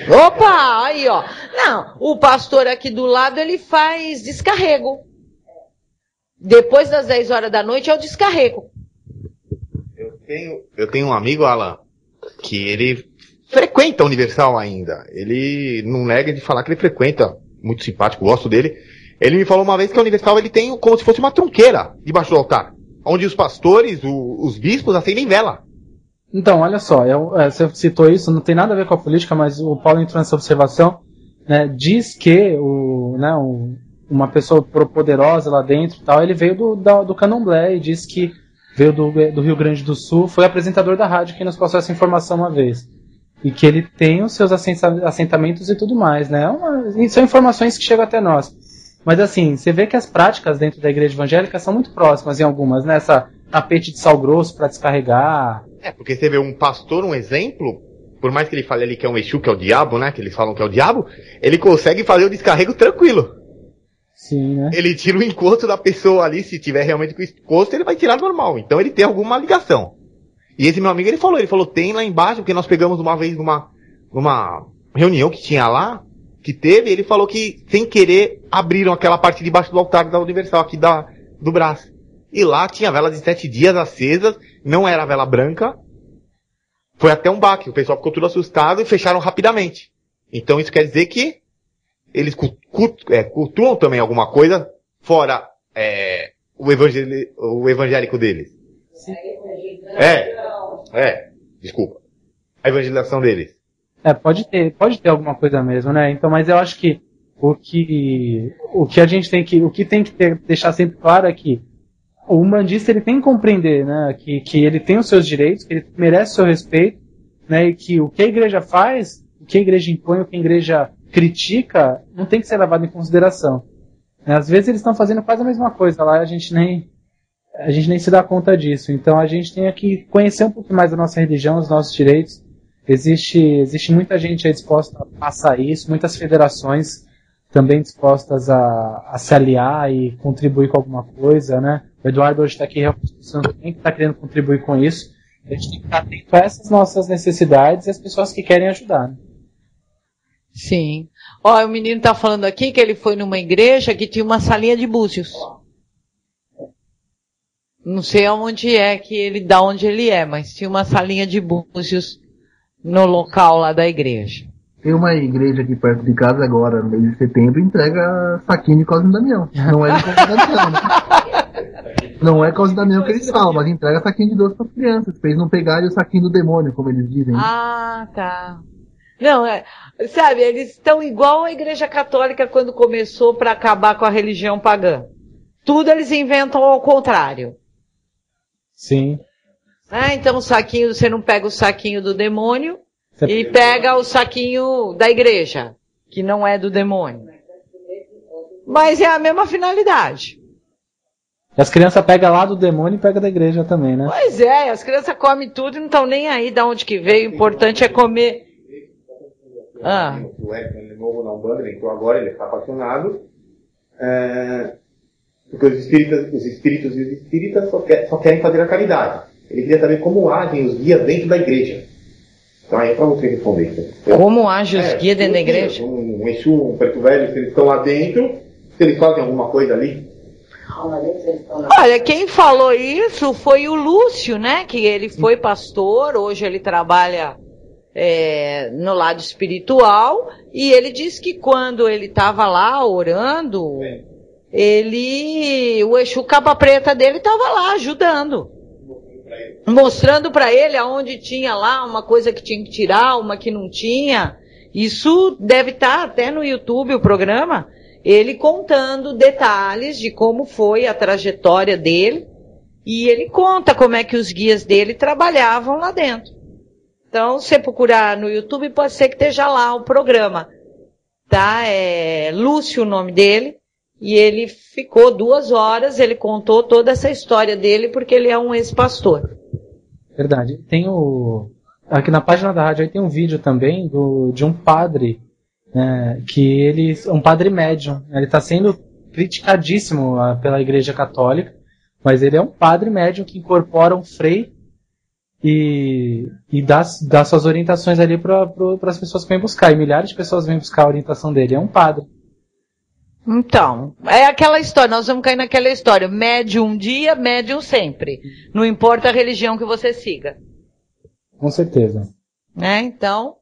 Opa, aí ó. Não, o pastor aqui do lado, ele faz descarrego. Depois das 10 horas da noite é o descarrego. Eu tenho um amigo, Alan, que ele frequenta a Universal ainda. Ele não nega de falar que ele frequenta. Muito simpático, gosto dele. Ele me falou uma vez que a Universal ele tem como se fosse uma tronqueira debaixo do altar, onde os pastores, os bispos acendem vela. Então, olha só, você citou isso, não tem nada a ver com a política, mas o Paulo entrou nessa observação, né, diz que uma pessoa poderosa lá dentro, tal, ele veio do Candomblé e diz que veio do Rio Grande do Sul, foi apresentador da rádio que nos passou essa informação uma vez. E que ele tem os seus assentamentos e tudo mais, né? São informações que chegam até nós. Mas assim, você vê que as práticas dentro da igreja evangélica são muito próximas em algumas, né? Essa tapete de sal grosso para descarregar. Porque você vê um pastor, um exemplo, por mais que ele fale ali que é um Exu, que é o diabo, né? Que eles falam que é o diabo, ele consegue fazer o descarrego tranquilo. Sim, né? Ele tira o encosto da pessoa ali, se tiver realmente com encosto, ele vai tirar normal. Então ele tem alguma ligação. E esse meu amigo, ele falou, tem lá embaixo, porque nós pegamos uma vez numa reunião que tinha lá, que teve, ele falou que, sem querer, abriram aquela parte de baixo do altar da Universal, aqui do braço. E lá tinha vela de 7 dias acesas, não era vela branca. Foi até um baque, o pessoal ficou tudo assustado e fecharam rapidamente. Então isso quer dizer que eles cultuam também alguma coisa, fora o evangélico deles. Sim. Desculpa. A evangelização deles. Pode ter alguma coisa mesmo, né? Então, mas eu acho que o que a gente tem que deixar sempre claro é que o umbandista ele tem que compreender, né, que ele tem os seus direitos, que ele merece o seu respeito, né, e que o que a igreja faz, o que a igreja impõe, o que a igreja critica, não tem que ser levado em consideração. Às vezes eles estão fazendo quase a mesma coisa lá, a gente nem se dá conta disso. Então a gente tem que conhecer um pouco mais da nossa religião, os nossos direitos. Existe muita gente aí disposta a passar isso, muitas federações também dispostas a se aliar e contribuir com alguma coisa, né? O Eduardo hoje está aqui representando quem está querendo contribuir com isso. A gente tem que estar atento a essas nossas necessidades e as pessoas que querem ajudar, né? Sim. Ó, o menino tá falando aqui que ele foi numa igreja que tinha uma salinha de búzios. Não sei aonde é da onde ele é, mas tinha uma salinha de búzios no local lá da igreja. Tem uma igreja aqui perto de casa agora, no mês de setembro, entrega saquinho de Cosme Damião. Não é de Cosme Damião, né? Não é Cosme Damião que eles falam, mas entrega saquinho de doce para as crianças, pra eles não pegarem o saquinho do demônio, como eles dizem. Ah, tá. Não, sabe, eles estão igual a Igreja Católica quando começou para acabar com a religião pagã. Tudo eles inventam ao contrário. Sim. Então o saquinho, você não pega o saquinho do demônio e pega o saquinho da igreja, que não é do demônio. Mas é a mesma finalidade. As crianças pegam lá do demônio e pegam da igreja também, né? Pois é, as crianças comem tudo e não estão nem aí de onde que veio. O importante é comer. O Edson novo na Umbanda, ele entrou agora, ele está apaixonado. Porque os espíritos e os espíritas só querem fazer a caridade. Ele queria saber como agem os guias dentro da igreja. Então aí é para você responder. Como agem os guias dentro da igreja? Um Exu, um Preto Velho, se eles estão lá dentro, se eles fazem alguma coisa ali. Olha, quem falou isso foi o Lúcio, né? Que ele foi pastor, hoje ele trabalha no lado espiritual, e ele disse que quando ele estava lá orando, o Exu Capa Preta dele estava lá ajudando. Mostrando para ele aonde tinha lá uma coisa que tinha que tirar, uma que não tinha. Isso deve estar até no YouTube, o programa, ele contando detalhes de como foi a trajetória dele, e ele conta como é que os guias dele trabalhavam lá dentro. Então, se você procurar no YouTube, pode ser que esteja lá o programa. Tá? É Lúcio o nome dele, e ele ficou 2 horas, ele contou toda essa história dele, porque ele é um ex-pastor. Verdade. Aqui na página da rádio aí tem um vídeo também de um padre, um padre médium. Ele está sendo criticadíssimo pela Igreja Católica, mas ele é um padre médium que incorpora um frei e dá suas orientações ali para as pessoas que vêm buscar. E milhares de pessoas vêm buscar a orientação dele. É um padre. Então, é aquela história, nós vamos cair naquela história, médium um dia, médium sempre. Não importa a religião que você siga. Com certeza. Então...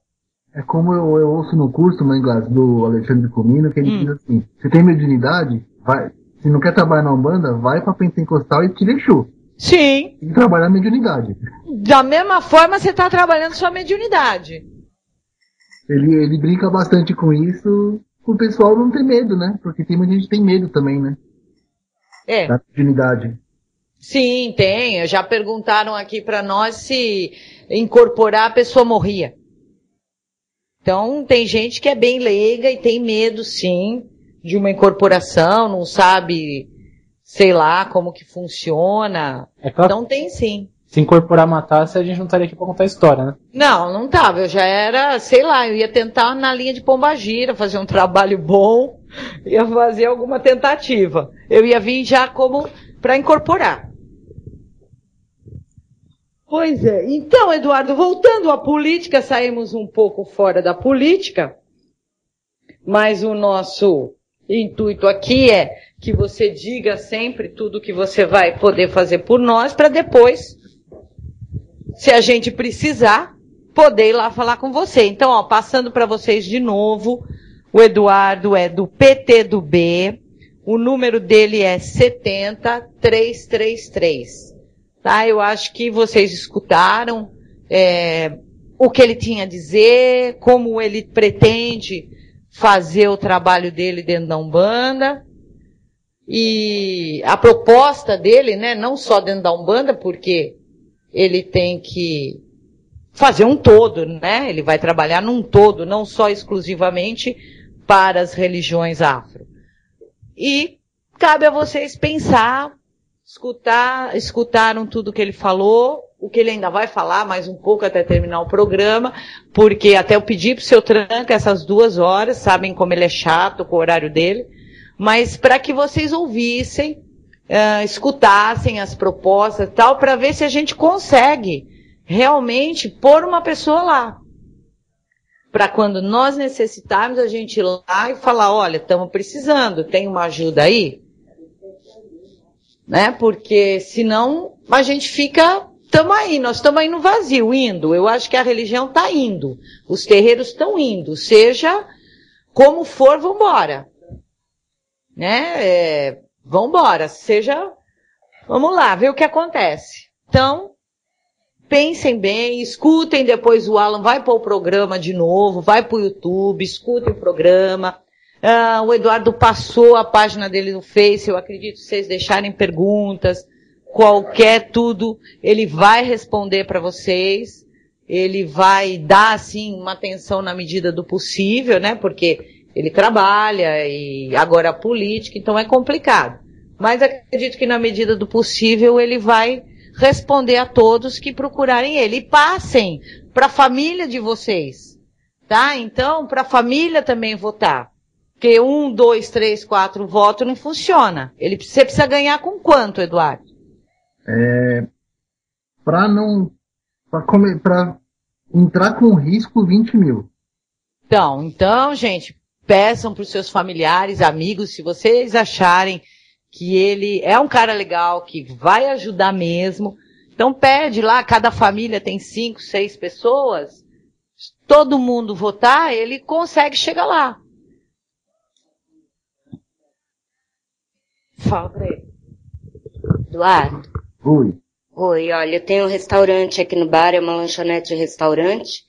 É como eu ouço no curso, Mãe Glass, do Alexandre Comino, que ele diz assim, se tem mediunidade, vai. Se não quer trabalhar na Umbanda, vai pra Pentecostal e tira Exu. Sim. E trabalhar a mediunidade. Da mesma forma, você está trabalhando sua mediunidade. Ele brinca bastante com isso... O pessoal não tem medo, né? Porque tem muita gente que tem medo também, né? Da mediunidade. Sim, tem. Já perguntaram aqui para nós se incorporar a pessoa morria. Então, tem gente que é bem leiga e tem medo, sim, de uma incorporação, não sabe, sei lá, como que funciona. Claro. Então, tem sim. Se incorporar matasse, a gente não estaria aqui para contar a história, né? Não tava. Eu já era, sei lá, eu ia tentar na linha de Pombagira, fazer um trabalho bom, ia fazer alguma tentativa. Eu ia vir já como para incorporar. Pois é. Então, Eduardo, voltando à política, saímos um pouco fora da política, mas o nosso intuito aqui é que você diga sempre tudo que você vai poder fazer por nós, para depois, se a gente precisar, poder ir lá falar com você. Então, passando para vocês de novo, o Eduardo é do PT do B, o número dele é 70333. Tá? Eu acho que vocês escutaram o que ele tinha a dizer, como ele pretende fazer o trabalho dele dentro da Umbanda. E a proposta dele, né, não só dentro da Umbanda, porque ele tem que fazer um todo, né? Ele vai trabalhar num todo, não só exclusivamente para as religiões afro. E cabe a vocês pensar, escutaram tudo que ele falou, o que ele ainda vai falar mais um pouco até terminar o programa, porque até eu pedi pro seu Tranca essas 2 horas, sabem como ele é chato com o horário dele, mas para que vocês ouvissem, escutassem as propostas e tal, para ver se a gente consegue realmente pôr uma pessoa lá. Para quando nós necessitarmos, a gente ir lá e falar, olha, estamos precisando, tem uma ajuda aí? Né? Porque senão a gente fica, nós estamos aí no vazio, indo. Eu acho que a religião está indo, os terreiros estão indo, seja como for, vambora. Né? Vambora, vamos lá, ver o que acontece. Então, pensem bem, escutem depois o Alan, vai para o programa de novo, vai para o YouTube, escutem o programa. O Eduardo passou a página dele no Face, eu acredito que vocês deixarem perguntas, tudo, ele vai responder para vocês, ele vai dar, assim, uma atenção na medida do possível, né, porque ele trabalha e agora a política, então é complicado. Mas acredito que na medida do possível ele vai responder a todos que procurarem ele. E passem para a família de vocês, tá? Então, para a família também votar. Porque 1, 2, 3, 4 votos não funciona. Você precisa ganhar com quanto, Eduardo? Para entrar com risco, 20 mil. Então, gente, peçam para os seus familiares, amigos, se vocês acharem que ele é um cara legal, que vai ajudar mesmo. Então pede lá, cada família tem 5, 6 pessoas, todo mundo votar, ele consegue chegar lá. Fala pra ele. Eduardo. Oi. Oi, olha, eu tenho um restaurante aqui no bar, é uma lanchonete de restaurante,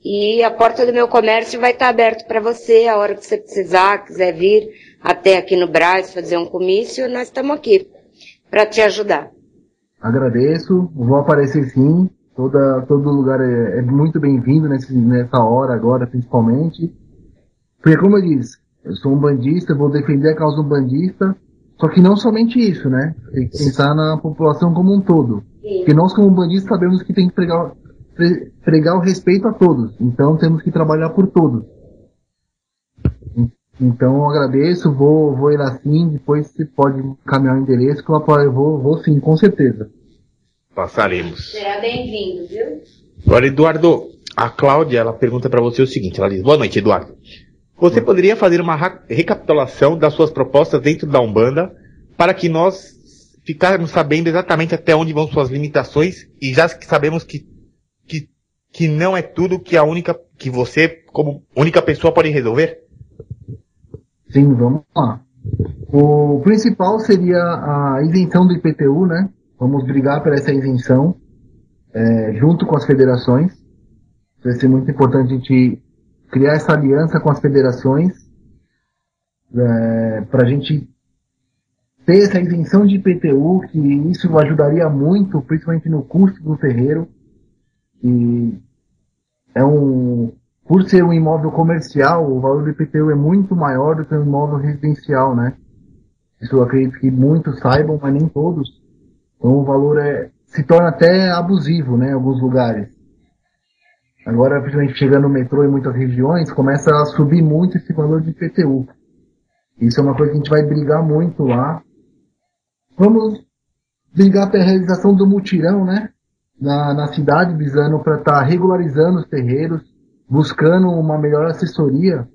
e a porta do meu comércio vai estar aberta para você, a hora que você precisar, quiser vir até aqui no Brás fazer um comício, nós estamos aqui para te ajudar. Agradeço, vou aparecer sim, todo lugar é muito bem-vindo nessa hora agora, principalmente, porque como eu disse, eu sou um bandista, vou defender a causa do bandista, só que não somente isso, né, tem que pensar na população como um todo, sim. Porque nós como bandistas sabemos que tem que pregar o respeito a todos, então temos que trabalhar por todos. Então eu agradeço, vou ir lá sim, depois você pode caminhar o endereço que eu vou sim, com certeza. Passaremos. Será bem-vindo, viu? Agora, Eduardo, a Cláudia, ela pergunta para você o seguinte, ela diz, boa noite, Eduardo. Você poderia fazer uma recapitulação das suas propostas dentro da Umbanda para que nós ficarmos sabendo exatamente até onde vão suas limitações e já que sabemos que não é tudo que você, como única pessoa, pode resolver? Sim, vamos lá. O principal seria a isenção do IPTU, né? Vamos brigar por essa isenção, junto com as federações. Vai ser muito importante a gente criar essa aliança com as federações, para a gente ter essa isenção de IPTU, que isso ajudaria muito, principalmente no custo do terreiro. E por ser um imóvel comercial, o valor do IPTU é muito maior do que um imóvel residencial, né? Isso eu acredito que muitos saibam, mas nem todos. Então o valor se torna até abusivo, né, em alguns lugares. Agora, principalmente chegando no metrô em muitas regiões, começa a subir muito esse valor de IPTU. Isso é uma coisa que a gente vai brigar muito lá. Vamos brigar pela realização do mutirão, né, na cidade, visando para estar regularizando os terreiros, buscando uma melhor assessoria,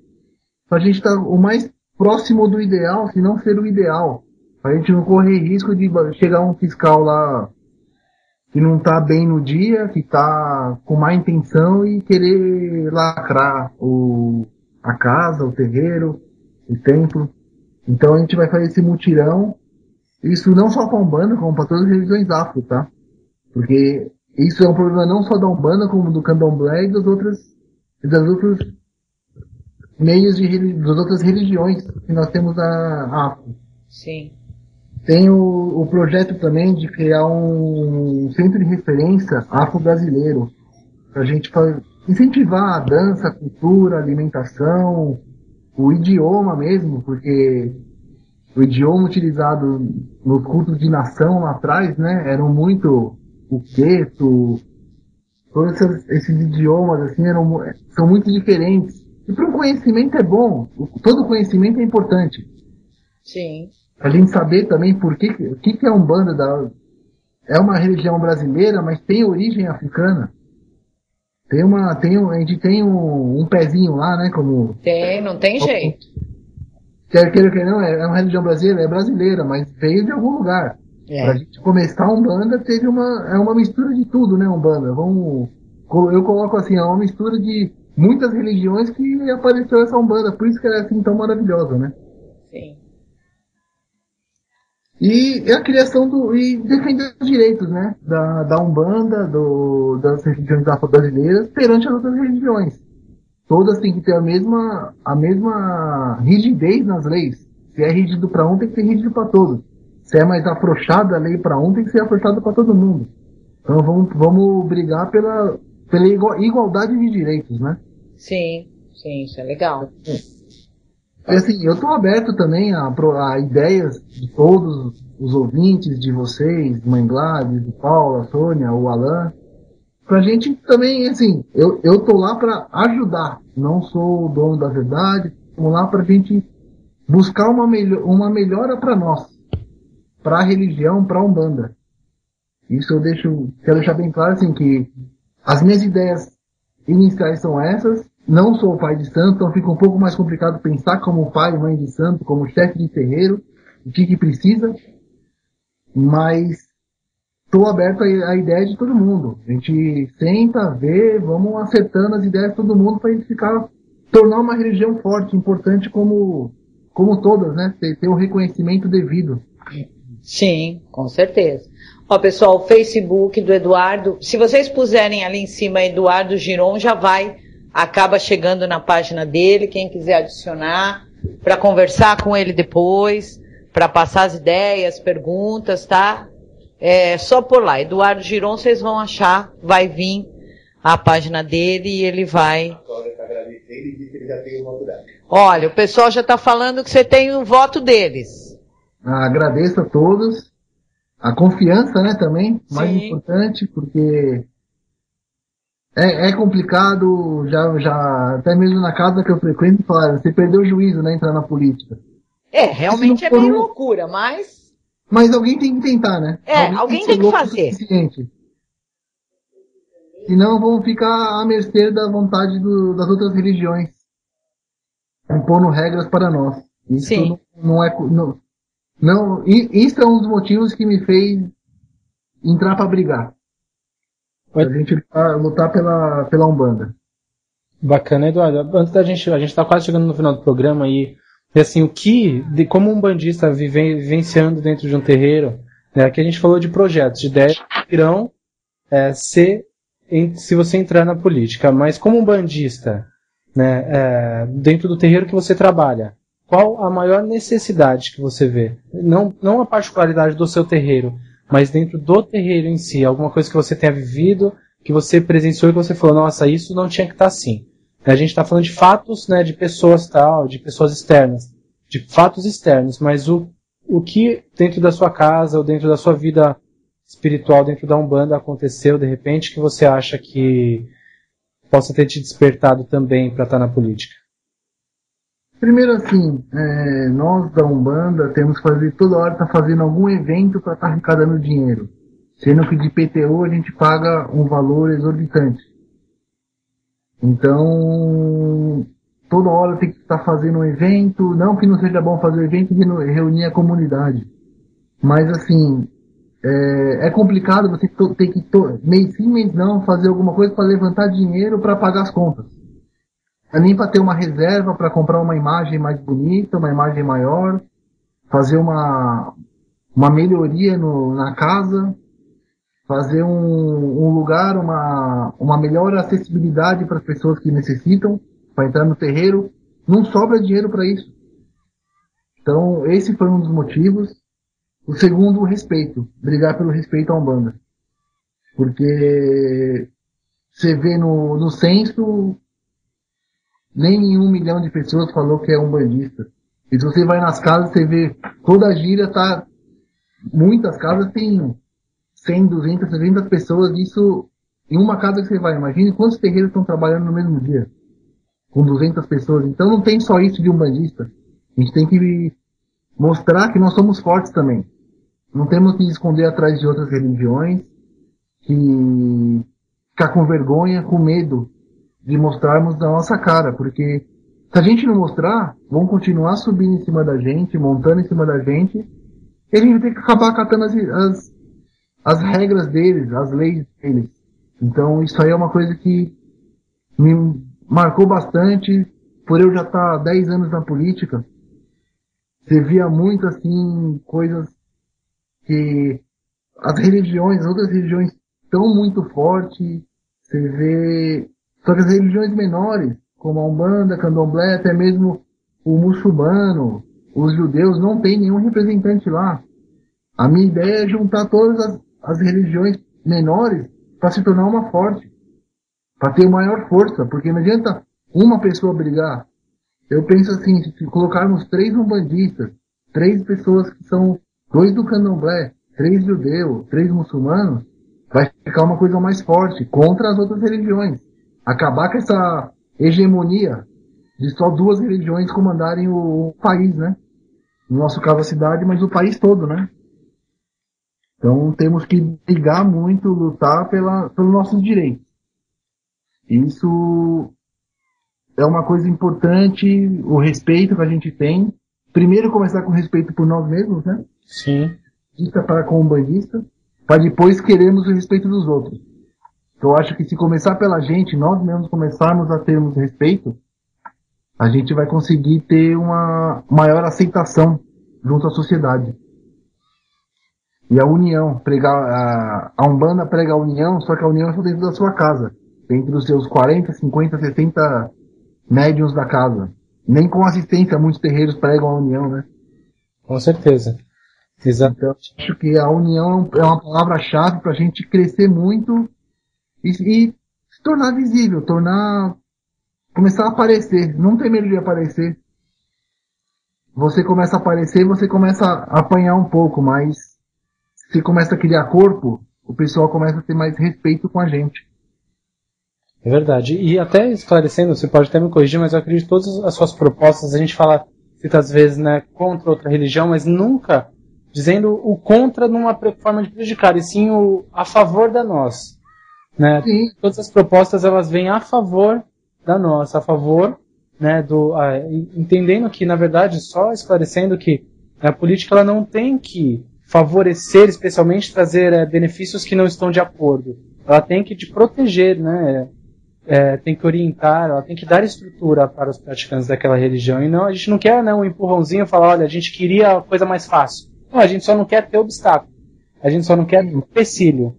para a gente estar o mais próximo do ideal, se não ser o ideal, para a gente não correr risco de chegar um fiscal lá que não está bem no dia, que está com má intenção e querer lacrar a casa, o terreiro, o templo. Então a gente vai fazer esse mutirão, isso não só para a Umbanda, como para todas as religiões afro, tá? Porque isso é um problema não só da Umbanda, como do Candomblé e das outros meios das outras religiões que nós temos a afro. Sim. Tem o projeto também de criar um centro de referência afro-brasileiro, para a gente incentivar a dança, a cultura, a alimentação, o idioma mesmo, porque o idioma utilizado nos cultos de nação lá atrás, né, eram muito o queto, todos esses idiomas assim são muito diferentes. E para o conhecimento é bom, todo conhecimento é importante. Sim. A gente saber também o que é a Umbanda, é uma religião brasileira, mas tem origem africana. A gente tem um pezinho lá, né, como... Não tem jeito. Quer queira que não, é uma religião brasileira, é brasileira, mas veio de algum lugar. Pra gente começar a Umbanda, é uma mistura de tudo, né, Umbanda? Eu coloco assim, é uma mistura de muitas religiões que apareceu essa Umbanda, por isso que ela é assim tão maravilhosa, né? Sim. E a criação e defender os direitos, né, da Umbanda, das religiões afro-brasileiras perante as outras religiões. Todas têm que ter a mesma rigidez nas leis. Se é rígido para um, tem que ser rígido para todos. Se é mais afrouxada a lei para um, tem que ser afrouxada para todo mundo. Então vamos brigar pela igualdade de direitos, né? Sim, isso é legal. E assim, eu estou aberto também a ideias de todos os ouvintes, de vocês, Mãe Gladys, de Paula, Sônia, o Alan, pra gente também, assim, eu tô lá para ajudar, não sou o dono da verdade, tô lá pra gente buscar uma melhora para nós, para a religião, para a Umbanda. Isso quero deixar bem claro, assim, que as minhas ideias iniciais são essas. Não sou pai de santo, então fica um pouco mais complicado pensar como pai e mãe de santo, como chefe de terreiro, o que precisa, mas estou aberto à ideia de todo mundo. A gente senta, vê, vamos acertando as ideias de todo mundo para a gente tornar uma religião forte, importante como todas, né? Ter o reconhecimento devido. Sim, com certeza. Ó, pessoal, o Facebook do Eduardo, se vocês puserem ali em cima Eduardo Giron, acaba chegando na página dele, quem quiser adicionar, para conversar com ele depois, para passar as ideias, perguntas, tá? É só por lá, Eduardo Giron, vocês vão achar, vai vir a página dele e ele vai... Ele disse que ele já tem o voto dela. Olha, o pessoal já está falando que você tem o voto deles. Agradeço a todos, a confiança, né, também, mais importante, porque... É complicado, já até mesmo na casa que eu frequento, falaram, você perdeu o juízo, né, entrar na política. Realmente é meio loucura, mas... Mas alguém tem que tentar, né? Alguém tem que fazer. Senão vão ficar à mercê da vontade das outras religiões, impondo regras para nós. Isso isso é um dos motivos que me fez entrar para brigar. A gente lutar pela Umbanda. Bacana, Eduardo. Antes a gente está quase chegando no final do programa e assim, como um umbandista vivenciando dentro de um terreiro, né, aqui a gente falou de projetos, de ideias que irão se você entrar na política, mas como umbandista, né, dentro do terreiro que você trabalha, qual a maior necessidade que você vê? Não a particularidade do seu terreiro, mas dentro do terreiro em si, alguma coisa que você tenha vivido, que você presenciou e que você falou, nossa, isso não tinha que estar assim. A gente está falando de fatos, né, de pessoas de pessoas externas, de fatos externos, mas o que dentro da sua casa ou dentro da sua vida espiritual, dentro da Umbanda aconteceu de repente que você acha que possa ter te despertado também para estar na política? Primeiro assim, nós da Umbanda temos que fazer, toda hora tá fazendo algum evento para estar arrecadando dinheiro. Sendo que de PTU a gente paga um valor exorbitante. Então, toda hora tem que estar fazendo um evento, não que não seja bom fazer um evento e reunir a comunidade. Mas assim, é complicado você ter que, mês sim, mês não, fazer alguma coisa para levantar dinheiro para pagar as contas. Nem para ter uma reserva para comprar uma imagem mais bonita, uma imagem maior, fazer uma melhoria na casa, fazer um lugar, uma melhor acessibilidade para as pessoas que necessitam, para entrar no terreiro. Não sobra dinheiro para isso. Então, esse foi um dos motivos. O segundo, o respeito. Brigar pelo respeito à Umbanda. Porque você vê no censo, nem 1 milhão de pessoas falou que é umbandista. E se você vai nas casas, você vê toda a gíria tá... Muitas casas tem 100, 200, 300 pessoas. Isso em uma casa que você vai. Imagine quantos terreiros estão trabalhando no mesmo dia. Com 200 pessoas. Então não tem só isso de umbandista. A gente tem que mostrar que nós somos fortes também. Não temos que esconder atrás de outras religiões. Que ficar com vergonha, com medo de mostrarmos a nossa cara. Porque se a gente não mostrar, vão continuar subindo em cima da gente, montando em cima da gente. E a gente vai ter que acabar acatando as regras deles, as leis deles. Então isso aí é uma coisa que me marcou bastante, por eu já estar 10 anos na política. Você via muito assim, coisas que as outras religiões estão muito fortes. Você vê, só que as religiões menores, como a Umbanda, Candomblé, até mesmo o muçulmano, os judeus, não tem nenhum representante lá. A minha ideia é juntar todas as religiões menores para se tornar uma forte, para ter maior força, porque não adianta uma pessoa brigar. Eu penso assim, se colocarmos 3 umbandistas, 3 pessoas que são 2 do Candomblé, 3 judeus, 3 muçulmanos, vai ficar uma coisa mais forte contra as outras religiões. Acabar com essa hegemonia de só 2 religiões comandarem o país, né? No nosso caso a cidade, mas o país todo, né? Então temos que brigar muito, lutar pelos nossos direitos. Isso é uma coisa importante, o respeito que a gente tem. Primeiro começar com respeito por nós mesmos, né? Sim. Para com o umbandista, para depois queremos o respeito dos outros. Eu acho que se começar pela gente, nós mesmos começarmos a termos respeito, a gente vai conseguir ter uma maior aceitação junto à sociedade. E a união, a Umbanda prega a união, só que a união é só dentro da sua casa. Dentro dos seus 40, 50, 60 médiuns da casa. Nem com assistência muitos terreiros pregam a união, né? Com certeza. Exato. Então, acho que a união é uma palavra-chave para a gente crescer muito e se tornar visível, começar a aparecer. Não ter medo de aparecer. Você começa a aparecer, você começa a apanhar um pouco, mas se começa a criar corpo, o pessoal começa a ter mais respeito com a gente. É verdade. E até esclarecendo, você pode até me corrigir, mas eu acredito que todas as suas propostas, a gente fala muitas vezes, né, contra outra religião, mas nunca dizendo o contra numa forma de prejudicar, e sim o a favor da nossa. Né? Sim. Todas as propostas elas vêm a favor da nossa, a favor, né, entendendo que, na verdade, só esclarecendo que a política ela não tem que favorecer, especialmente trazer benefícios que não estão de acordo. Ela tem que te proteger, né? Tem que orientar, ela tem que dar estrutura para os praticantes daquela religião. E não, a gente não quer, né, um empurrãozinho, falar, olha, a gente queria a coisa mais fácil. Não, a gente só não quer ter obstáculo. A gente só não quer empecilho.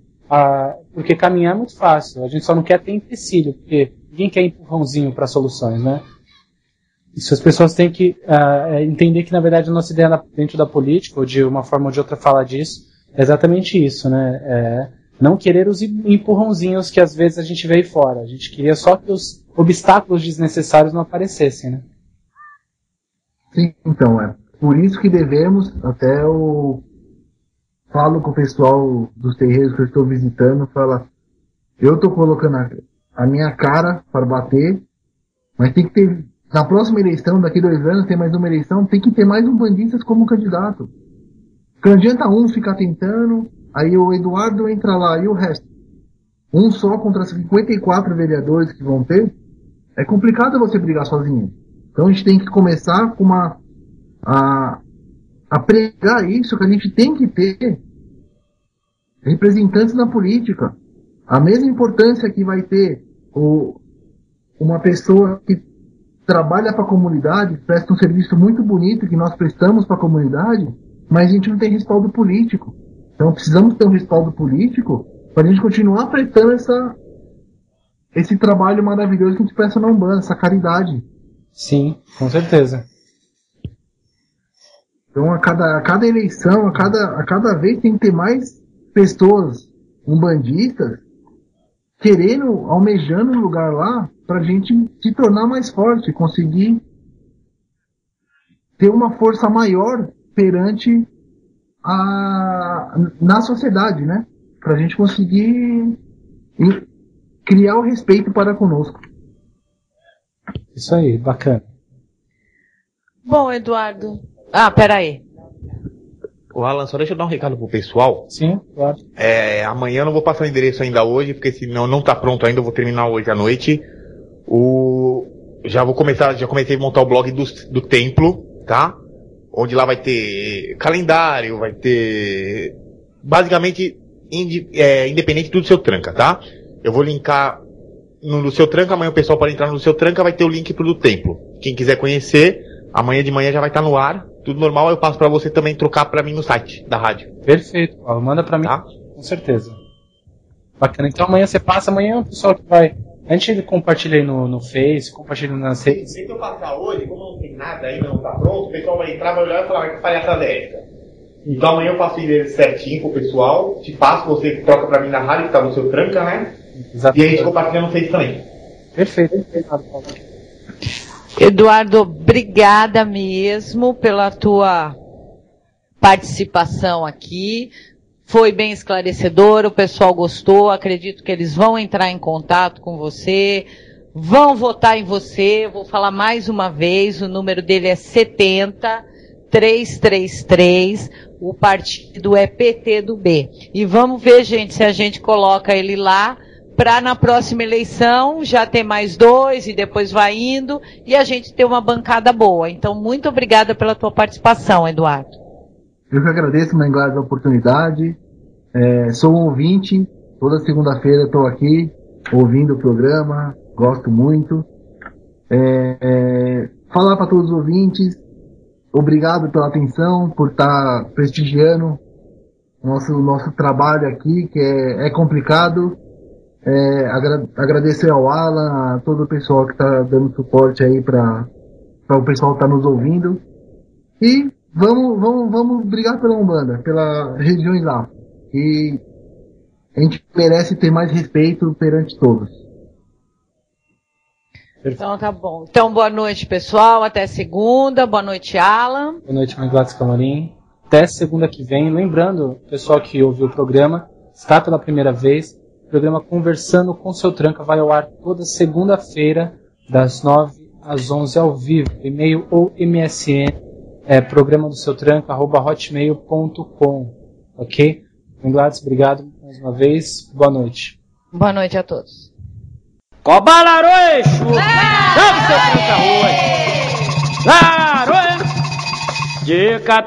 Porque caminhar é muito fácil. A gente só não quer ter empecilho, porque ninguém quer empurrãozinho para soluções, né? Isso as pessoas têm que entender que, na verdade, a nossa ideia dentro da política, ou de uma forma ou de outra falar disso, é exatamente isso, né? Não querer os empurrãozinhos que às vezes a gente vê aí fora. A gente queria só que os obstáculos desnecessários não aparecessem, né? Sim, então, por isso que devemos, até eu falo com o pessoal dos terreiros que eu estou visitando, fala, eu estou colocando a minha cara para bater, mas tem que ter, na próxima eleição, daqui 2 anos, tem mais uma eleição, tem que ter mais umbandistas como candidato. Porque não adianta um ficar tentando, aí o Eduardo entra lá e o resto. Um só contra 54 vereadores que vão ter, é complicado você brigar sozinho. Então a gente tem que começar com a pregar isso, que a gente tem que ter representantes na política. A mesma importância que vai ter uma pessoa que trabalha para a comunidade, presta um serviço muito bonito que nós prestamos para a comunidade, mas a gente não tem respaldo político. Então precisamos ter um respaldo político para a gente continuar prestando esse trabalho maravilhoso que a gente presta na Umbanda, essa caridade. Sim, com certeza. Então a cada eleição, a cada vez tem que ter mais pessoas umbandistas querendo, almejando um lugar lá pra gente se tornar mais forte, conseguir ter uma força maior perante na sociedade, né? Pra gente conseguir criar o respeito para conosco. Isso aí, bacana. Bom, Eduardo. Peraí. O Alan, só deixa eu dar um recado pro pessoal. Sim, claro. Amanhã eu não vou passar o endereço ainda hoje, porque senão não tá pronto ainda, eu vou terminar hoje à noite. Já comecei a montar o blog do templo, tá? Onde lá vai ter calendário, vai ter basicamente independente do Seu Tranca, tá? Eu vou linkar no Seu Tranca, amanhã o pessoal pode entrar no Seu Tranca, vai ter o link pro do templo. Quem quiser conhecer, amanhã de manhã já vai estar no ar. Tudo normal, eu passo pra você também trocar pra mim no site da rádio. Perfeito, Paulo. Manda pra mim, tá? Com certeza. Bacana. Então amanhã você passa, amanhã o pessoal que vai... A gente compartilha aí no Face, compartilha nas redes. Se eu passar hoje, como não tem nada ainda, não tá pronto, o pessoal vai entrar, vai olhar e falar, mas que palhaçada é essa? Então amanhã eu passo o endereço certinho pro pessoal, te passo, você troca pra mim na rádio, que tá no Seu Tranca, né? Exatamente. E a gente compartilha no Face também. Perfeito. Eduardo, obrigada mesmo pela tua participação aqui. Foi bem esclarecedor, o pessoal gostou, acredito que eles vão entrar em contato com você, vão votar em você. Vou falar mais uma vez, o número dele é 70333, o partido é PT do B. E vamos ver, gente, se a gente coloca ele lá, para na próxima eleição já ter mais 2 e depois vai indo e a gente ter uma bancada boa. Então, muito obrigada pela tua participação, Eduardo. Eu que agradeço, Mãe Gladys, a oportunidade. Sou um ouvinte, toda segunda-feira estou aqui ouvindo o programa, gosto muito. Falar para todos os ouvintes, obrigado pela atenção, por estar prestigiando nosso trabalho aqui, que é complicado. Agradecer ao Alan, a todo o pessoal que está dando suporte aí para o pessoal que está nos ouvindo. E vamos brigar pela Umbanda, pelas regiões lá. E a gente merece ter mais respeito perante todos. Então tá bom. Então boa noite, pessoal. Até segunda. Boa noite, Alan. Boa noite, Mãe Gladys Camorim. Até segunda que vem. Lembrando, pessoal que ouviu o programa, está pela primeira vez, o programa Conversando com Seu Tranca vai ao ar toda segunda-feira, das 9 às 11 ao vivo. E-mail ou MSN, programa do seu tranca@hotmail.com. Ok? Gladys, obrigado mais uma vez. Boa noite. Boa noite a todos. Cobalaroeixo! Salve Seu Tranca Laroe!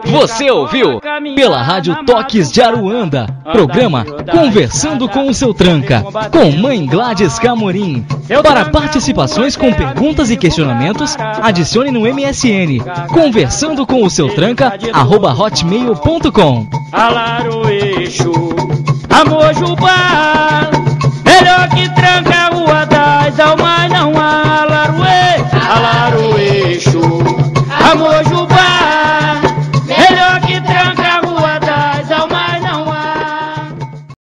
Você ouviu pela Rádio Toques de Aruanda, programa Conversando com o Seu Tranca, com Mãe Gladys Camorim. Para participações com perguntas e questionamentos, adicione no MSN Conversando com o Seu Tranca @hotmail.com. Alaroeixo, Amojubá.